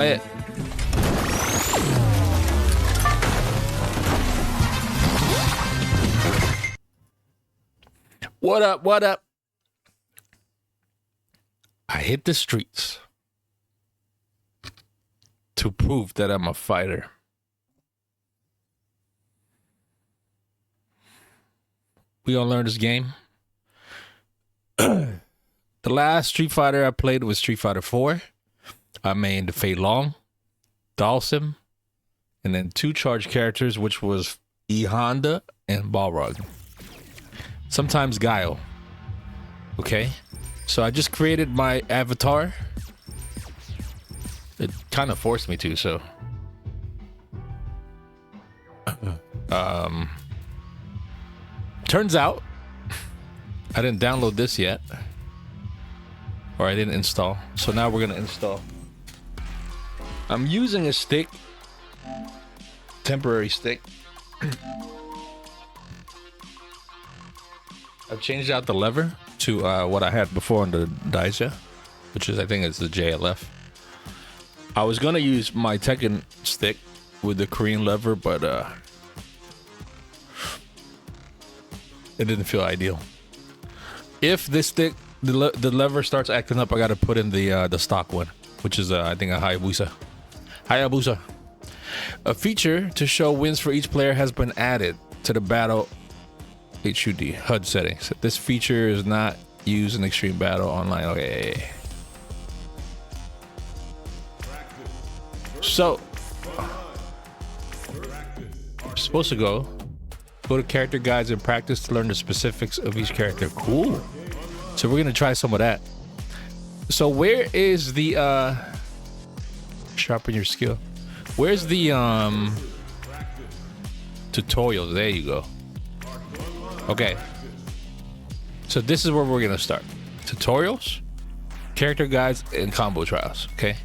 Hey. What up? What up? I hit the streets to prove that I'm a fighter. We gonna learn this game. The last Street Fighter I played was Street Fighter 4. I made Fei Long, Dhalsim, and then 2 charge characters, which was E Honda and Balrog. Sometimes Guile. Okay? So I just created my avatar. It kind of forced me to, so. Turns out, I didn't download this yet. Or I didn't install. So now we're gonna install. I'm using a stick. Temporary stick. I've changed out the lever to what I had before on the Daisha, which is, I think it's the JLF. I was gonna use my Tekken stick with the Korean lever, but it didn't feel ideal. If this stick, the lever starts acting up, I gotta put in the stock one, which is I think a Hayabusa. Hayabusa. A feature to show wins for each player has been added to the battle HUD settings. This feature is not used in Extreme Battle Online. Okay. So, we're supposed to go to character guides and practice to learn the specifics of each character. Cool. So we're gonna try some of that. So where is the sharpen your skill? Where's the tutorials? There you go. Okay. So this is where we're gonna start. Tutorials, character guides, and combo trials. Okay.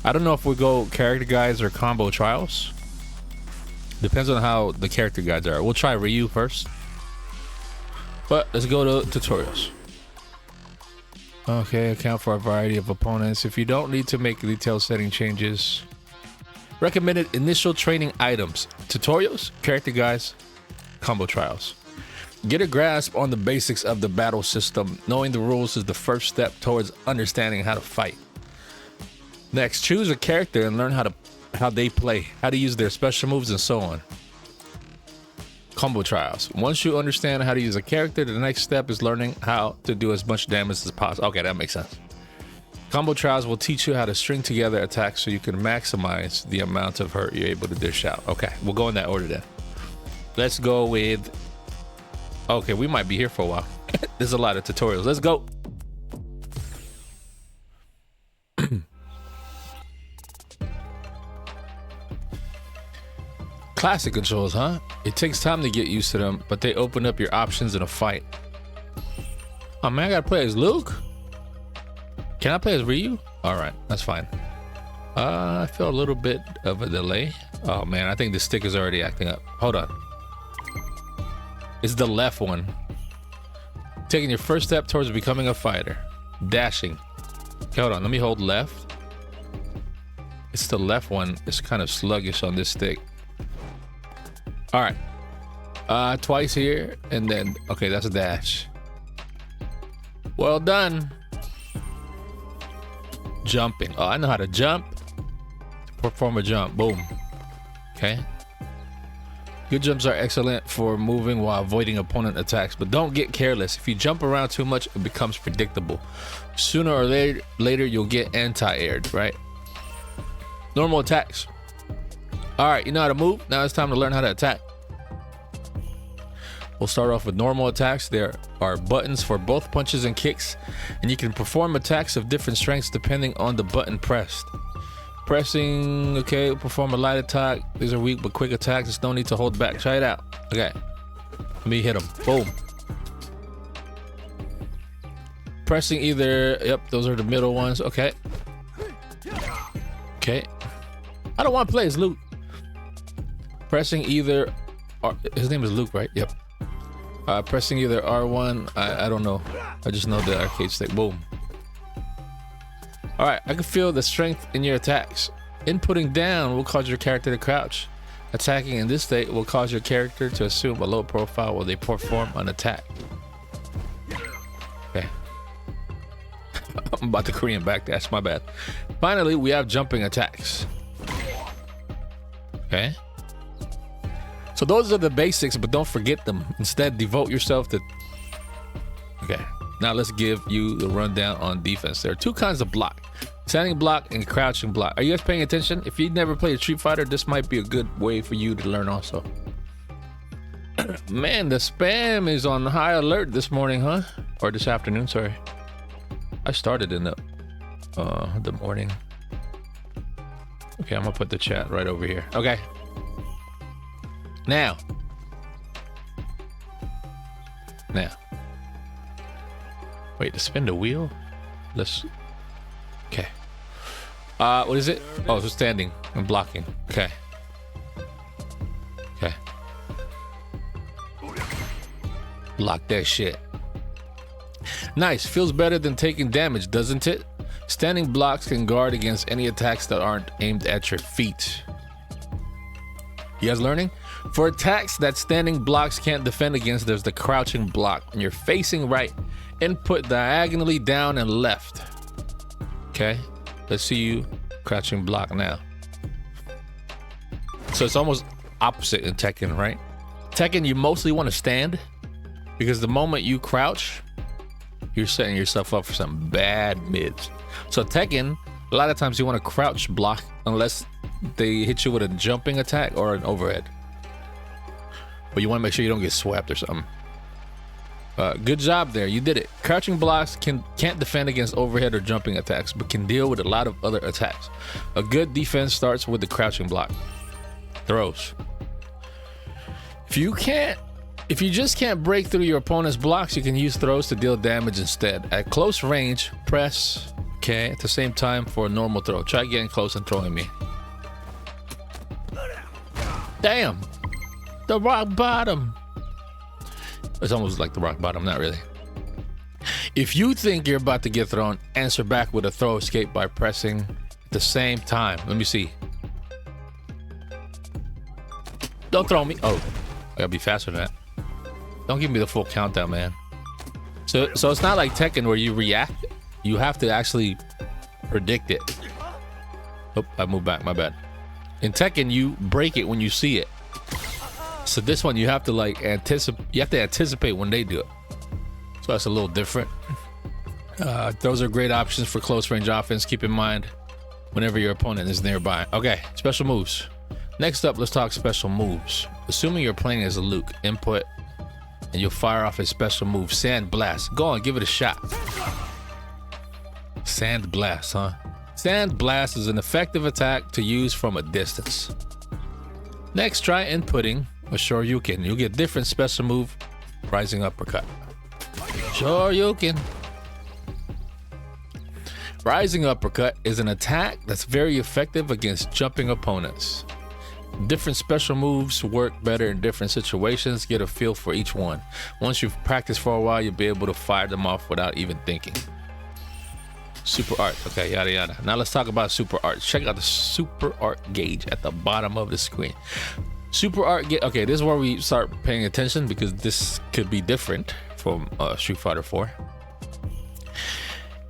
I don't know if we go character guides or combo trials. Depends on how the character guides are. We'll try Ryu first. But let's go to tutorials. Okay, account for a variety of opponents. If you don't need to make detailed setting changes. Recommended initial training items. Tutorials, character guides, combo trials. Get a grasp on the basics of the battle system. Knowing the rules is the first step towards understanding how to fight. Next, choose a character and learn how they play, how to use their special moves, and so on. Combo trials. Once you understand how to use a character, the next step is learning how to do as much damage as possible. Okay, that makes sense. Combo trials will teach you how to string together attacks so you can maximize the amount of hurt you're able to dish out. Okay, we'll go in that order then. Let's go with... Okay, we might be here for a while. There's a lot of tutorials. Let's go. Classic controls, huh? It takes time to get used to them, but they open up your options in a fight. Oh man, I gotta play as Luke? Can I play as Ryu? All right, that's fine. I feel a little bit of a delay. Oh man, I think the stick is already acting up. Hold on. It's the left one. Taking your first step towards becoming a fighter. Dashing. Okay, hold on, let me hold left. It's the left one. It's kind of sluggish on this stick. All right. Twice here, and then, okay, that's a dash. Well done. Jumping. Oh, I know how to jump. Perform a jump. Boom. Okay. Good jumps are excellent for moving while avoiding opponent attacks, but don't get careless. If you jump around too much, it becomes predictable. Sooner or later you'll get anti-aired, right? Normal attacks. All right, you know how to move. Now it's time to learn how to attack. We'll start off with normal attacks. There are buttons for both punches and kicks, and you can perform attacks of different strengths depending on the button pressed. Pressing, okay, perform a light attack. These are weak but quick attacks. There's no need to hold back. Try it out. Okay, let me hit them. Boom. Pressing either, yep, those are the middle ones. Okay. Okay. I don't want to play as Luke. Pressing either, his name is Luke, right? Yep. Pressing either R1, I don't know. I just know the arcade stick. Boom. All right, I can feel the strength in your attacks. Inputting down will cause your character to crouch. Attacking in this state will cause your character to assume a low profile while they perform an attack. Okay. I'm about to Korean backdash, my bad. Finally, we have jumping attacks. Okay. So those are the basics, but don't forget them. Instead, devote yourself to... Okay. Now let's give you the rundown on defense. There are two kinds of block. Standing block and crouching block. Are you guys paying attention? If you've never played Street Fighter, this might be a good way for you to learn also. Man, the spam is on high alert this morning, huh? Or this afternoon, sorry. I started in the morning. Okay, I'm gonna put the chat right over here. Okay. Now. Wait, to spin the wheel? Let's... Okay. What is it? Oh, so standing and blocking. Okay. Okay. Block that shit. Nice. Feels better than taking damage, doesn't it? Standing blocks can guard against any attacks that aren't aimed at your feet. You guys learning? For attacks that standing blocks can't defend against, there's the crouching block. When you're facing right, input diagonally down and left. Okay. Let's see you crouching block now. So it's almost opposite in Tekken, right? Tekken, you mostly want to stand because the moment you crouch, you're setting yourself up for some bad mids. So Tekken, a lot of times you want to crouch block unless they hit you with a jumping attack or an overhead. But you want to make sure you don't get swept or something. Good job there. You did it. Crouching blocks can't defend against overhead or jumping attacks, but can deal with a lot of other attacks. A good defense starts with the crouching block. Throws. If you just can't break through your opponent's blocks, you can use throws to deal damage instead. At close range, press, okay, at the same time for a normal throw. Try getting close and throwing me. Damn. The rock bottom. It's almost like the rock bottom, not really. If you think you're about to get thrown, answer back with a throw escape by pressing at the same time. Let me see. Don't throw me. Oh, I gotta be faster than that. Don't give me the full countdown, man. So it's not like Tekken where you react. You have to actually predict it. Oh, I moved back, my bad. In Tekken, you break it when you see it. So this one, you have to like anticipate. You have to anticipate when they do it. So that's a little different. Those are great options for close range offense. Keep in mind whenever your opponent is nearby. Okay, special moves. Next up, let's talk special moves. Assuming you're playing as a Luke, input, and you'll fire off a special move, Sand Blast. Go on, give it a shot. Sand Blast, huh? Sand Blast is an effective attack to use from a distance. Next, try inputting a Shoryuken. You'll get different special move, Rising Uppercut. Shoryuken. Rising Uppercut is an attack that's very effective against jumping opponents. Different special moves work better in different situations. Get a feel for each one. Once you've practiced for a while, you'll be able to fire them off without even thinking. Super Art. Okay, yada yada. Now let's talk about Super Art. Check out the Super Art gauge at the bottom of the screen. Super Art gauge. Okay, this is where we start paying attention because this could be different from Street Fighter 4.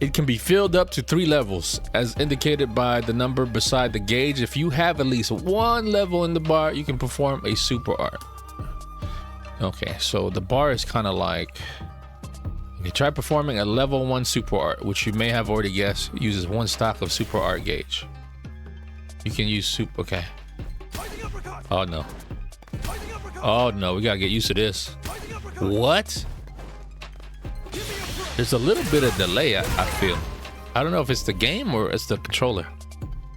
It can be filled up to 3 levels as indicated by the number beside the gauge. If you have at least 1 level in the bar, you can perform a Super Art. Okay, so the bar is kind of like, okay, try performing a level 1 Super Art, which you may have already guessed uses 1 stock of Super Art gauge. You can use super, okay. Oh no. Oh no, we gotta get used to this. What? There's a little bit of delay, I feel. I don't know if it's the game or it's the controller.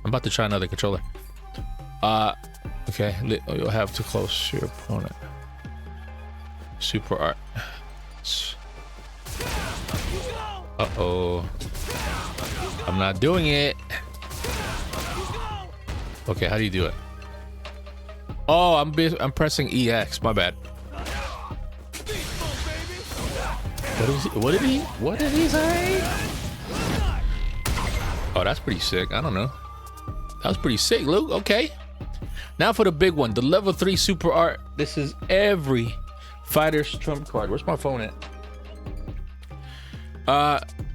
I'm about to try another controller. Okay, you'll have to close your opponent. Super Art. Uh-oh. I'm not doing it. Okay, how do you do it? Oh, I'm pressing EX, my bad. What did he say? Oh, that's pretty sick. I don't know. That was pretty sick, Luke. Okay. Now for the big one, the level 3 super art. This is every fighter's trump card. Where's my phone at?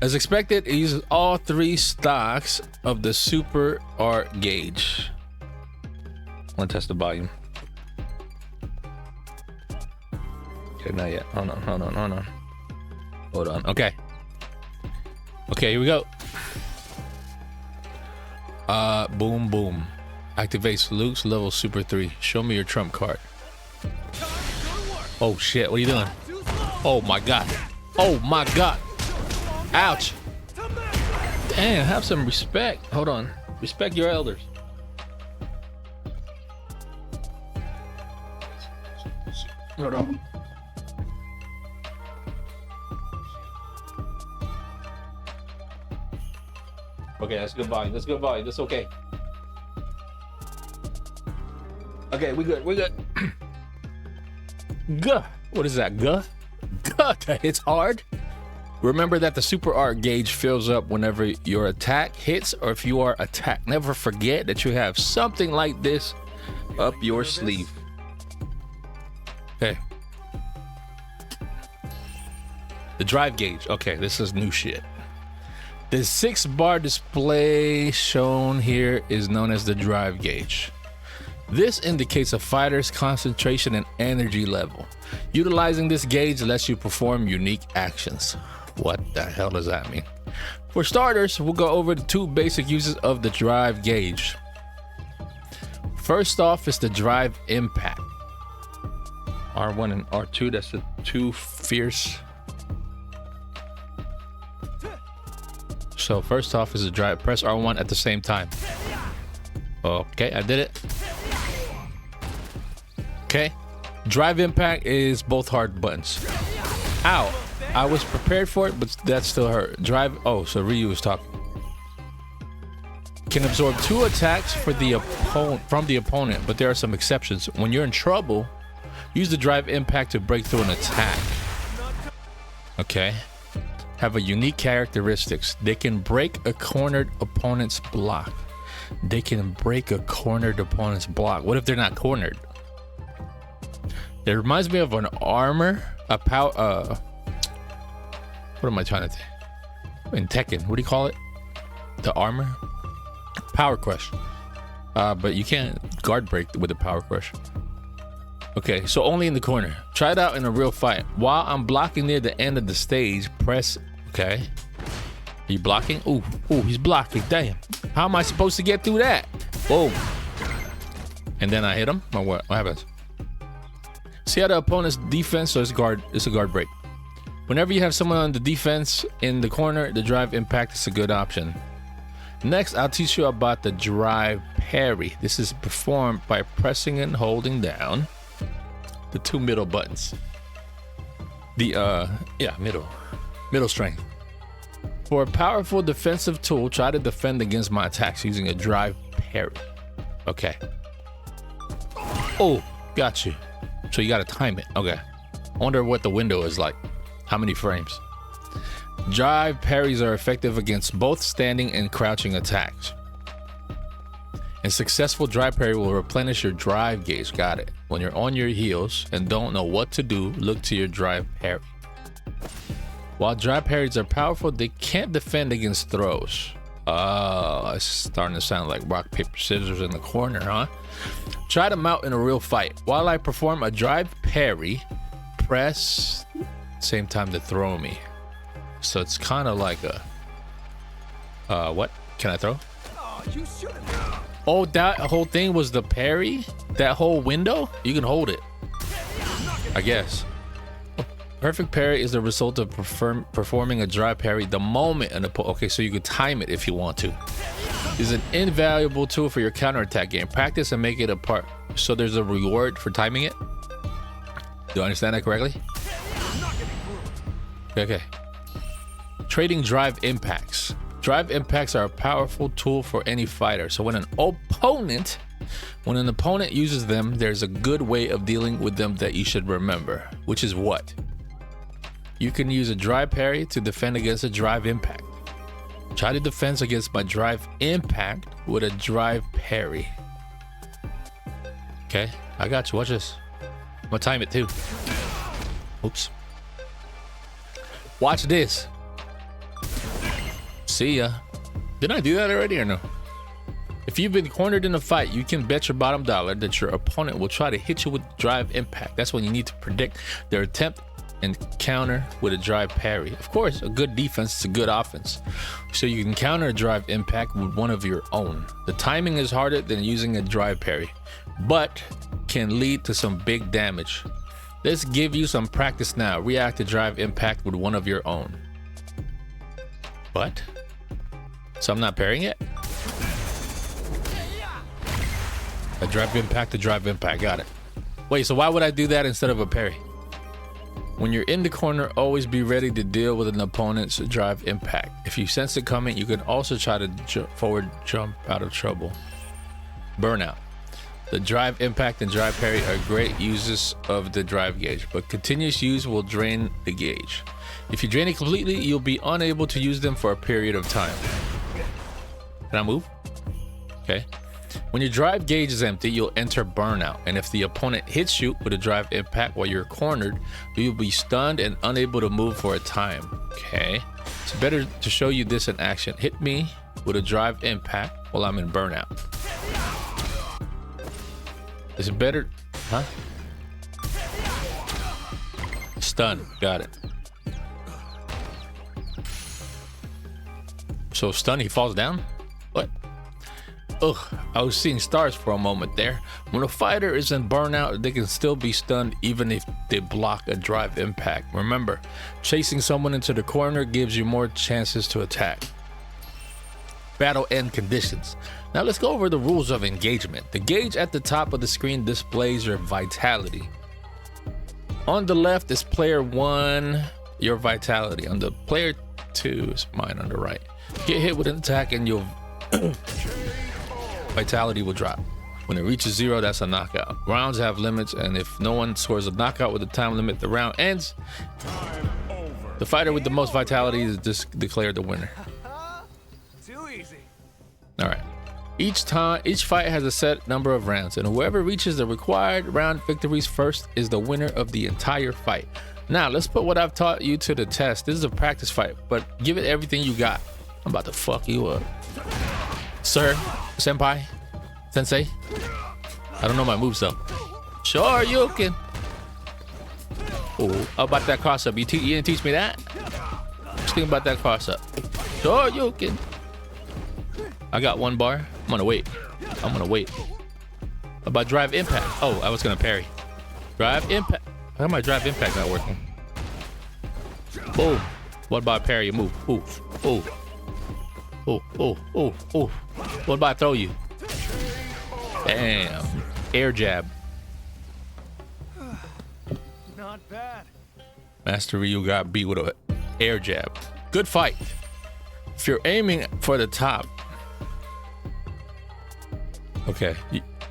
As expected, it uses all 3 stocks of the super art gauge. I want to test the volume. Okay, not yet. Hold on. Okay, here we go. Boom, boom. Activates Luke's level super 3. Show me your trump card. Oh shit, what are you doing? Oh my god. Oh my god. Ouch. Damn, have some respect. Hold on. Respect your elders. Hold on. Okay, that's good volume. That's okay. Okay, we good. Guh. What is that? Guh? It's hard. Remember that the super art gauge fills up whenever your attack hits or if you are attacked. Never forget that you have something like this up your sleeve. Okay. The drive gauge. Okay, this is new shit. The 6-bar display shown here is known as the drive gauge. This indicates a fighter's concentration and energy level. Utilizing this gauge lets you perform unique actions. What the hell does that mean? For starters, we'll go over the 2 basic uses of the drive gauge. First off is the drive impact. R1 and R2, that's the 2 fierce. So first off is the drive. Press R1 at the same time. Okay, I did it. Okay. Drive impact is both hard buttons. Ow. I was prepared for it, but that still hurt. Drive. Oh, so Ryu was talking. Can absorb 2 attacks from the opponent, but there are some exceptions. When you're in trouble, use the drive impact to break through an attack. Okay. Have a unique characteristics. They can break a cornered opponent's block. What if they're not cornered? It reminds me of an armor, a power. What am I trying to say? In Tekken, what do you call it? The armor, power crush. But you can't guard break with a power crush. Okay, so only in the corner. Try it out in a real fight. While I'm blocking near the end of the stage, press. Okay. Are you blocking? Ooh, he's blocking. Damn. How am I supposed to get through that? Boom. And then I hit him. Or what? What happens? See how the opponent's defense, so it's a guard break. Whenever you have someone on the defense in the corner, the drive impact is a good option. Next, I'll teach you about the drive parry. This is performed by pressing and holding down the 2 middle buttons. The middle strength. For a powerful defensive tool, try to defend against my attacks using a drive parry. Okay. Oh, got you. So you got to time it. Okay. I wonder what the window is like. How many frames? Drive parries are effective against both standing and crouching attacks. And successful drive parry will replenish your drive gauge. Got it. When you're on your heels and don't know what to do, look to your drive parry. While drive parries are powerful, they can't defend against throws. Oh, it's starting to sound like rock, paper, scissors in the corner, huh? Try them out in a real fight. While I perform a drive parry, press same time to throw me. So it's kind of like a what? Can I throw? Oh, that whole thing was the parry? That whole window? You can hold it, I guess. Perfect parry is the result of performing a drive parry the moment an opponent. Okay, so you can time it if you want to. Is an invaluable tool for your counterattack game. Practice and make it a part. So there's a reward for timing it. Do I understand that correctly? Okay. Trading drive impacts. Drive impacts are a powerful tool for any fighter. So when an opponent uses them, there's a good way of dealing with them that you should remember, which is what? You can use a drive parry to defend against a drive impact. Try to defense against my drive impact with a drive parry. Okay, I got you. Watch this. I'm gonna time it too. Oops. Watch this. See ya. Didn't I do that already or no? If you've been cornered in a fight, you can bet your bottom dollar that your opponent will try to hit you with drive impact. That's when you need to predict their attempt and counter with a drive parry. Of course, a good defense is a good offense. So you can counter a drive impact with one of your own. The timing is harder than using a drive parry, but can lead to some big damage. Let's give you some practice now. React to drive impact with one of your own. What? So I'm not parrying it? A drive impact to drive impact. Got it. Wait, so why would I do that instead of a parry? When you're in the corner, always be ready to deal with an opponent's drive impact. If you sense it coming, you can also try to forward jump out of trouble. Burnout. The drive impact and drive parry are great uses of the drive gauge, but continuous use will drain the gauge. If you drain it completely, you'll be unable to use them for a period of time. Can I move? Okay. When your drive gauge is empty, you'll enter burnout, and if the opponent hits you with a drive impact while you're cornered, you'll be stunned and unable to move for a time. Okay, it's better to show you this in action. Hit me with a drive impact while I'm in burnout. Is it better? Huh? Stun. Got it. So stun, he falls down? What? Ugh, I was seeing stars for a moment there. When a fighter is in burnout, they can still be stunned even if they block a drive impact. Remember, chasing someone into the corner gives you more chances to attack. Battle end conditions. Now let's go over the rules of engagement. The gauge at the top of the screen displays your vitality. On the left is player 1, your vitality. On the player 2 is mine on the right. Get hit with an attack and you'll vitality will drop. When it reaches 0, that's a knockout. Rounds have limits, and if no one scores a knockout with a time limit, the round ends. The fighter with the most vitality is declared the winner. Too easy. All right. Each fight has a set number of rounds, and whoever reaches the required round victories first is the winner of the entire fight. Now, let's put what I've taught you to the test. This is a practice fight, but give it everything you got. I'm about to fuck you up. Sir, senpai, sensei. I don't know my moves though. Sure, you can. Oh, how about that cross up? You didn't teach me that? Just think about that cross up. Sure, you can. I got 1 bar. I'm gonna wait. I'm gonna wait. How about drive impact? Oh, I was gonna parry. Drive impact. How my drive impact not working? Boom. What about parry? Move. Ooh. Ooh. Oh, oh, oh, oh. What about I throw you? Damn. Air jab. Not bad. Master Ryu got beat with an air jab. Good fight. If you're aiming for the top. Okay.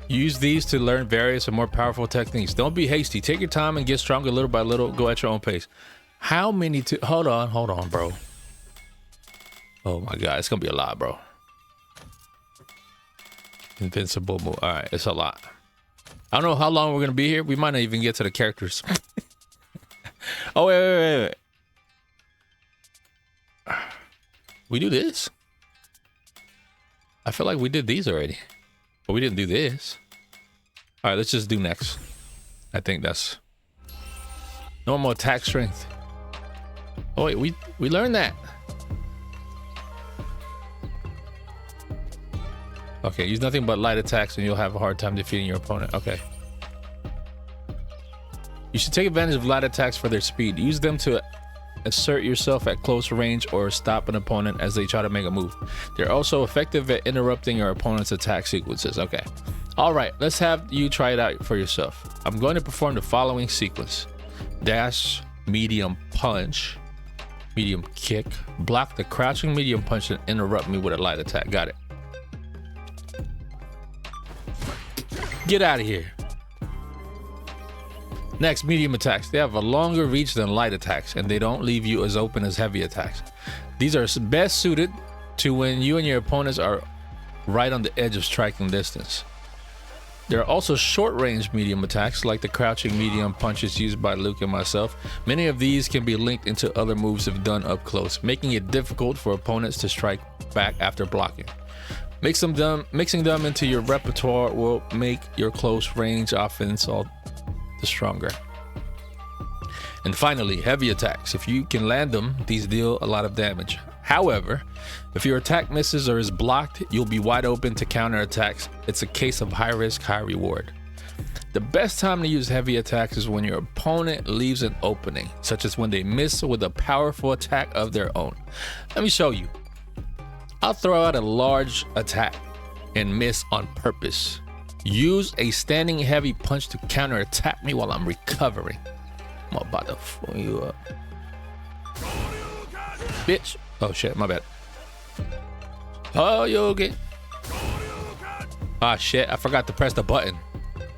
Use these to learn various and more powerful techniques. Don't be hasty. Take your time and get stronger little by little. Go at your own pace. How many hold on, bro. Oh my God, it's gonna be a lot, bro. Invincible move. All right, it's a lot. I don't know how long we're gonna be here. We might not even get to the characters. Oh, wait. We do this? I feel like we did these already, but we didn't do this. All right, let's just do next. I think that's normal attack strength. Oh wait, we learned that. Okay, use nothing but light attacks and you'll have a hard time defeating your opponent. Okay. You should take advantage of light attacks for their speed. Use them to assert yourself at close range or stop an opponent as they try to make a move. They're also effective at interrupting your opponent's attack sequences. Okay. All right, let's have you try it out for yourself. I'm going to perform the following sequence. Dash, medium punch, medium kick, block the crouching medium punch and interrupt me with a light attack. Got it. Get out of here. Next, medium attacks. They have a longer reach than light attacks, and they don't leave you as open as heavy attacks. These are best suited to when you and your opponents are right on the edge of striking distance. There are also short-range medium attacks like the crouching medium punches used by Luke and myself. Many of these can be linked into other moves if done up close, making it difficult for opponents to strike back after blocking. Mixing them into your repertoire will make your close range offense all the stronger. And finally, heavy attacks. If you can land them, these deal a lot of damage. However, if your attack misses or is blocked, you'll be wide open to counter attacks. It's a case of high risk, high reward. The best time to use heavy attacks is when your opponent leaves an opening, such as when they miss with a powerful attack of their own. Let me show you. I'll throw out a large attack and miss on purpose. Use a standing heavy punch to counter attack me while I'm recovering. I'm about to fool you up. Bitch. Oh shit, my bad. Oh, Yogi. Ah shit, I forgot to press the button.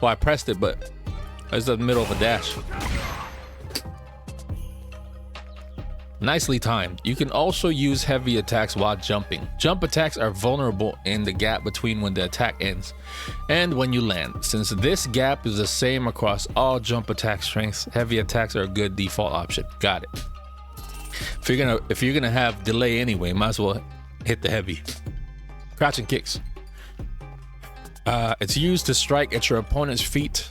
Well, I pressed it, but it's in the middle of a dash. Nicely timed. You can also use heavy attacks while jumping. Jump attacks are vulnerable in the gap between when the attack ends and when you land. Since this gap is the same across all jump attack strengths, heavy attacks are a good default option. Got it. If you're gonna have delay anyway, might as well hit the heavy. Crouching kicks. It's used to strike at your opponent's feet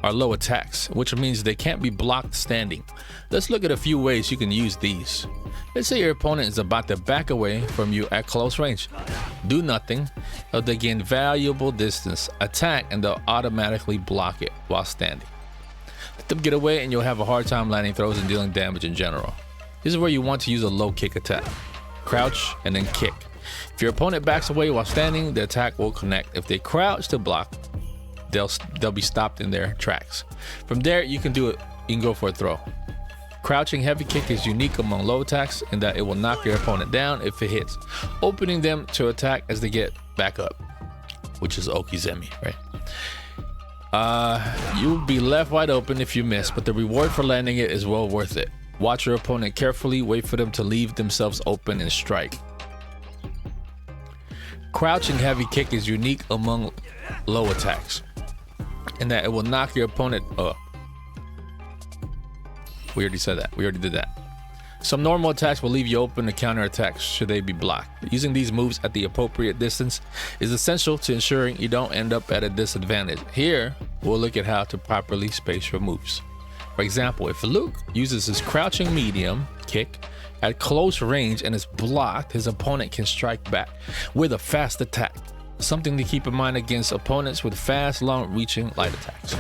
or low attacks, which means they can't be blocked standing. Let's look at a few ways you can use these. Let's say your opponent is about to back away from you at close range. Do nothing, or they gain valuable distance. Attack and they'll automatically block it while standing. Let them get away and you'll have a hard time landing throws and dealing damage in general. This is where you want to use a low kick attack. Crouch and then kick. If your opponent backs away while standing, the attack will connect. If they crouch to block, they'll be stopped in their tracks. From there, you can go for a throw. Crouching heavy kick is unique among low attacks in that it will knock your opponent down if it hits, opening them to attack as they get back up, which is Okizeme, right? You'll be left wide open if you miss, but the reward for landing it is well worth it. Watch your opponent carefully, wait for them to leave themselves open and strike. Crouching heavy kick is unique among low attacks in that it will knock your opponent up. We already said that. We already did that. Some normal attacks will leave you open to counter attacks should they be blocked. Using these moves at the appropriate distance is essential to ensuring you don't end up at a disadvantage. Here, we'll look at how to properly space your moves. For example, if Luke uses his crouching medium kick at close range and is blocked, his opponent can strike back with a fast attack. Something to keep in mind against opponents with fast, long-reaching light attacks.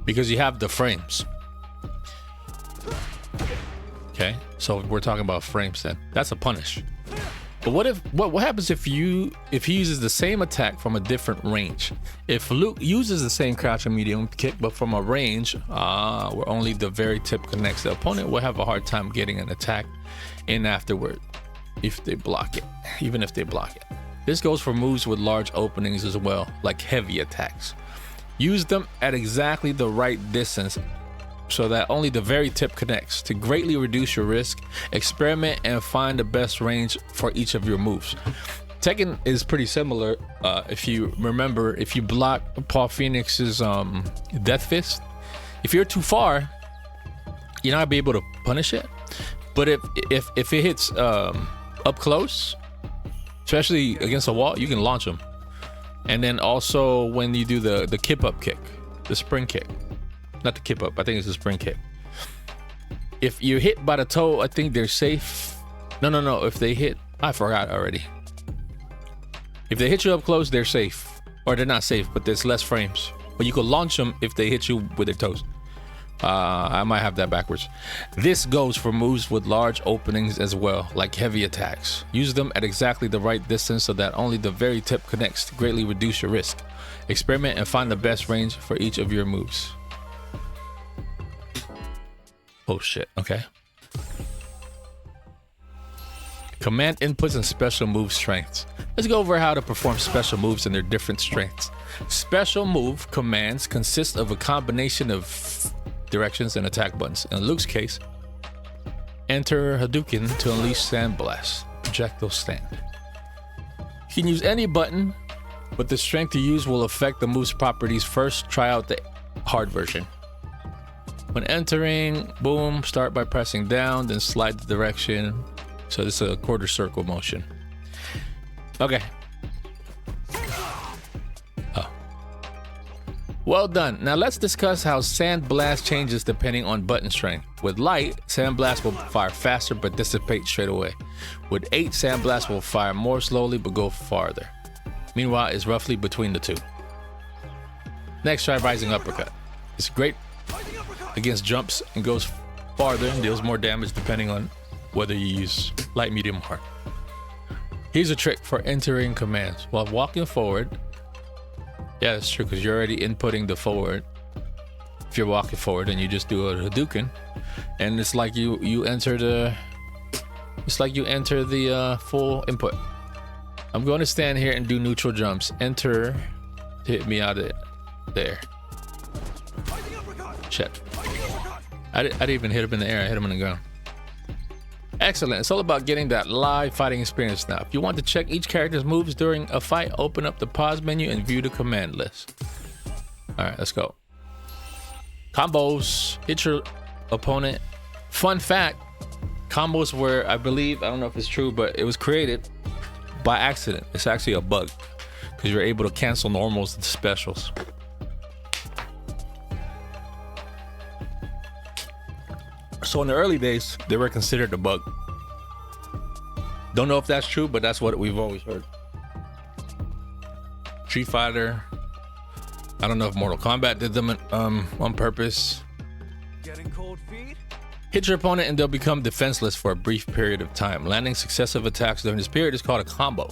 Because you have the frames. Okay, so we're talking about frames then. That's a punish. But what happens if he uses the same attack from a different range? If Luke uses the same crouching medium kick but from a range where only the very tip connects, the opponent will have a hard time getting an attack in afterward if they block it, even if they block it. This goes for moves with large openings as well, like heavy attacks. Use them at exactly the right distance so that only the very tip connects. To greatly reduce your risk, experiment and find the best range for each of your moves. Tekken is pretty similar. If you remember, if you block Paul Phoenix's Death Fist, if you're too far, you're not gonna be able to punish it. But if it hits up close, especially against a wall, you can launch them. And then also when you do the kip up kick, the spring kick. Not the kip up, I think it's the spring kick. If you're hit by the toe, I think they're safe. No. If they hit, I forgot already. If they hit you up close, they're safe. Or they're not safe, but there's less frames. But you can launch them if they hit you with their toes. I might have that backwards. This goes for moves with large openings as well, like heavy attacks. Use them at exactly the right distance so that only the very tip connects to greatly reduce your risk. Experiment and find the best range for each of your moves. Oh shit, okay. Command inputs and special move strengths. Let's go over how to perform special moves and their different strengths. Special move commands consist of a combination of directions and attack buttons. In Luke's case, enter Hadouken to unleash Sandblast, projectile stand. You can use any button, but the strength you use will affect the move's properties. First, try out the hard version. When entering, boom, start by pressing down, then slide the direction. So this is a quarter circle motion. Okay. Oh. Well done. Now let's discuss how Sandblast changes depending on button strength. With light, Sandblast will fire faster but dissipate straight away. With 8, Sandblast will fire more slowly but go farther. Meanwhile, it's roughly between the two. Next, try Rising Uppercut. It's great against jumps and goes farther and deals more damage depending on whether you use light, medium, or hard. Here's a trick for entering commands. While walking forward, yeah, that's true because you're already inputting the forward. If you're walking forward and you just do a Hadouken, and it's like you enter the full input. I'm going to stand here and do neutral jumps. Enter to hit me out of there. Shit. I didn't even hit him in the air. I hit him on the ground. Excellent. It's all about getting that live fighting experience now. If you want to check each character's moves during a fight, open up the pause menu and view the command list. All right, let's go. Combos. Hit your opponent. Fun fact, combos were, I believe, I don't know if it's true, but it was created by accident. It's actually a bug because you're able to cancel normals and specials. So in the early days, they were considered a bug. Don't know if that's true, but that's what we've always heard. Street Fighter. I don't know if Mortal Kombat did them on purpose. Getting cold feet? Hit your opponent and they'll become defenseless for a brief period of time. Landing successive attacks during this period is called a combo.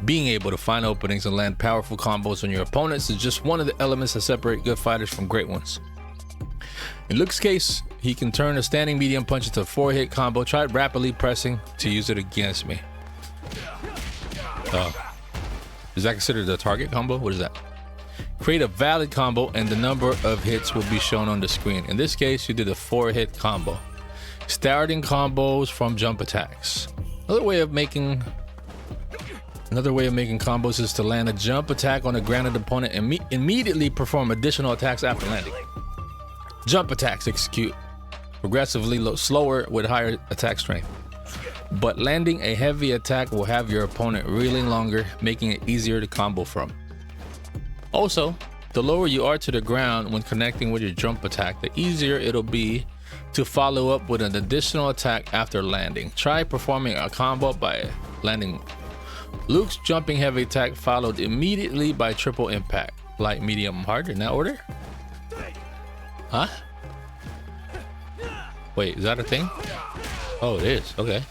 Being able to find openings and land powerful combos on your opponents is just one of the elements that separate good fighters from great ones. In Luke's case, he can turn a standing medium punch into a 4-hit combo. Try rapidly pressing to use it against me. Is that considered a target combo? What is that? Create a valid combo and the number of hits will be shown on the screen. In this case, you did a 4-hit combo. Starting combos from jump attacks. Another way of making combos is to land a jump attack on a grounded opponent and immediately perform additional attacks after landing. Jump attacks execute progressively slower with higher attack strength, but landing a heavy attack will have your opponent reeling longer, making it easier to combo from. Also, the lower you are to the ground when connecting with your jump attack, the easier it'll be to follow up with an additional attack after landing. Try performing a combo by landing Luke's jumping heavy attack followed immediately by triple impact. Light, medium, hard in that order? Huh? Wait, is that a thing? Oh, it is. Okay.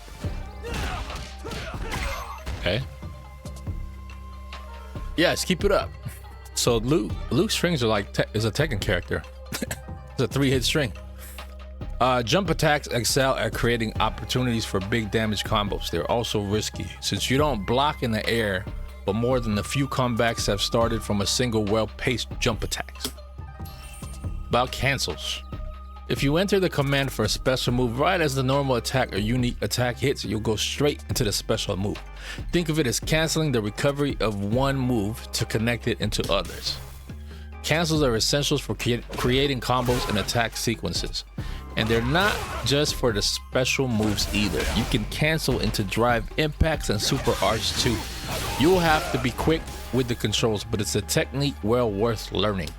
Okay. Yes, keep it up. So Luke's strings are like is a Tekken character. It's a 3-hit string. Jump attacks excel at creating opportunities for big damage combos. They're also risky since you don't block in the air, but more than a few comebacks have started from a single well-paced jump attacks. About cancels. If you enter the command for a special move right as the normal attack or unique attack hits, you'll go straight into the special move. Think of it as canceling the recovery of one move to connect it into others. Cancels are essentials for creating combos and attack sequences. And they're not just for the special moves either. You can cancel into drive impacts and super arts too. You'll have to be quick with the controls, but it's a technique well worth learning.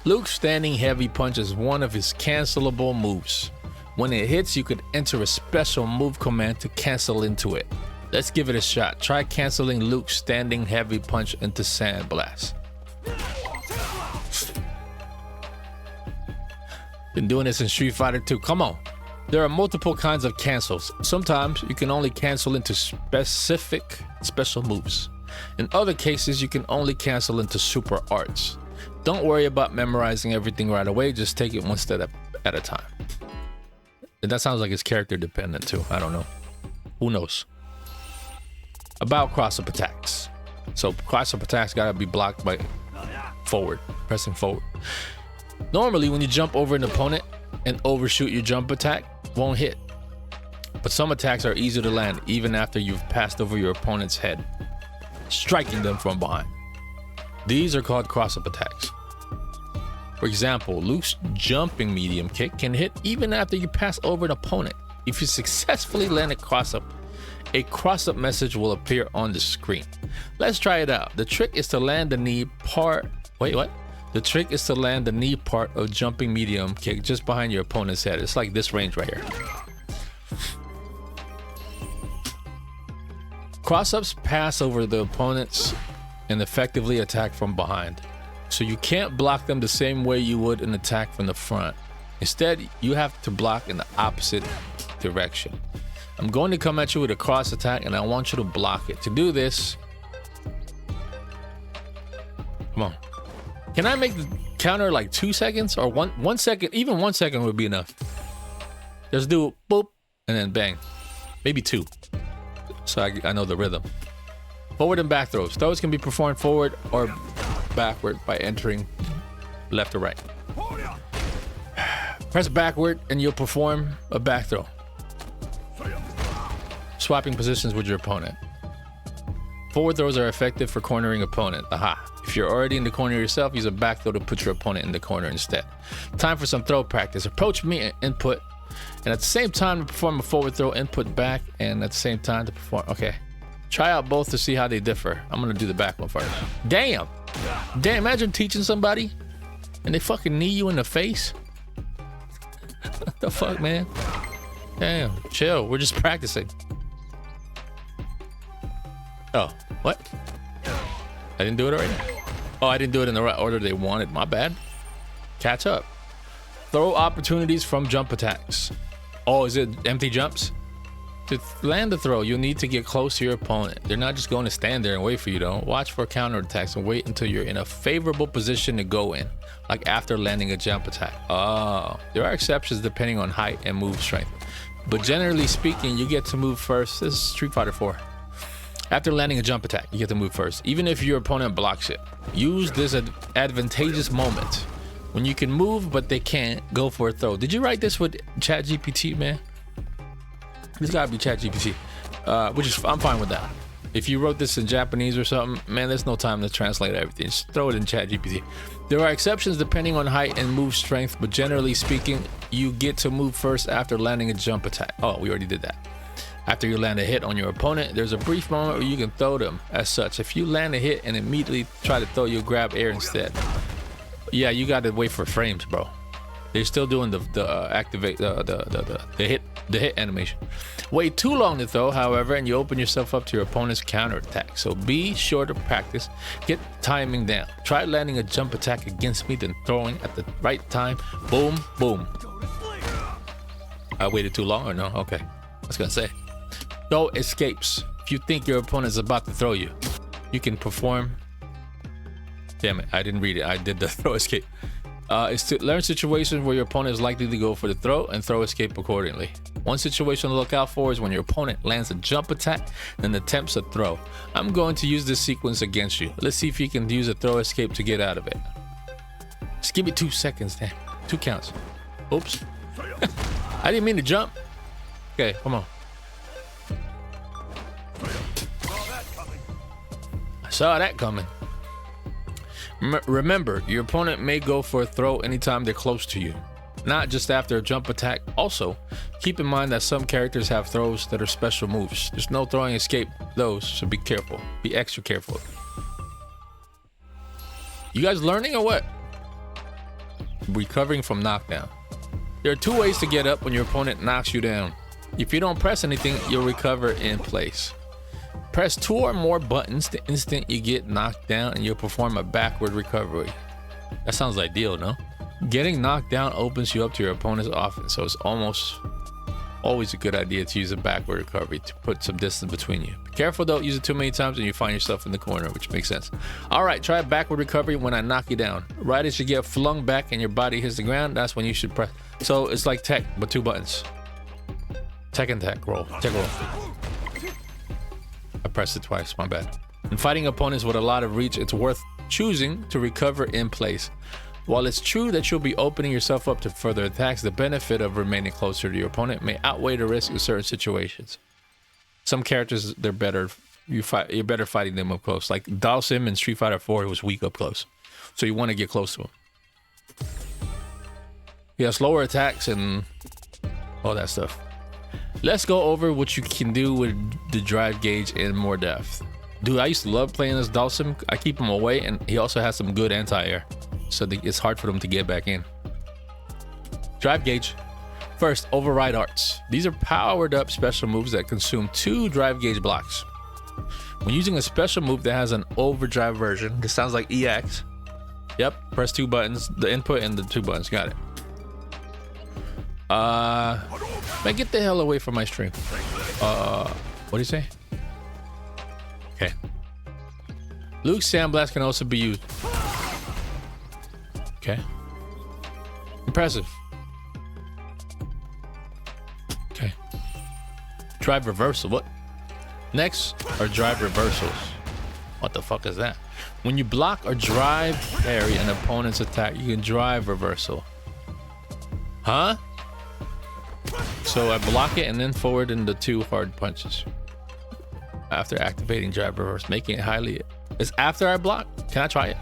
Luke's standing heavy punch is one of his cancelable moves. When it hits, you could enter a special move command to cancel into it. Let's give it a shot. Try canceling Luke's standing heavy punch into Sandblast. Been doing this in Street Fighter 2. Come on. There are multiple kinds of cancels. Sometimes you can only cancel into specific special moves. In other cases, you can only cancel into super arts. Don't worry about memorizing everything right away. Just take it one step at a time. And that sounds like it's character dependent too. I don't know. Who knows? About cross-up attacks. So cross-up attacks gotta be blocked by forward, pressing forward. Normally, when you jump over an opponent and overshoot your jump attack, won't hit. But some attacks are easy to land even after you've passed over your opponent's head, striking them from behind. These are called cross-up attacks. For example, Luke's jumping medium kick can hit even after you pass over an opponent. If you successfully land a cross-up message will appear on the screen. Let's try it out. The trick is to land the knee part. Wait, what? The trick is to land the knee part of jumping medium kick just behind your opponent's head. It's like this range right here. Cross-ups pass over the opponents and effectively attack from behind. So you can't block them the same way you would an attack from the front. Instead, you have to block in the opposite direction. I'm going to come at you with a cross attack and I want you to block it. To do this, come on. Can I make the counter like 2 seconds or one second? Even 1 second would be enough. Just do boop and then bang. Maybe 2. So I know the rhythm. Forward and back throws. Throws can be performed forward or backward by entering left or right. Press backward and you'll perform a back throw, swapping positions with your opponent. Forward throws are effective for cornering opponent. Aha. If you're already in the corner yourself, use a back throw to put your opponent in the corner instead. Time for some throw practice. Approach me and input, and at the same time to perform a forward throw, input back, and at the same time to perform. Okay. Try out both to see how they differ. I'm gonna do the back one first. Damn. Imagine teaching somebody and they fucking knee you in the face. What the fuck, man? Damn, chill. We're just practicing. Oh, what? I didn't do it already? Oh, I didn't do it in the right order they wanted. My bad. Catch up. Throw opportunities from jump attacks. Oh, is it empty jumps? To land the throw, you'll need to get close to your opponent. They're not just going to stand there and wait for you, though. Watch for counter attacks and wait until you're in a favorable position to go in, like after landing a jump attack. Oh, there are exceptions depending on height and move strength. But generally speaking, you get to move first. This is Street Fighter 4. After landing a jump attack, you get to move first, even if your opponent blocks it. Use this advantageous moment. When you can move, but they can't, go for a throw. Did you write this with ChatGPT, man? This gotta be ChatGPT, which is, I'm fine with that. If you wrote this in Japanese or something, man, there's no time to translate everything. Just throw it in ChatGPT. There are exceptions depending on height and move strength, but generally speaking, you get to move first after landing a jump attack. Oh, we already did that. After you land a hit on your opponent, there's a brief moment where you can throw them as such. If you land a hit and immediately try to throw, you'll grab air instead. Yeah, you gotta wait for frames, bro. They're still doing the hit animation. Wait too long to throw, however, and you open yourself up to your opponent's counter attack. So be sure to practice. Get timing down. Try landing a jump attack against me, then throwing at the right time. Boom, boom. I waited too long or no? Okay. I was gonna say. Throw escapes. If you think your opponent is about to throw you, you can perform. Damn it, I didn't read it. I did the throw escape. Is to learn situations where your opponent is likely to go for the throw and throw escape accordingly. One situation to look out for is when your opponent lands a jump attack and attempts a throw. I'm going to use this sequence against you. Let's see if you can use a throw escape to get out of it. Just give me 2 seconds, damn. 2 counts. Oops. I didn't mean to jump. Okay, come on. I saw that coming. Remember, your opponent may go for a throw anytime they're close to you, not just after a jump attack. Also, keep in mind that some characters have throws that are special moves. There's no throwing escape those, so be careful. Be extra careful. You guys learning or what? Recovering from knockdown. There are 2 ways to get up when your opponent knocks you down. If you don't press anything, you'll recover in place. Press 2 or more buttons the instant you get knocked down and you'll perform a backward recovery. That sounds ideal, no? Getting knocked down opens you up to your opponent's offense, so it's almost always a good idea to use a backward recovery to put some distance between you. Be careful, don't use it too many times and you find yourself in the corner, which makes sense. Alright, try a backward recovery when I knock you down. Right as you get flung back and your body hits the ground, that's when you should press. So it's like tech, but 2 buttons. Tech and tech roll. Tech roll. I pressed it twice, my bad. In fighting opponents with a lot of reach, it's worth choosing to recover in place. While it's true that you'll be opening yourself up to further attacks, the benefit of remaining closer to your opponent may outweigh the risk in certain situations. Some characters, you're better fighting them up close. Like Dhalsim in Street Fighter 4, he was weak up close, so you want to get close to him. He has slower attacks and all that stuff. Let's go over what you can do with the drive gauge in more depth. Dude, I used to love playing as Dhalsim. I keep him away, and he also has some good anti-air, so it's hard for them to get back in. Drive gauge. First, override arts. These are powered up special moves that consume 2 drive gauge blocks. When using a special move that has an overdrive version, this sounds like EX. Yep, press 2 buttons, the input and the 2 buttons. Got it. Man, get the hell away from my stream. What do you say? Okay. Luke's Sandblast can also be used. Okay. Impressive. Okay. Drive reversal. What? Next are drive reversals. What the fuck is that? When you block or drive parry an opponent's attack, you can drive reversal. Huh? So I block it and then forward into 2 hard punches. After activating drive reverse, making it highly. It's after I block. Can I try it?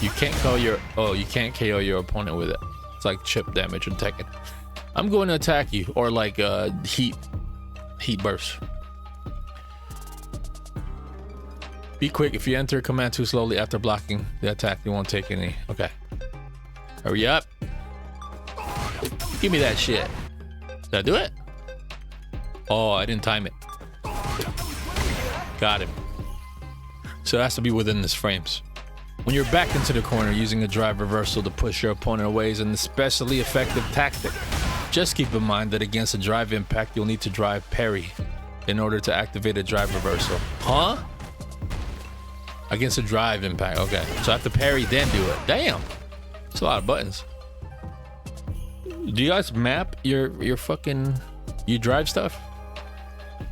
You can't KO your opponent with it. It's like chip damage and Tekken. I'm going to attack you, or like heat burst. Be quick. If you enter a command too slowly after blocking the attack, you won't take any. Okay. Hurry up. Give me that shit. Did I do it? Oh, I didn't time it. Got him. So it has to be within this frames. When you're back into the corner, using a drive reversal to push your opponent away is an especially effective tactic. Just keep in mind that against a drive impact, you'll need to drive parry in order to activate a drive reversal. Huh? Against a drive impact. Okay. So I have to parry, then do it. Damn. It's a lot of buttons. Do you guys map your fucking drive stuff?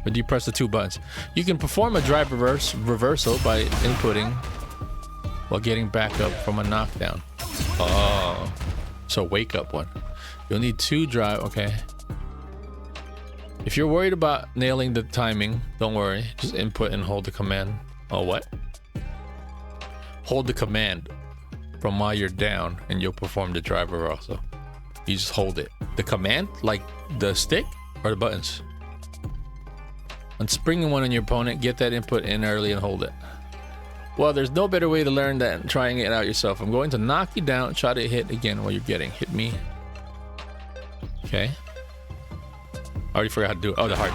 Or do you press the 2 buttons? You can perform a drive reversal by inputting while getting back up from a knockdown. Oh, so wake up one. You'll need 2 drive. Okay. If you're worried about nailing the timing, don't worry. Just input and hold the command. Oh, what? Hold the command from while you're down and you'll perform the drive reversal. You just hold it. The command, like the stick or the buttons? On springing one on your opponent, get that input in early and hold it. Well, there's no better way to learn than trying it out yourself. I'm going to knock you down. Try to hit again while you're getting. Hit me. Okay. I already forgot how to do it. Oh, the heart.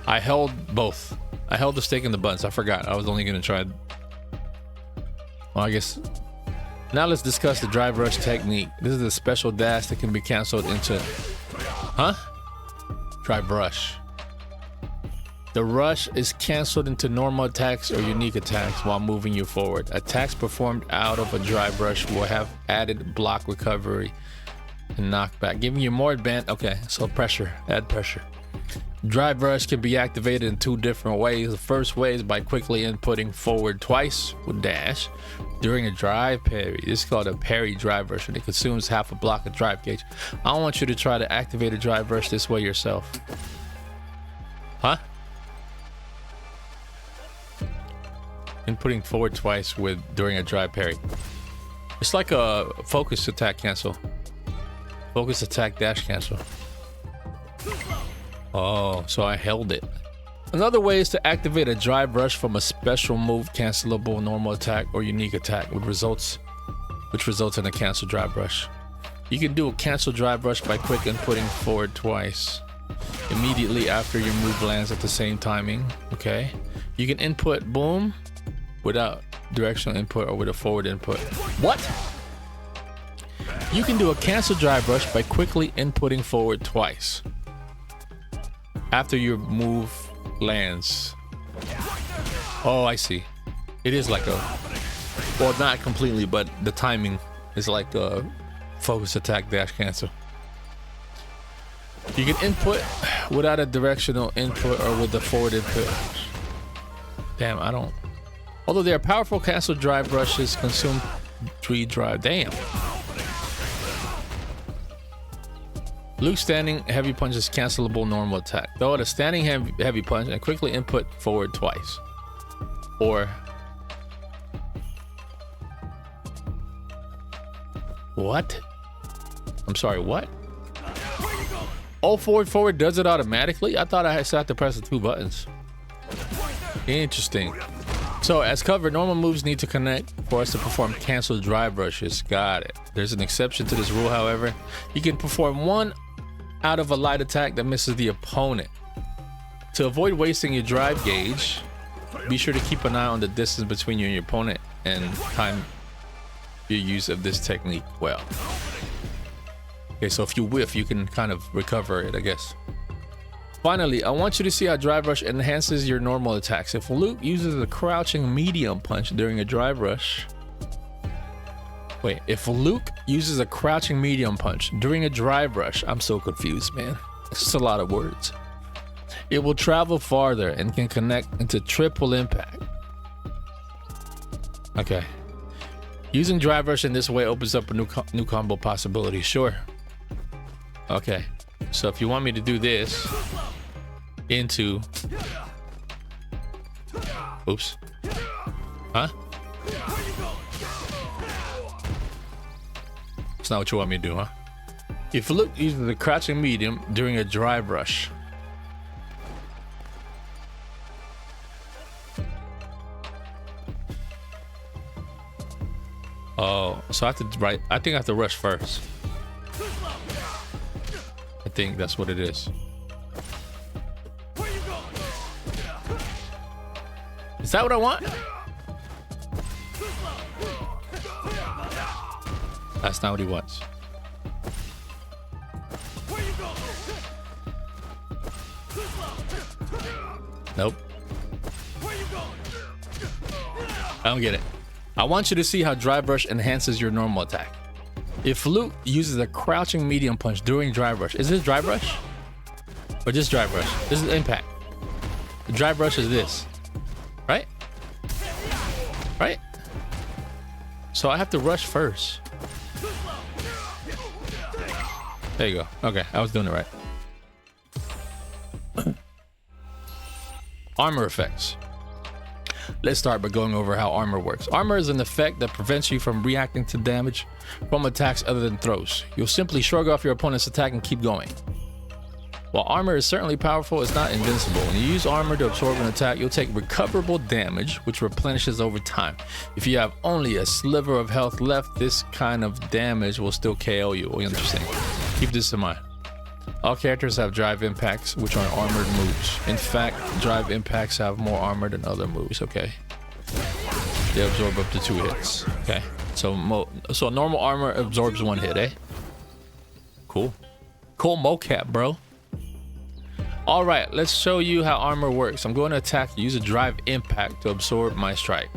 I held both. I held the stick and the buttons. I forgot. I was only going to try. Well, I guess. Now let's discuss the drive rush technique. This is a special dash that can be canceled into. Huh? Drive rush. The rush is canceled into normal attacks or unique attacks while moving you forward. Attacks performed out of a drive rush will have added block recovery and knockback, giving you more advantage. Okay, so pressure, add pressure. Drive rush can be activated in 2 different ways. The first way is by quickly inputting forward twice with dash during a drive parry. This is called a parry drive rush, and it consumes half a block of drive gauge. I don't want you to try to activate a drive rush this way yourself. Huh? Inputting forward twice during a drive parry. It's like a focus attack cancel. Focus attack dash cancel. Oh, so I held it. Another way is to activate a drive rush from a special move, cancelable normal attack or unique attack, which results in a cancel drive rush. You can do a cancel drive rush by quick inputting forward twice immediately after your move lands at the same timing. Okay. You can input boom without directional input or with a forward input. What? You can do a cancel drive rush by quickly inputting forward twice after your move lands. Oh, I see. It is like a, well, not completely, but the timing is like a focus attack dash cancel. You can input without a directional input or with the forward input. Damn, I don't. Although they are powerful, cancel drive rushes consume 3 drive. Damn. Luke's standing heavy punch is cancelable normal attack. Throw out a standing heavy punch and quickly input forward twice. Or what? I'm sorry, what? Oh, forward does it automatically? I thought I still had to press the 2 buttons. Interesting. So as covered, normal moves need to connect for us to perform cancel drive rushes. Got it. There's an exception to this rule, however. You can perform one out of a light attack that misses the opponent. To avoid wasting your drive gauge, be sure to keep an eye on the distance between you and your opponent and time your use of this technique well. Okay, so if you whiff, you can kind of recover it, I guess. Finally, I want you to see how Drive Rush enhances your normal attacks. If Luke uses a crouching medium punch during a drive rush... Wait, if Luke uses a crouching medium punch during a drive rush... I'm so confused, man. It's just a lot of words. It will travel farther and can connect into triple impact. Okay. Using Drive Rush in this way opens up a new combo possibility. Sure. Okay. So if you want me to do this into... Oops. Huh? That's not what you want me to do, huh? If Luke uses the crouching medium during a drive rush. Oh, so I have to I think I have to rush first. I think that's what it is. Is that what I want? That's not what he wants. Nope. I don't get it. I want you to see how Drive Rush enhances your normal attack. If Luke uses a crouching medium punch during Drive Rush, is this Drive Rush? Or just Drive Rush? This is Impact. The Drive Rush is this. Right? Right? So I have to rush first. There you go. Okay, I was doing it right. Armor effects. Let's start by going over how armor works. Armor is an effect that prevents you from reacting to damage from attacks other than throws. You'll simply shrug off your opponent's attack and keep going. While armor is certainly powerful, it's not invincible. When you use armor to absorb an attack, you'll take recoverable damage, which replenishes over time. If you have only a sliver of health left, this kind of damage will still KO you. Interesting. Keep this in mind. All characters have drive impacts, which are armored moves. In fact, drive impacts have more armor than other moves, okay? They absorb up to 2 hits, okay? So normal armor absorbs 1 hit, eh? Cool. Cool mocap, bro. All right, let's show you how armor works. I'm going to attack, use a drive impact to absorb my strike.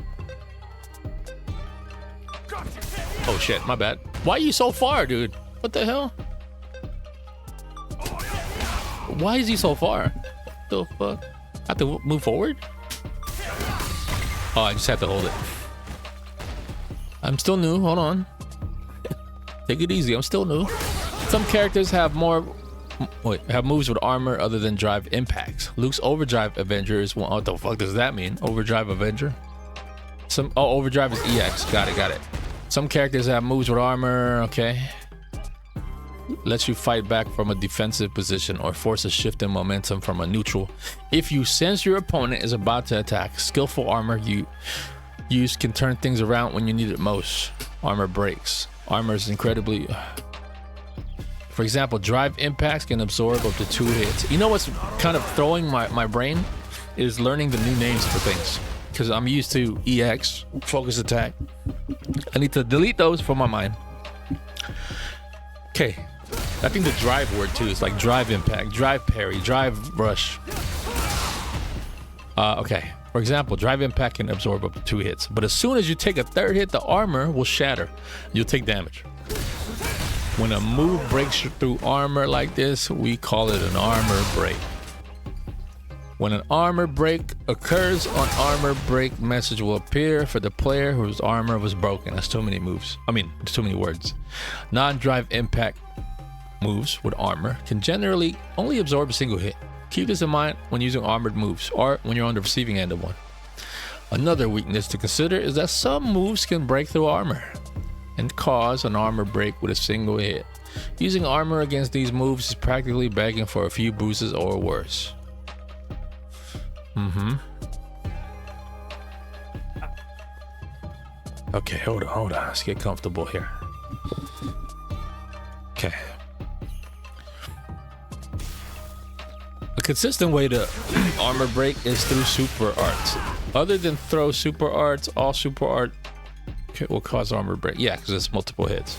Oh shit, my bad. Why are you so far, dude? What the hell? Why is he so far? What the fuck? I have to move forward? Oh, I just have to hold it. I'm still new, hold on. Take it easy, I'm still new. Some characters have moves with armor other than drive impacts. Luke's Overdrive Avenger is one. What the fuck does that mean? Overdrive Avenger? Overdrive is EX. Got it. Some characters have moves with armor, okay. Lets you fight back from a defensive position or force a shift in momentum from a neutral. If you sense your opponent is about to attack, skillful armor you use can turn things around when you need it most. Armor breaks. Armor is incredibly... For example, drive impacts can absorb up to 2 hits. You know what's kind of throwing my brain? Is learning the new names for things. Because I'm used to EX, focus attack. I need to delete those from my mind. Okay. I think the drive word too is like drive impact, drive parry, drive rush. Okay. For example, drive impact can absorb up to 2 hits. But as soon as you take a 3rd hit, the armor will shatter. You'll take damage. When a move breaks through armor like this, we call it an armor break. When an armor break occurs, an armor break message will appear for the player whose armor was broken. That's too many moves. I mean, there's too many words. Non-drive impact moves with armor can generally only absorb a single hit. Keep this in mind when using armored moves or when you're on the receiving end of one. Another weakness to consider is that some moves can break through armor and cause an armor break with a single hit. Using armor against these moves is practically begging for a few bruises or worse. Okay, hold on. Let's get comfortable here. Okay. A consistent way to armor break is through super arts. Other than throw super arts, all super art will cause armor break. Yeah, because it's multiple hits.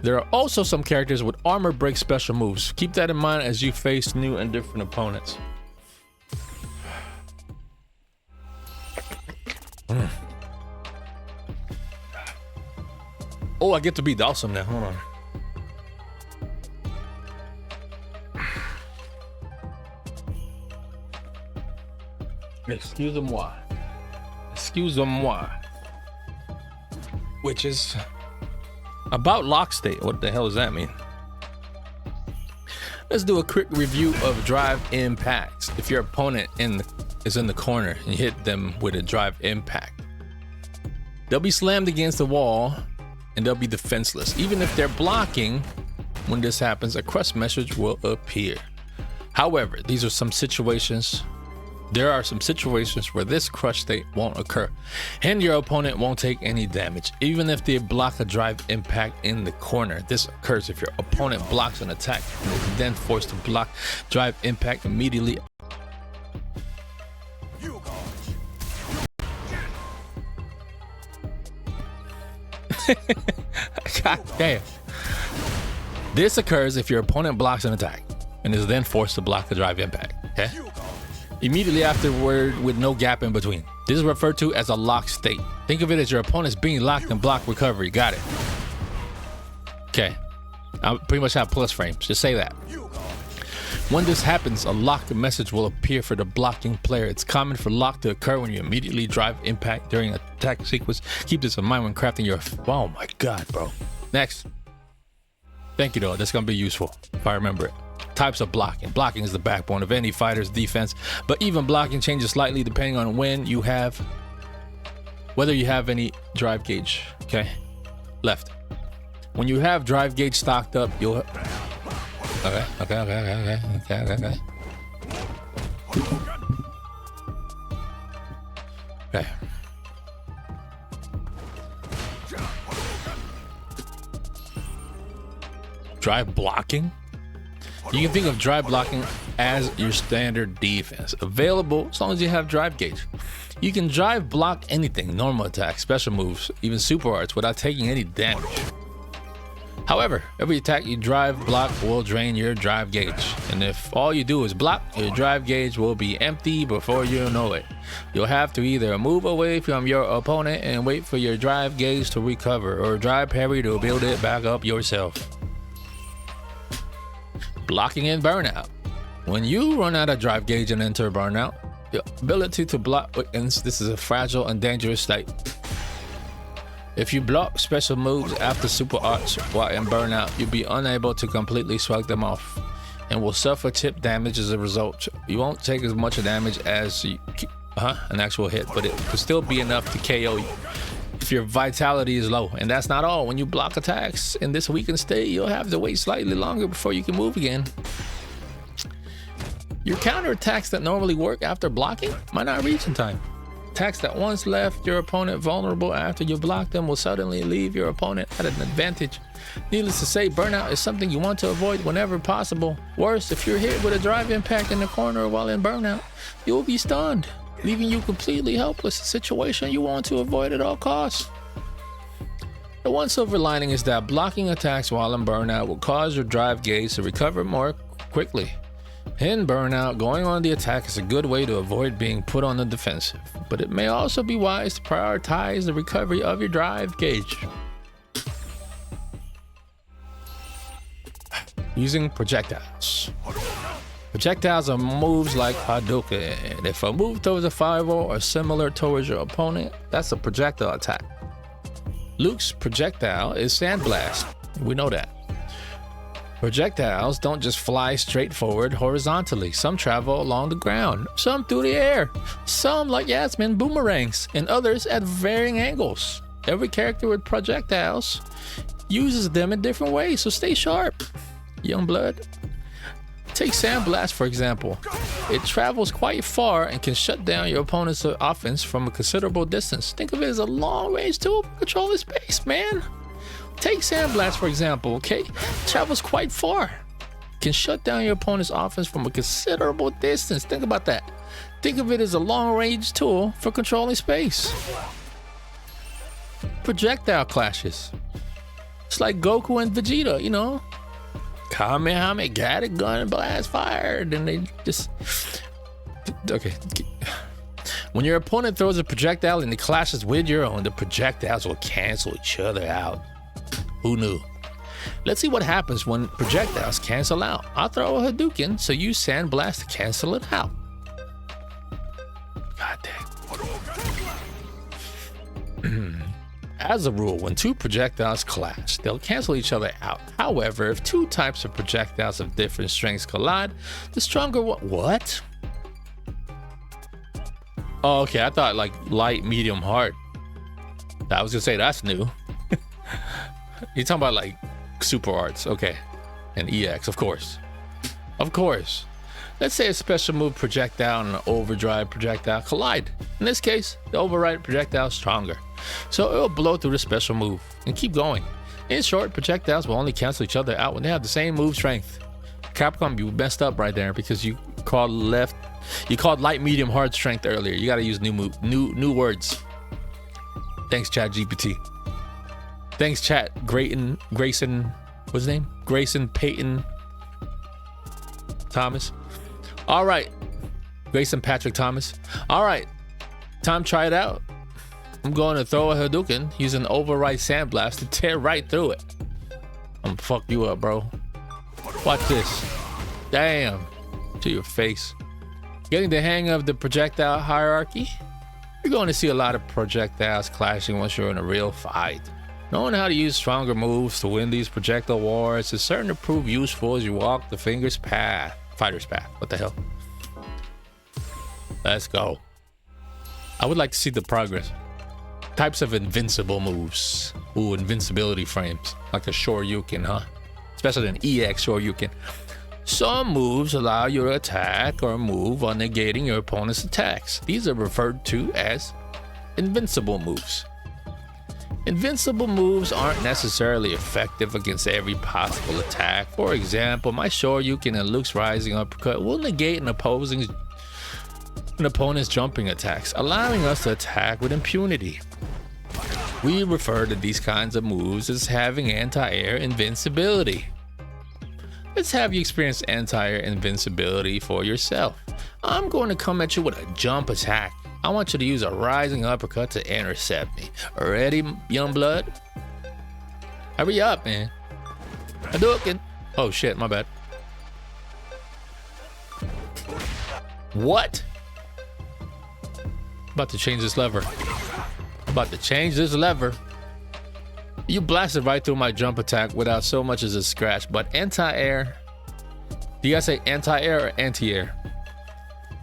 There are also some characters with armor break special moves. Keep that in mind as you face new and different opponents. Oh, I get to be Dawson now. Hold on. Excusez-moi. Excusez-moi. Which is about lock state. What the hell does that mean? Let's do a quick review of drive impacts. If your opponent is in the corner and you hit them with a drive impact, they'll be slammed against the wall and they'll be defenseless. Even if they're blocking, when this happens, a crush message will appear. However, there are some situations where this crush state won't occur and your opponent won't take any damage. Even if they block a drive impact in the corner, this occurs if your opponent blocks an attack and is then forced to block drive impact immediately. God damn. This occurs if your opponent blocks an attack and is then forced to block the drive impact. Okay? Immediately afterward with no gap in between. This is referred to as a lock state. Think of it as your opponent's being locked and block recovery. Got it. Okay. I pretty much have plus frames. Just say that. When this happens, a lock message will appear for the blocking player. It's common for lock to occur when you immediately drive impact during an attack sequence. Keep this in mind when crafting your... Oh my God, bro. Next. Thank you, though. That's going to be useful if I remember it. Types of blocking. Blocking is the backbone of any fighter's defense, but even blocking changes slightly depending on whether you have any drive gauge. Okay, left. When you have drive gauge stocked up, you'll. Okay. Drive blocking. You can think of drive blocking as your standard defense, available as long as you have drive gauge. You can drive block anything, normal attacks, special moves, even super arts without taking any damage. However, every attack you drive block will drain your drive gauge, and if all you do is block, your drive gauge will be empty before you know it. You'll have to either move away from your opponent and wait for your drive gauge to recover, or drive parry to build it back up yourself. Blocking in burnout. When you run out of drive gauge and enter burnout, your ability to block weakens. This is a fragile and dangerous state. If you block special moves after super arts while in burnout, you'll be unable to completely shrug them off and will suffer chip damage as a result. You won't take as much damage as an actual hit, but it could still be enough to KO you if your vitality is low. And that's not all. When you block attacks in this weakened state, you'll have to wait slightly longer before you can move again. Your counter attacks that normally work after blocking might not reach in time. Attacks that once left your opponent vulnerable after you block them will suddenly leave your opponent at an advantage. Needless to say, burnout is something you want to avoid whenever possible. Worse, if you're hit with a drive impact in the corner while in burnout, you will be stunned, leaving you completely helpless, a situation you want to avoid at all costs. The one silver lining is that blocking attacks while in burnout will cause your drive gauge to recover more quickly. In burnout, going on the attack is a good way to avoid being put on the defensive, but it may also be wise to prioritize the recovery of your drive gauge. Using projectiles. Projectiles are moves like Hadouken. If a move throws a fireball or similar towards your opponent, that's a projectile attack. Luke's projectile is Sandblast. We know that. Projectiles don't just fly straight forward horizontally. Some travel along the ground, some through the air, some like Yasmin boomerangs, and others at varying angles. Every character with projectiles uses them in different ways, so stay sharp, young blood. Take Sandblast for example. It travels quite far and can shut down your opponent's offense from a considerable distance. Think of it as a long-range tool for controlling space, man. Take Sandblast for example, okay? Travels quite far. Can shut down your opponent's offense from a considerable distance. Think about that. Think of it as a long-range tool for controlling space. Projectile clashes. It's like Goku and Vegeta, you know? Kamehameha, got a gun and blast fire. Then they just... Okay. When your opponent throws a projectile and it clashes with your own, the projectiles will cancel each other out. Who knew? Let's see what happens when projectiles cancel out. I'll throw a Hadouken, so use Sandblast to cancel it out. God dang. As a rule, when two projectiles clash, they'll cancel each other out. However, if two types of projectiles of different strengths collide, the stronger one... What? Oh, okay, I thought like light, medium, hard. I was gonna say that's new. You're talking about like super arts, okay, and EX, of course. Of course. Let's say a special move projectile and an overdrive projectile collide. In this case, the override projectile is stronger, so it'll blow through the special move and keep going. In short, projectiles will only cancel each other out when they have the same move strength. Capcom, you messed up right there because you called light, medium, hard strength earlier. You got to use new words. Thanks, ChatGPT. Thanks, chat. Grayson, what's his name? Grayson Peyton Thomas. All right. Grayson Patrick Thomas. All right. Time to try it out. I'm going to throw a Hadouken using override Sandblast to tear right through it. I'm gonna fuck you up, bro. Watch this. Damn. To your face. Getting the hang of the projectile hierarchy? You're going to see a lot of projectiles clashing once you're in a real fight. Knowing how to use stronger moves to win these projectile wars is certain to prove useful as you walk the fighter's path. What the hell? Let's go. I would like to see the progress. Types of invincible moves. Ooh, invincibility frames. Like a Shoryuken, huh? Especially an EX Shoryuken. Some moves allow you to attack or move while negating your opponent's attacks. These are referred to as invincible moves. Invincible moves aren't necessarily effective against every possible attack. For example, my Shoryuken and Luke's Rising Uppercut will negate an opponent's jumping attacks, allowing us to attack with impunity. We refer to these kinds of moves as having anti-air invincibility. Let's have you experience anti-air invincibility for yourself. I'm going to come at you with a jump attack. I want you to use a Rising Uppercut to intercept me. Ready, young blood? Hurry up, man. Hadouken. Oh shit, my bad. What? About to change this lever. You blasted right through my jump attack without so much as a scratch, but anti-air... Do you guys say anti-air or anti-air?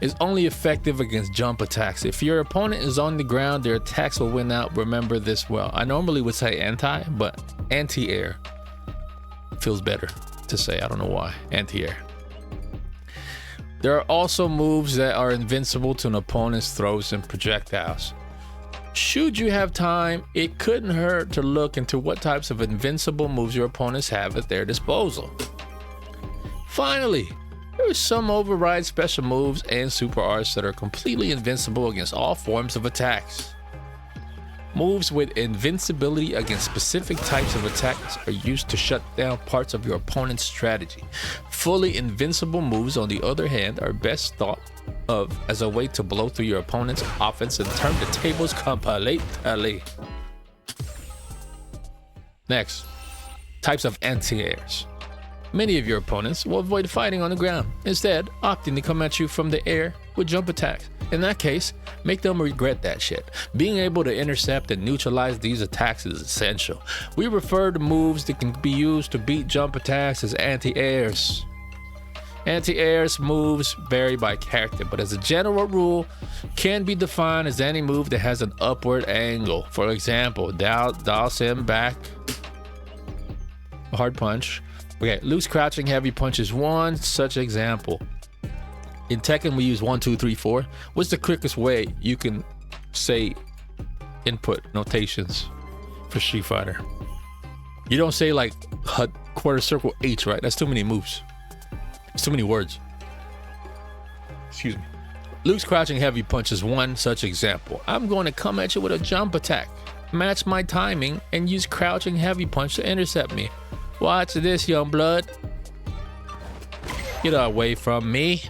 Is only effective against jump attacks. If your opponent is on the ground, their attacks will win out. Remember this well. I normally would say anti, but anti-air feels better to say. I don't know why. Anti-air. There are also moves that are invincible to an opponent's throws and projectiles. Should you have time, it couldn't hurt to look into what types of invincible moves your opponents have at their disposal. Finally, there are some override special moves and super arts that are completely invincible against all forms of attacks. Moves with invincibility against specific types of attacks are used to shut down parts of your opponent's strategy. Fully invincible moves, on the other hand, are best thought of as a way to blow through your opponent's offense and turn the tables completely. Next, types of anti-airs. Many of your opponents will avoid fighting on the ground, instead opting to come at you from the air with jump attacks. In that case, make them regret that shit. Being able to intercept and neutralize these attacks is essential. We refer to moves that can be used to beat jump attacks as anti-airs. Anti-airs moves vary by character, but as a general rule, can be defined as any move that has an upward angle. For example, Dalsim back, hard punch. Okay, loose crouching heavy punch is one such example. In Tekken, we use 1, 2, 3, 4. What's the quickest way you can say input notations for Street Fighter? You don't say like quarter circle H, right? That's too many moves. It's too many words. Excuse me. Loose crouching heavy punch is one such example. I'm going to come at you with a jump attack, match my timing, and use crouching heavy punch to intercept me. Watch this, young blood. Get away from me.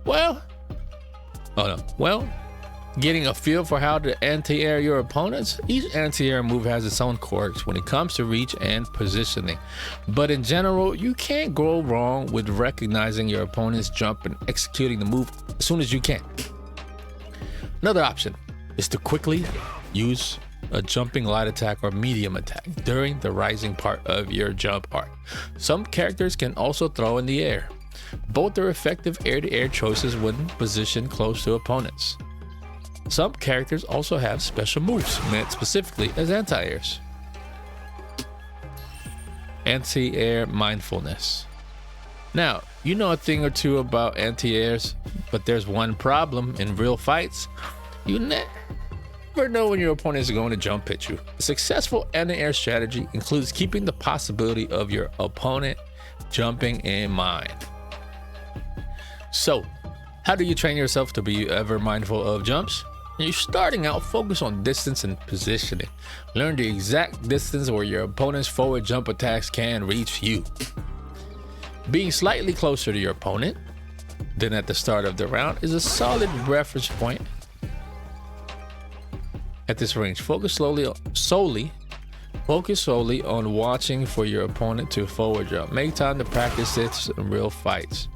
Well, getting a feel for how to anti-air your opponents. Each anti-air move has its own quirks when it comes to reach and positioning. But in general, you can't go wrong with recognizing your opponent's jump and executing the move as soon as you can. Another option is to quickly use a jumping light attack or medium attack during the rising part of your jump arc. Some characters can also throw in the air. Both are effective air-to-air choices when positioned close to opponents. Some characters also have special moves meant specifically as anti-airs. Anti-air mindfulness. Now, you know a thing or two about anti-airs, but there's one problem in real fights. You never know when your opponent is going to jump at you. A successful anti-air strategy includes keeping the possibility of your opponent jumping in mind. So, how do you train yourself to be ever mindful of jumps? You're starting out, focus on distance and positioning. Learn the exact distance where your opponent's forward jump attacks can reach you. Being slightly closer to your opponent than at the start of the round is a solid reference point. At this range, focus solely on watching for your opponent to forward jump. Make time to practice this in real fights.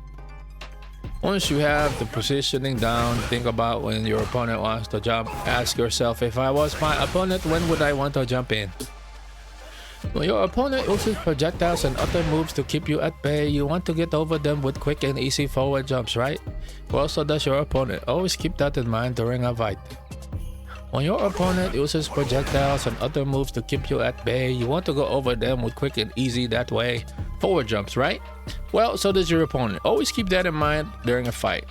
Once you have the positioning down, think about when your opponent wants to jump. Ask yourself, if I was my opponent, when would I want to jump in? When your opponent uses projectiles and other moves to keep you at bay, you want to get over them with quick and easy forward jumps, right? Well, so does your opponent. Always keep that in mind during a fight. When your opponent uses projectiles and other moves to keep you at bay, you want to go over them with quick and easy, that way, forward jumps, right? Well, so does your opponent. Always keep that in mind during a fight.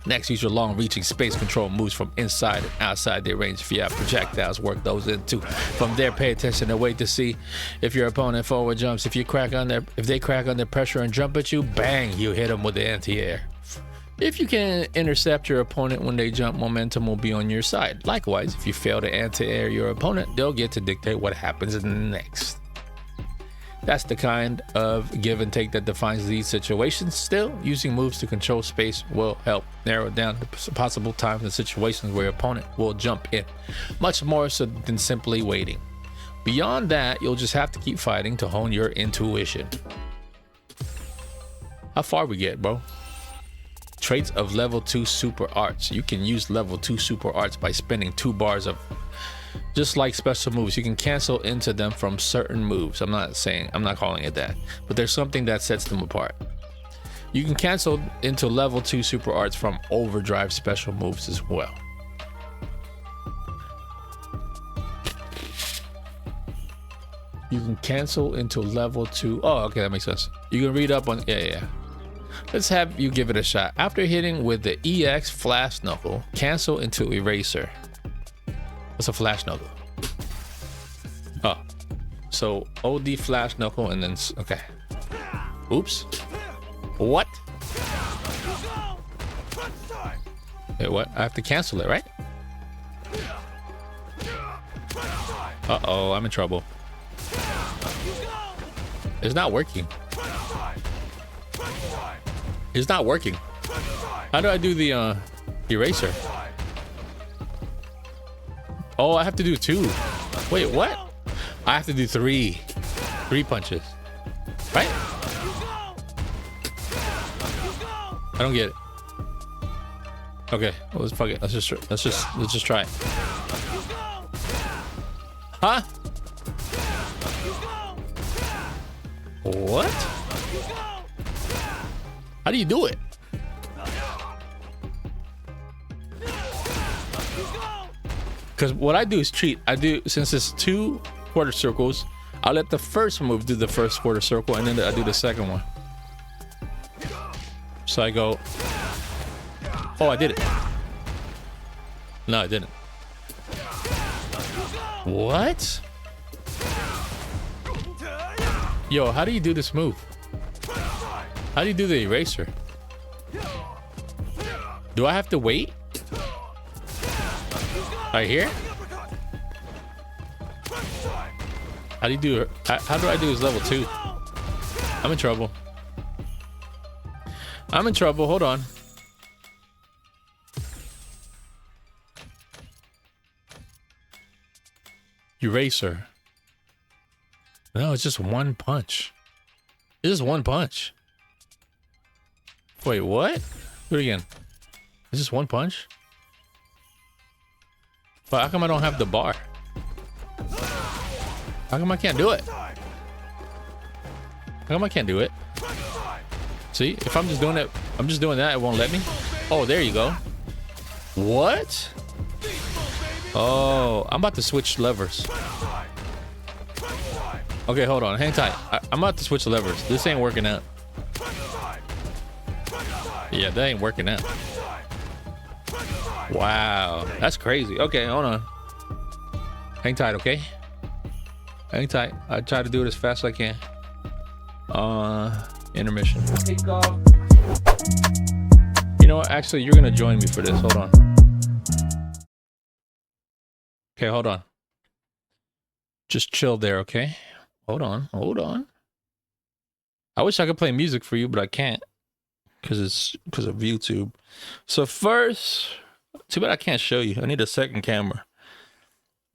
Next, use your long-reaching space control moves from inside and outside their range. If you have projectiles, work those in too. From there, pay attention and wait to see if your opponent forward jumps. If they crack under pressure and jump at you, bang, you hit them with the anti-air. If you can intercept your opponent when they jump, momentum will be on your side. Likewise, if you fail to anti-air your opponent, they'll get to dictate what happens next. That's the kind of give and take that defines these situations. Still, using moves to control space will help narrow down the possible times and situations where your opponent will jump in, much more so than simply waiting. Beyond that, you'll just have to keep fighting to hone your intuition. How far we get, bro? Traits of level 2 super arts. You can use level 2 super arts by spending 2 bars of, just like special moves, you can cancel into them from certain moves. I'm not calling it that, but there's something that sets them apart. You can cancel into level 2 super arts from overdrive special moves as well. You can cancel into level 2. Oh, okay, that makes sense. You can read up on, yeah. Let's have you give it a shot. After hitting with the EX Flash Knuckle, cancel into Eraser. What's a Flash Knuckle? Oh, so OD Flash Knuckle and then, okay. Oops. What? Wait, what? I have to cancel it, right? Uh-oh, I'm in trouble. It's not working. It's not working. How do I do the eraser? Oh, I have to do 2. Wait, what? I have to do 3 punches. Right? I don't get it. Okay, well, let's fuck it. Let's just try it. Huh? What? How do you do it? Because what I do is cheat. I do, since it's 2 quarter circles, I'll let the first move do the first quarter circle, and then I do the second one. So I go, oh, I did it. No, I didn't. What? Yo, how do you do this move? How do you do the eraser? Do I have to wait? Right here? How do you do it? How do I do his level 2? I'm in trouble. I'm in trouble. Hold on. Eraser. No, it's just one punch. It's just one punch. Wait, what? Do it again. It's just one punch? But how come I don't have the bar? How come I can't do it? How come I can't do it? See, if I'm just doing it, I'm just doing that, it won't let me. Oh, there you go. What? Oh, I'm about to switch levers. Okay, hold on. Hang tight. I'm about to switch levers. This ain't working out. Yeah, that ain't working out. Wow, that's crazy. Okay, hold on. Hang tight, okay? Hang tight. I try to do it as fast as I can. Intermission. You know what? Actually, you're gonna join me for this. Hold on. Okay, hold on. Just chill there, okay? Hold on, hold on. I wish I could play music for you, but I can't. Because of YouTube. So first, too bad I can't show you. I need a second camera.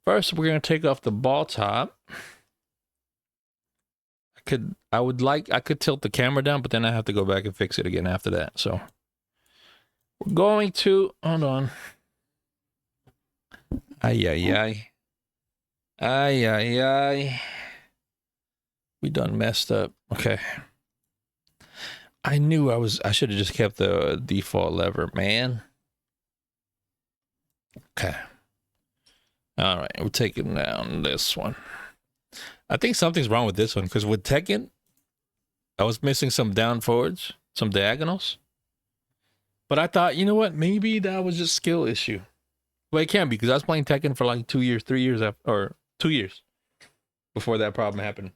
First, we're gonna take off the ball top. I could tilt the camera down, but then I have to go back and fix it again after that. So we're going to, hold on. Ay, ay, ay. Ay, ay, ay. We done messed up. Okay. I knew I should have just kept the default lever, man. Okay. All right, we're taking down this one. I think something's wrong with this one, because with Tekken, I was missing some down forwards, some diagonals. But I thought, you know what? Maybe that was just skill issue. Well, it can't be, because I was playing Tekken for like 2 years, 3 years, or 2 years before that problem happened.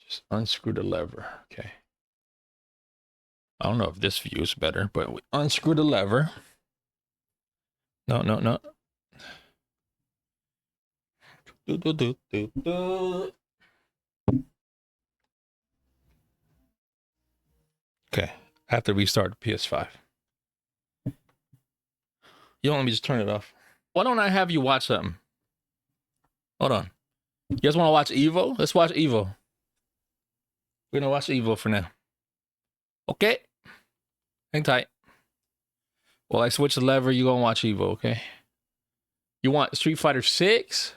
Just unscrew the lever. Okay. I don't know if this view is better, but we unscrew the lever. No, no, no. Okay. I have to restart the PS5. You don't let me just turn it off. Why don't I have you watch something? Hold on. You guys want to watch Evo? Let's watch Evo. We're gonna watch Evo for now. Okay. Hang tight. Well, I switch the lever, you gonna watch Evo, okay? You want Street Fighter 6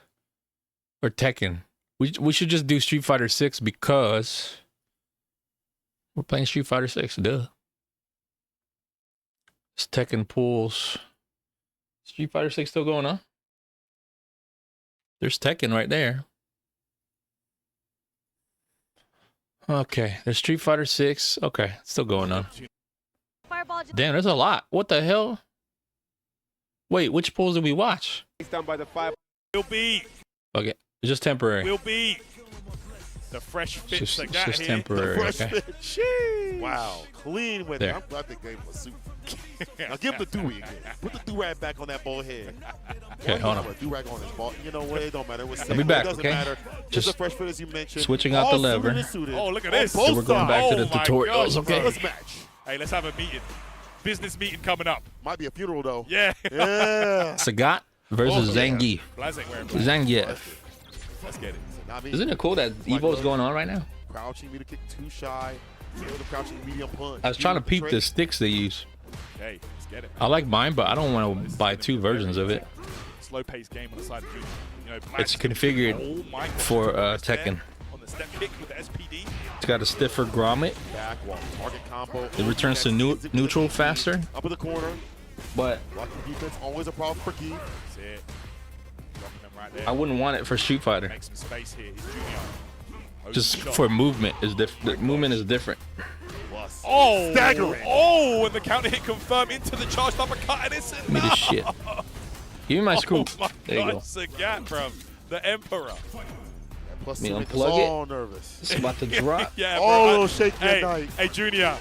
or Tekken? We should just do Street Fighter 6 because we're playing Street Fighter 6, duh. It's Tekken pools. Street Fighter 6 still going on? There's Tekken right there. Okay, there's Street Fighter 6. Okay, still going on. Damn, there's a lot. What the hell? Wait, which pools did we watch? Down by the 5. Will be. Okay, it's just temporary. Will be. The fresh fit It's like just, that just here. temporary. Okay. Sheesh. Wow, clean with There. it. I'm glad they gave him a suit. Now give him the do again. Put the do-rag back on that bald head. Okay, hold on. Put a do-rag on his bald. You know what? It don't matter. It was I'll be back, It doesn't okay? matter. Just Just a fresh fit as you mentioned. switching out All the lever. suited and suited. Oh, look at On this. both So we're going back to the Oh my tutorials, gosh, okay? Let's match. Hey, let's have a meeting. Business meeting coming up. Might be a funeral though. Yeah. Yeah. Sagat versus Oh, yeah. Zangief. Blazek wearing Zangief. Let's get it. Not me. Isn't it cool that Evo's going on right now? Crouching me to kick too shy. Fail the crouching medium punch. I was trying to peep the sticks they use. Okay, let's get it. I like mine, but I don't want to buy two versions of it. Slow-paced game on the side of Junior. You know, It's Blast- configured Oh my God. for There Tekken. On the step kick with the SPD. It's got a stiffer grommet. Back wall. Target combo. It returns to neutral faster. Up in the corner. But Blocking defense always a problem for Keith. That's it. Dropping them right there. I wouldn't want it for Street Fighter. Make some space here. He's Junior. Oh, Just shot. for movement is different. The movement is different. Plus. Oh! Staggering. Oh! And the counter hit confirmed into the charged uppercut, and it's Give me this shit. Give me my screw. Oh my There you God, go. Sagat from the Emperor. Plus Me to make us unplug it. all nervous. It's about to drop. Yeah, bro. Oh, shake your hey, night. hey, Junior.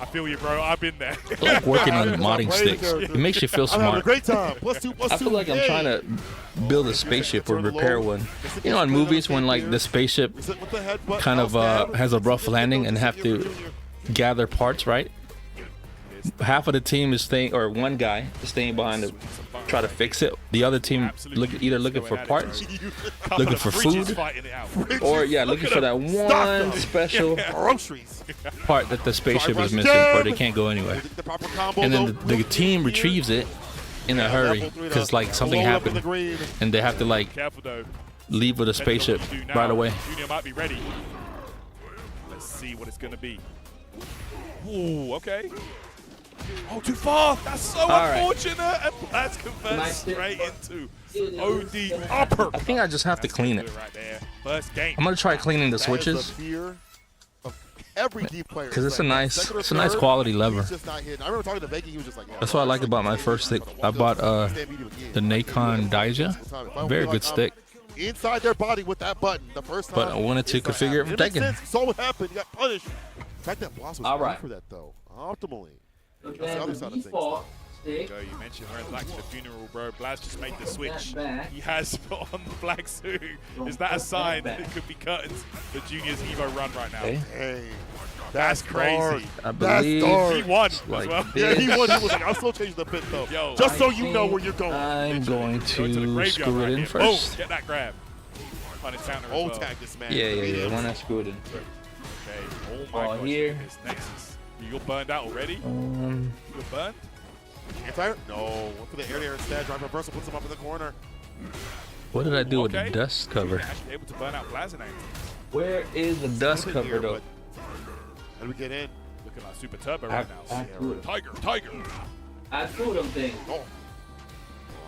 I feel you, bro. I've been there. I like working on Stop modding playing the sticks. character. It makes you feel I'm having a smart. great time. Plus two, plus I two. feel like I'm Yay. trying to build a spaceship or repair one. You know, in movies when like the spaceship With the headbutt, kind of outstab. has a rough landing and have to gather parts, right? Half of the team is staying, or one guy is staying behind to try to fix it. The other team either looking for parts, looking for food, Fighting it out. or yeah, looking for that one special Groceries. part that the spaceship is missing, or they can't go anywhere. The proper combo, And then though. the team retrieves it in a hurry because like something Blow up in the happened, green. and they have to like Careful though. leave with a Depends on spaceship what you do now. right away. Junior might be ready. Let's see what it's gonna be. Ooh, okay. Oh, too far. That's so right. unfortunate. And Blast converts Nice. straight into OD upper. I think I just have to clean it. Right there. First game. I'm gonna try cleaning the That is switches the fear of every deep player. because it's a nice, Second or it's a nice third, quality lever. he's just not hitting. I remember talking to Vega, he was just like, yeah, That's what I like about my first stick. I bought the Nikon Daija. Very good stick. Inside their body with that button the first time. But I wanted to it's not configure it for happening. Tekken. makes sense. Saw what happened. You got punished. The fact that Boss was All ready right. for that though. Optimally. But That's the then other the side of things. default stick, Go, you mentioned wearing black to the funeral, bro. Blaz just made the switch. back. He has put on the black suit. Is that a sign that it could be curtains for Junior's Evo run right now? Okay. Hey, That's crazy. dark. I That's believe dark. He won as like well. Yeah, he this. won. He was like, I'll still change the pit though. Yo, Just so I you know where you're going. I'm going Go to the to graveyard screw right it in here. first. Boom, get that grab. Punish counter as Old well. tag this man. Yeah. One that's screwed in. Okay. Oh my Oh, gosh. here. This Nexus. You're burned out already? Um, You're burned? Anti? No. Went for the air instead. Drive reversal puts him up in the corner. what did I do with the Okay. dust cover? Junior actually able to burn out Blazinator. Where is the dust Little bit cover here, though? but How do we get in? Looking like Super Turbo I- right now. I threw it. Tiger. I threw them things. Oh.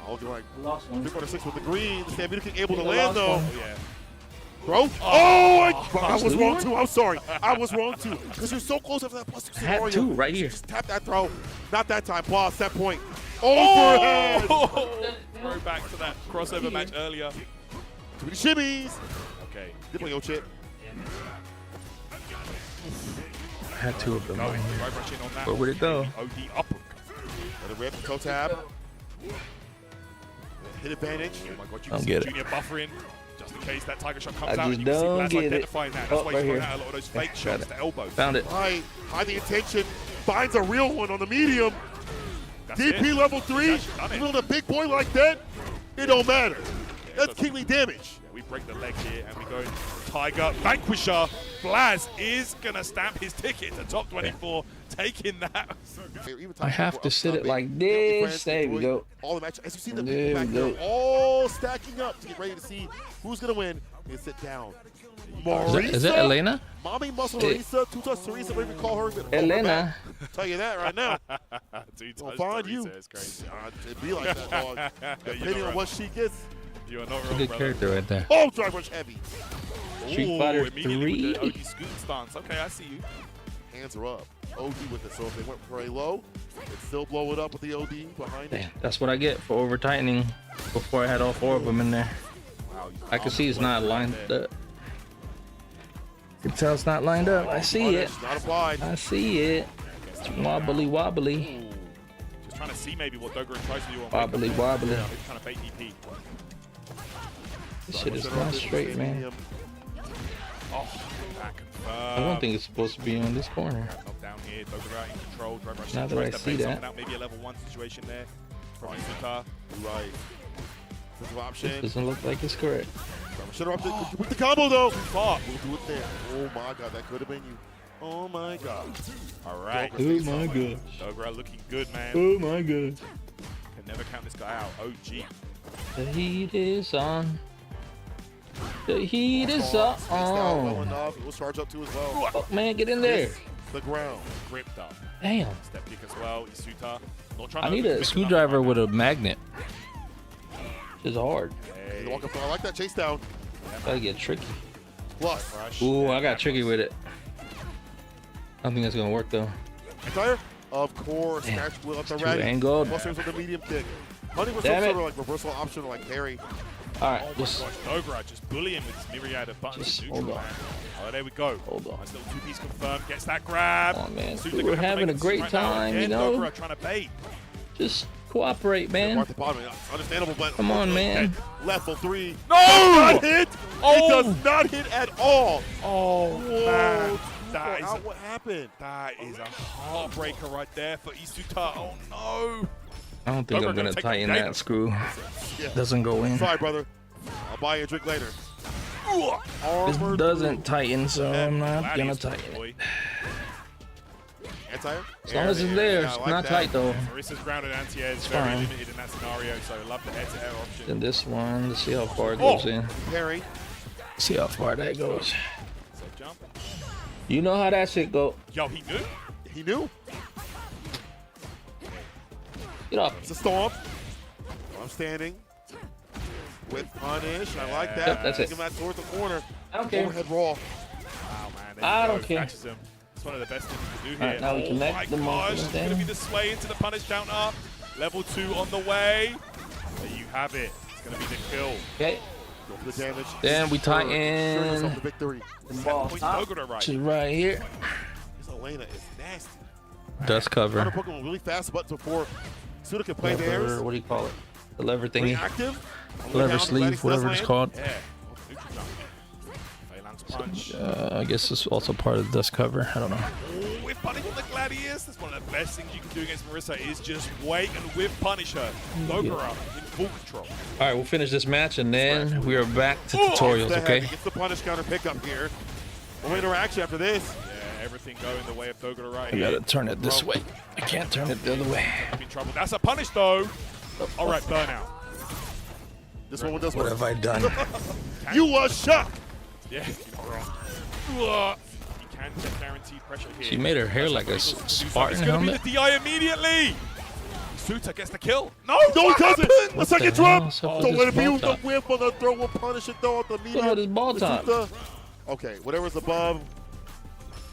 I'll do like I lost one. 3/6 with the green. The Stamina King able to The land last though. one. Oh, yeah. Bro. Oh, I was wrong too. I'm sorry. I was wrong too. Because you're so close after that plus 2 I had scenario. two right here. Just tap that throw. Not that time. Pause. Set point. Overhead. Oh! Throw back to that crossover match earlier. Too many shimmies. Okay. Did yo chip. I had two of them. Going. Right rush in on that. Where would it go? OD upper. Let it rip. Toe tab. Hit advantage. Oh my god, you Don't can see get it. Junior buffering. Just in case that Tiger shot comes I out. just You can see don't Blaz get it. identifying that. That's Oh, why he's right throwing here. out a lot of those fake Got shots it. to elbows. Found it. High the intention. Finds a real one on the medium. That's DP it. level 3. He's actually done it. Even a big boy like that, it don't matter. That's doesn't- kingly damage. Yeah, we break the leg here and we go Tiger Vanquisher. Blaz is going to stamp his ticket to top 24, taking that. I have to sit it like this. There we go. All the match, as you see the There back we there, go. all stacking up to get ready to see who's gonna win. And sit down. Is that Elena? Mommy Muscle Hey. Teresa, Two-Touch Teresa, whatever you call her. Call her Elena. back. Tell you that right now. Dude, We'll find you. It's crazy. It'd be like that, dog. Depending not on what she gets. You are not That's a wrong, good brother. character right there. Oh, drive rush heavy. Street Ooh, Fighter immediately with the 3. OD scooting stance. Okay, I see you. Hands are up. OD with it. So if they went for a low, they'd still blow it up with the OD behind it. Damn, that's what I get for over tightening before I had all four of them in there. Wow, you I can see it's not lined there. up. You can tell it's not lined up. I see it. Punish, not applied. I see it. It's wobbly wobbly. Ooh. Just trying to see maybe what Dogger tries to do on Wobbly wobbly. Maybe trying to bait DP. This shit is not straight, man. Oh, back. I don't think it's supposed to be on this corner. Knockdown here. Dogger out in control. Drive rush. Now that tries I to see bait that. someone out. Maybe a level 1 situation there from Izuka. Right. This is This option. doesn't look like it's correct. Shut her up with the combo though. Far. We'll do it there. Oh my god, that could have been you. Oh my god. All right. Oh my god. Dogra looking good, man. Oh my god. Can never count this guy out. OG. The heat is on. The heat is Well on. enough. It was charged up too as well. Oh, man, get in there. The ground. Gripped up. Damn. Step kick as well. Isuta. Not trying I to need a overcommit screwdriver enough with right a magnet. It's hard. now. He's Hey. walking through. I like that chase down. Gotta get tricky. Plus. Rush. Ooh, Yeah, I got tricky with it. I don't think that's gonna work though. Entire? Of course. Damn. Snatch wheel up the Too ready. angled. Plus there's with the medium kick. Honey was some Damn sort it. of like reversal option like parry. All right, Oh just my gosh, Dogra just bullying with his myriad of buttons Just and hold neutral, on. man. Oh, there we go. hold on. Nice little two-piece confirmed. Gets that grab. Come on, man. Suta We're gonna have to having make a this great right now. time, you Again, know? Dogra trying to bait. Just cooperate, man. Mark the bottom. Understandable, but Come on, man. level 3. No! Not hit. Oh! It does not hit at all. Oh, Whoa. man. That That is what happened? That is a heartbreaker right there for Isuta. Oh no! I don't think Dogra I'm gonna gonna take tighten the that game. screw. Yeah. Doesn't go in. Sorry, brother. I'll buy you a drink later. This Armor doesn't tighten, so I'm not gonna Gladius, tighten it. boy. Anti? As long as it's there, it's not tight though. Marissa's grounded anti-air is It's very fine. limited in that scenario, so I love the head-to-air option. Then this one, let's see how far it Oh! goes in. Parry. See how far that goes. So jump. You know how that shit go. Yo, he knew. He knew. Get up. It's a stomp. I'm standing. With punish. I like that. Yep, that's it. Give him that towards the corner. I don't care. Overhead raw. Wow, man. there I you don't go. care. Catches him. It's one of the best things to do here. Alright, now we oh connect my the gosh, motion it's going to down. be the sway into the punish counter. Level 2 on the way. There you have it. It's going to be the kill. Okay. Go for the damage. Then we Sure. Sure yourself tighten. the victory. 7 ball points top. Dogra right. Which is right here. This Elena is nasty. Dust Counter cover. Pokemon really fast buttons before Suda can play theirs. Lever, what do you call it? The lever thingy. Reactive. Lever sleeve, whatever it's called. Yeah. Neutral jump. Phalanx punch. I guess it's also part of the dust cover. I don't know. Oh, with punish on the Gladius. That's one of the best things you can do against Marissa is just wait and whip punish her. Dogra in full control. All right, we'll finish this match and then we are back to Oh, tutorials, the okay? heavy. Gets the punish counter pickup here. No interaction after this. Yeah, everything going the way of Dogra right I here. gotta turn it this way. I can't turn it the other way. I'm in trouble. That's a punish though. All right, burnout. This one does What work. have I done? You was shocked. Yeah, you're not wrong. You can get guaranteed pressure here. She made her hair like a Eagles to do something. Spartan It's gonna helmet. be the DI immediately. Suta gets the kill. No, No, what he doesn't. happened? The second the hell? drop. What's up with Don't let it this be ball with the top? whip on the throw. We'll punish it though at the medium. Look at this ball top. Suta. Okay, whatever's above.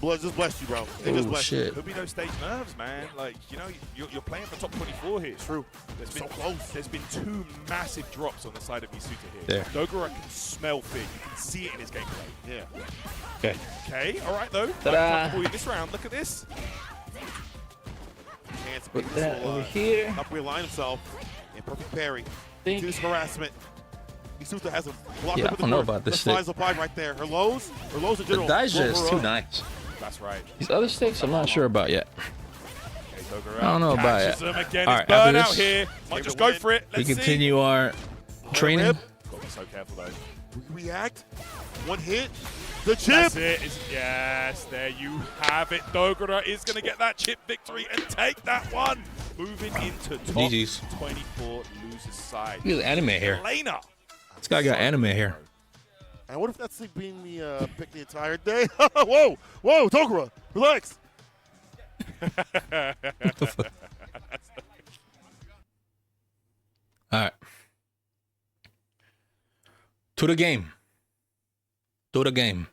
Blood just blessed you, bro. It just Oh blessed you. shit. Could be those stage nerves, man. Like, you know, you're playing for top 24 here. True. There's So been, close. There's been 2 massive drops on the side of Isuta here. There. Dogra can smell Fig. You can see it in his gameplay. Yeah. Okay. Okay, all right, though. Ta-da. Comfortable in this round. Look at this. Chance Put Biggs that will, over here. Up realign himself. And perfect parry. Think. Reduce harassment. Isuta has him blocked Yeah, up I with the don't know corner. about this The stick. slides applied right there. Her lows in The general. Daija blow is her too up. nice. That's right. These other sticks, I'm not sure about yet. Okay, Dogra I don't know about catches it. them again. All It's right, after burnout this, here. Might Favorite just go win. for it. We Let's see. continue our training. Rib. Gotta be so careful, though. React. One hit. The chip. That's it. Yes, there you have it. Dogra is going to get that chip victory and take that one. Moving into top GG's. 24 losers side. Look at the anime hair. Elena. This guy got anime hair. And what if that's like being the pick the entire day? Whoa, whoa, Dogra, relax. All right. To the game. To the game.